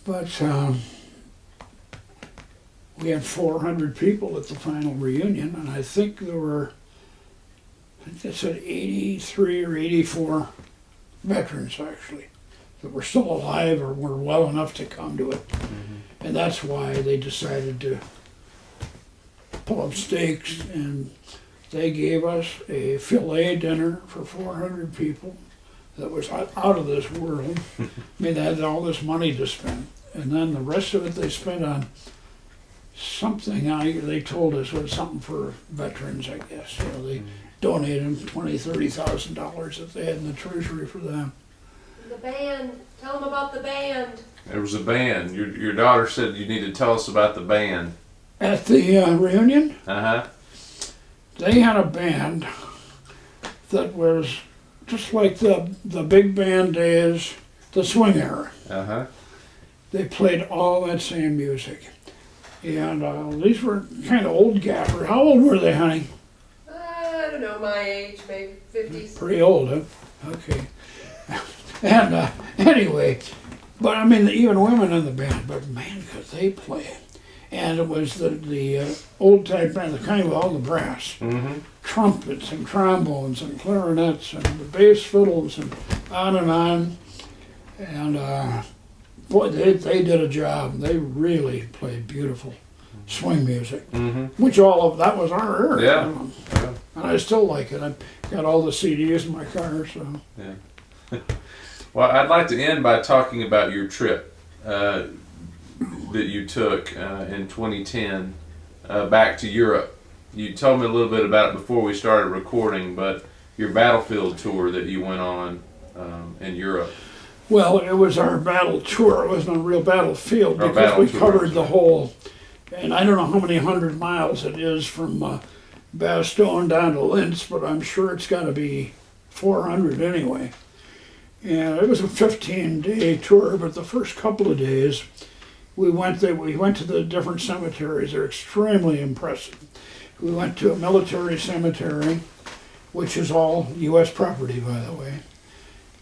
But we had 400 people at the final reunion, and I think they said 83 or 84 veterans actually that were still alive or were well enough to come to it. And that's why they decided to pull up stakes, and they gave us a filet dinner for 400 people that was out of this world. I mean, they had all this money to spend, and then the rest of it they spent on something. They told us was something for veterans, I guess. You know, they donated them $20,000-$30,000 that they had in the treasury for them. The band, tell them about the band. There was a band. Your daughter said you need to tell us about the band. At the reunion, Uh-huh. they had a band that was just like the big band days, the swing era. Uh-huh. They played all that same music. And these were kind of old gaffers. How old were they, honey? I don't know, my age, maybe 50s. Pretty old, huh? Okay. And anyway, but I mean, even women in the band, but man, could they play. And it was the old type band, the kind with all the brass. Mm-hmm. Trumpets and trombones and clarinets and the bass fiddles and on and on. And boy, they did a job. They really played beautiful swing music, which that was our era. Yeah. And I still like it. I've got all the CDs in my car, so. Yeah. Well, I'd like to end by talking about your trip that you took in 2010 back to Europe. You told me a little bit about it before we started recording, but your battlefield tour that you went on in Europe. Well, it was our battle tour. It wasn't a real battlefield Our because battle we tour. covered the whole, and I don't know how many 100 miles it is from Bastogne down to Linz, but I'm sure it's got to be 400 anyway. And it was a 15-day tour, but the first couple of days we went to the different cemeteries. They're extremely impressive. We went to a military cemetery, which is all U.S. property, by the way.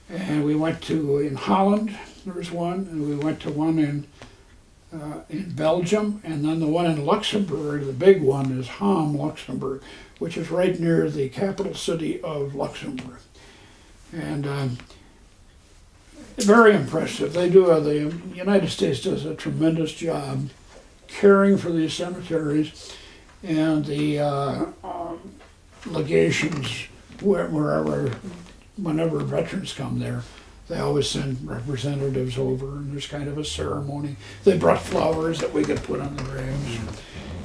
And we went in Holland, there was one, and we went to one in Belgium, and then the one in Luxembourg, the big one is Ham, Luxembourg, which is right near the capital city of Luxembourg. And very impressive. The United States does a tremendous job caring for these cemeteries, and the legations, whenever veterans come there, they always send representatives over, and there's kind of a ceremony. They brought flowers that we could put on the graves.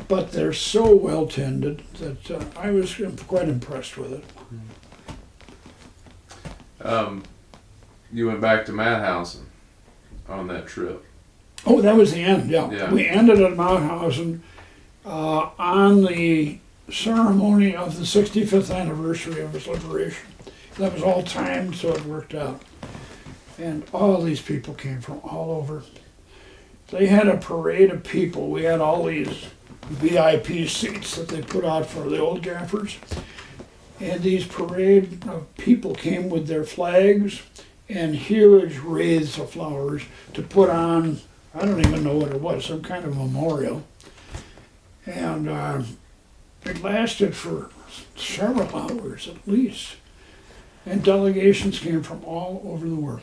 But they're so well tended that I was quite impressed with it. You went back to Mauthausen on that trip. Oh, that was the end, yeah. Yeah. We ended at Mauthausen on the ceremony of the 65th anniversary of its liberation. That was all timed, so it worked out. And all these people came from all over. They had a parade of people. We had all these VIP seats that they put out for the old gaffers. And these parade of people came with their flags and huge wreaths of flowers to put on, I don't even know what it was, some kind of memorial. And it lasted for several hours at least. And delegations came from all over the world.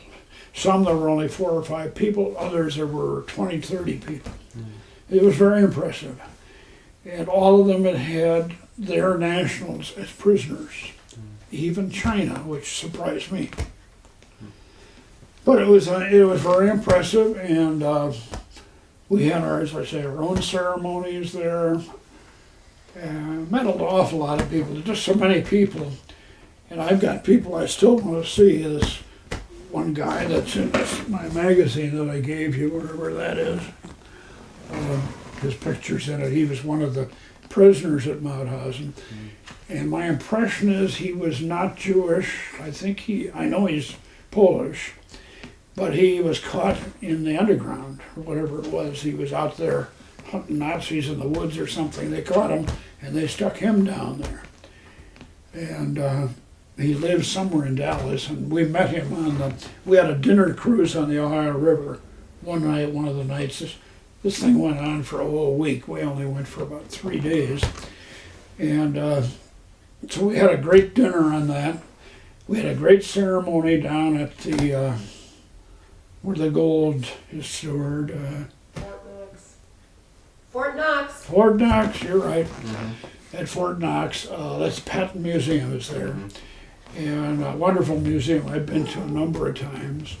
Some there were only 4 or 5 people, others there were 20, 30 people. It was very impressive. And all of them had their nationals as prisoners, even China, which surprised me. But it was very impressive, and we had our own ceremonies there. Met an awful lot of people, just so many people. And I've got people I still want to see. This one guy that's in my magazine that I gave you, wherever that is. His picture's in it. He was one of the prisoners at Mauthausen. And my impression is he was not Jewish. I know he's Polish, but he was caught in the underground, or whatever it was. He was out there hunting Nazis in the woods or something. They caught him, and they stuck him down there. And he lives somewhere in Dallas, and we met him we had a dinner cruise on the Ohio River one night, one of the nights, this thing went on for a whole week. We only went for about 3 days. And so we had a great dinner on that. We had a great ceremony down at the, where the gold is stored. Fort Knox. Fort Knox, you're right. Mm-hmm. At Fort Knox, that's Patton Museum is there. Mm-hmm. And a wonderful museum I've been to a number of times.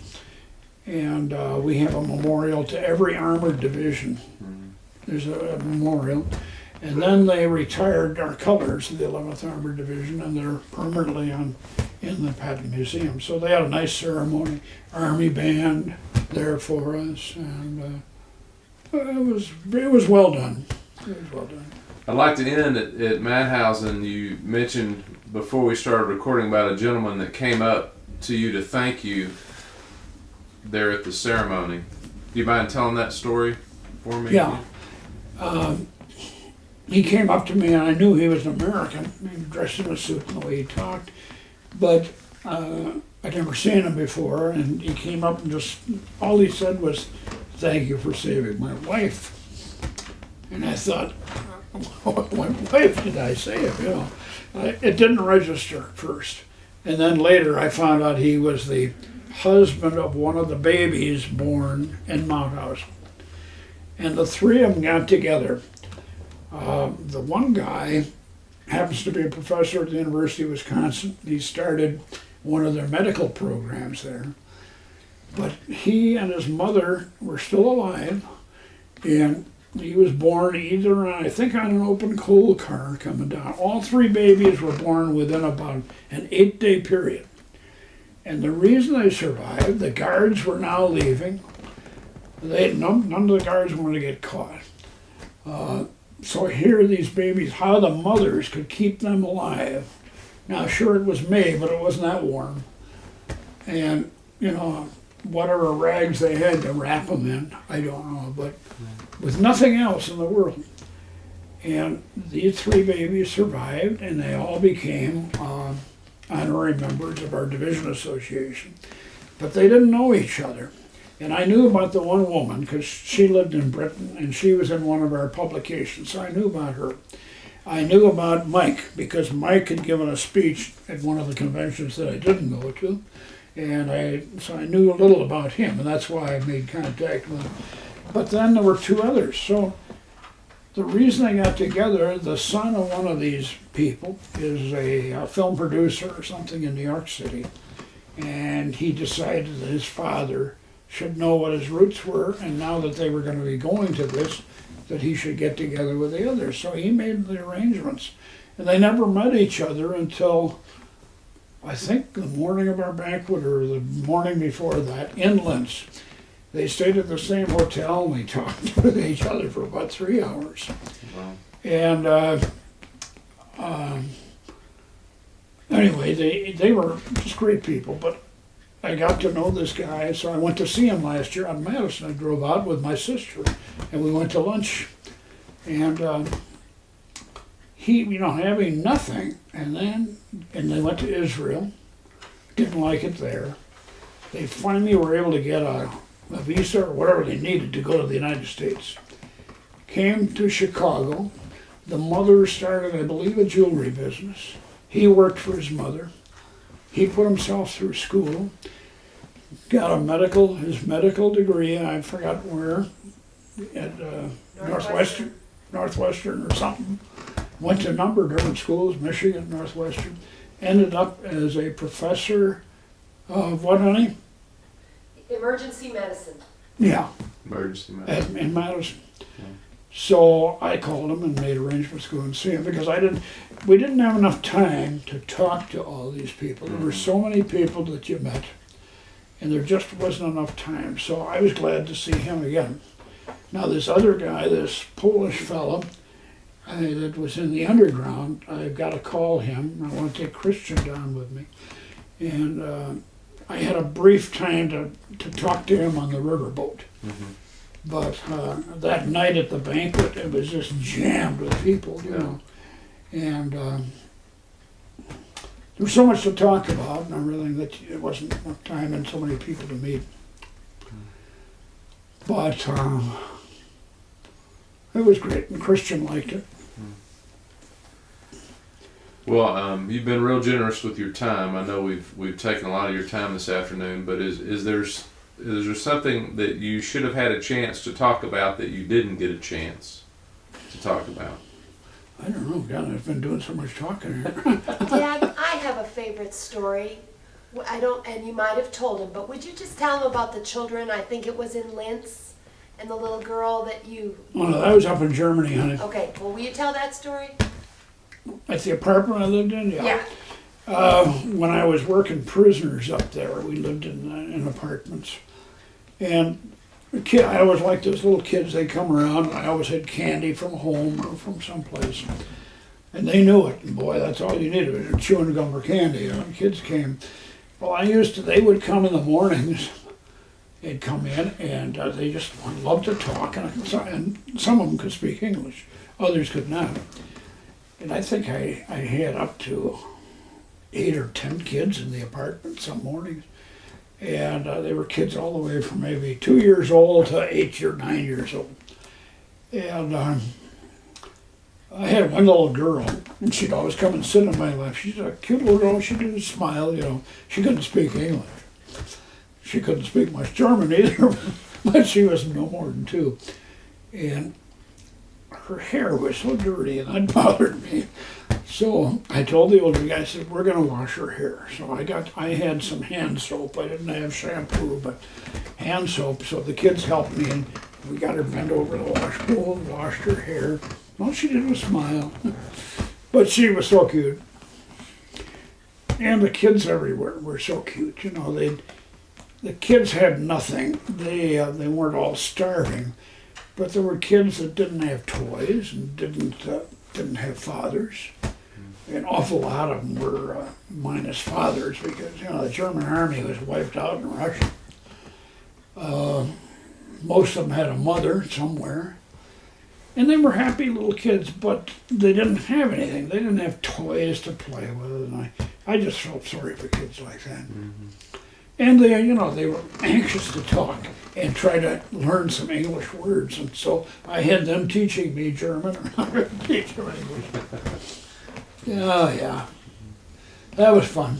And we have a memorial to every armored division. Mm-hmm. There's a memorial. And then they retired our colors of the 11th Armored Division, and they're permanently in the Patton Museum. So they had a nice ceremony, Army band there for us, and it was well done. It was well done. I'd like to end at Madhausen. You mentioned before we started recording about a gentleman that came up to you to thank you there at the ceremony. Do you mind telling that story for me? Yeah. He came up to me, and I knew he was an American. He was dressed in a suit and the way he talked. But I'd never seen him before, and he came up and just, all he said was, "Thank you for saving my wife." And I thought, what wife did I save? You know, it didn't register at first. And then later I found out he was the husband of one of the babies born in Mauthausen. And the three of them got together. The one guy happens to be a professor at the University of Wisconsin. He started one of their medical programs there. But he and his mother were still alive, and he was born either, I think, on an open coal car coming down. All three babies were born within about an 8-day period. And the reason they survived, the guards were now leaving. None of the guards wanted to get caught. So here are these babies, how the mothers could keep them alive. Now, sure, it was May, but it wasn't that warm. And, you know, whatever rags they had to wrap them in, I don't know, but with nothing else in the world. And these three babies survived, and they all became honorary members of our division association. But they didn't know each other. And I knew about the one woman because she lived in Britain and she was in one of our publications, so I knew about her. I knew about Mike because Mike had given a speech at one of the conventions that I didn't go to, and so I knew a little about him, and that's why I made contact with him. But then there were two others. So the reason they got together, the son of one of these people is a film producer or something in New York City, and he decided that his father should know what his roots were, and now that they were going to be going to this, that he should get together with the others. So he made the arrangements. And they never met each other until, I think, the morning of our banquet or the morning before that, in Linz. They stayed at the same hotel, and we talked with each other for about 3 hours. Wow. And anyway, they were just great people, but I got to know this guy, so I went to see him last year on Madison. I drove out with my sister, and we went to lunch. And he, you know, having nothing, and they went to Israel, didn't like it there. They finally were able to get a visa or whatever they needed to go to the United States. Came to Chicago. The mother started, I believe, a jewelry business. He worked for his mother. He put himself through school, got his medical degree, and I forgot where, at Northwestern or something. Went to a number of different schools, Michigan, Northwestern. Ended up as a professor of what, honey? Emergency medicine. Yeah. Emergency medicine. In Madison. Yeah. So I called him and made arrangements to go and see him because we didn't have enough time to talk to all these people. There were so many people that you met, and there just wasn't enough time. So I was glad to see him again. Now this other guy, this Polish fellow that was in the underground, I've got to call him. I want to take Christian down with me. And I had a brief time to talk to him on the riverboat. Mm-hmm. But that night at the banquet, it was just jammed with people, you know. And there was so much to talk about and everything that it wasn't enough time and so many people to meet. But it was great, and Christian liked it. Well, you've been real generous with your time. I know we've taken a lot of your time this afternoon, but is there something that you should have had a chance to talk about that you didn't get a chance to talk about? I don't know, God, I've been doing so much talking here. Dad, I have a favorite story. And you might have told him, but would you just tell him about the children? I think it was in Linz, and the little girl that you... Oh, no, that was up in Germany, honey. Okay, well, will you tell that story? At the apartment I lived in, Yeah. When I was working prisoners up there, we lived in apartments. And I always liked those little kids. They come around. I always had candy from home or from someplace. And they knew it. And boy, that's all you needed, was chewing gum or candy. You know, kids came. Well, they would come in the mornings. They'd come in, and they just loved to talk. And some of them could speak English. Others could not. And I think I had up to 8 or 10 kids in the apartment some mornings. And they were kids all the way from maybe 2 years old to 8 or 9 years old. And I had one little girl, and she'd always come and sit on my lap. She's a cute little girl. She didn't smile, you know. She couldn't speak English. She couldn't speak much German either, but she was no more than 2. And her hair was so dirty, and that bothered me. So I told the older guy, I said, we're going to wash her hair. So I had some hand soap. I didn't have shampoo, but hand soap. So the kids helped me, and we got her bent over the wash bowl and washed her hair. All she did was smile. But she was so cute. And the kids everywhere were so cute. You know, the kids had nothing. They weren't all starving. But there were kids that didn't have toys and didn't have fathers. An awful lot of them were minus fathers because, you know, the German army was wiped out in Russia. Most of them had a mother somewhere. And they were happy little kids, but they didn't have anything. They didn't have toys to play with. And I just felt sorry for kids like that. Mm-hmm. And they were anxious to talk and try to learn some English words. And so I had them teaching me German, or I would teach them English. Yeah. That was fun.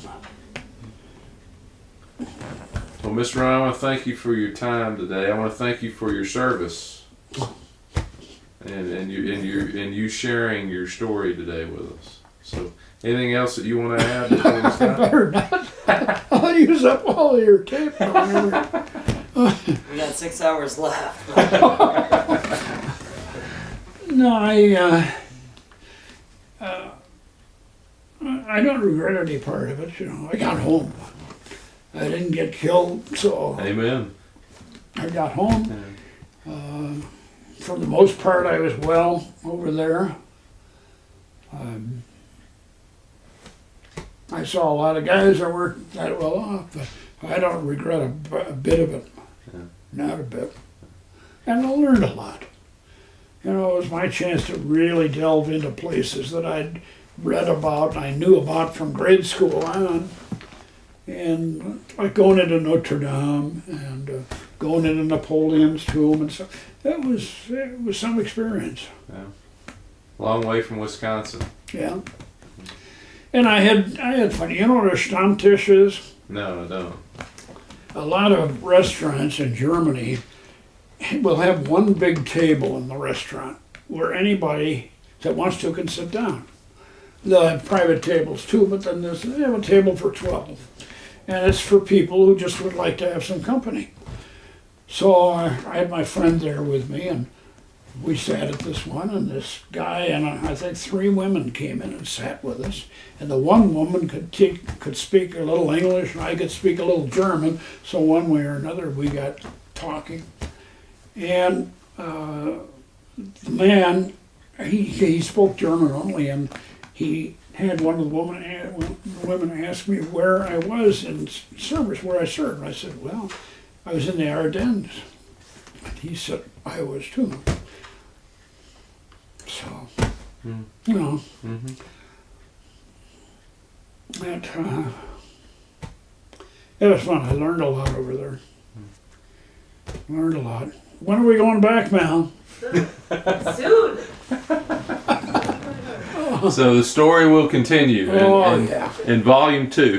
Well, Mr. Rohn, I want to thank you for your time today. I want to thank you for your service. And you sharing your story today with us. So, anything else that you want to add before we I stop? better not. I'll use up all of your tape. We got 6 hours left. No, I don't regret any part of it. You know, I got home. I didn't get killed, so Amen. I got home. Yeah. For the most part, I was well over there. I saw a lot of guys that weren't that well off, but I don't regret a bit of it. Yeah. Not a bit. And I learned a lot. You know, it was my chance to really delve into places that I'd read about, I knew about from grade school on. And like going into Notre Dame and going into Napoleon's tomb and stuff. It was some experience. Yeah. Long way from Wisconsin. Yeah. And I had fun. You know what a Stammtisch is? No, I don't. A lot of restaurants in Germany will have one big table in the restaurant where anybody that wants to can sit down. They'll have private tables too, but then they have a table for 12. And it's for people who just would like to have some company. So I had my friend there with me, and we sat at this one, and this guy and I think 3 women came in and sat with us. And the one woman could speak a little English, and I could speak a little German, so one way or another we got talking. And the man, he spoke German only, and he had one of the women ask me where I was in service, where I served. I said, well, I was in the Ardennes. And he said, I was too. So, you know, it was fun. I learned a lot over there. Learned a lot. When are we going back, Mal? Soon. So the story will continue Oh, in yeah. volume 2.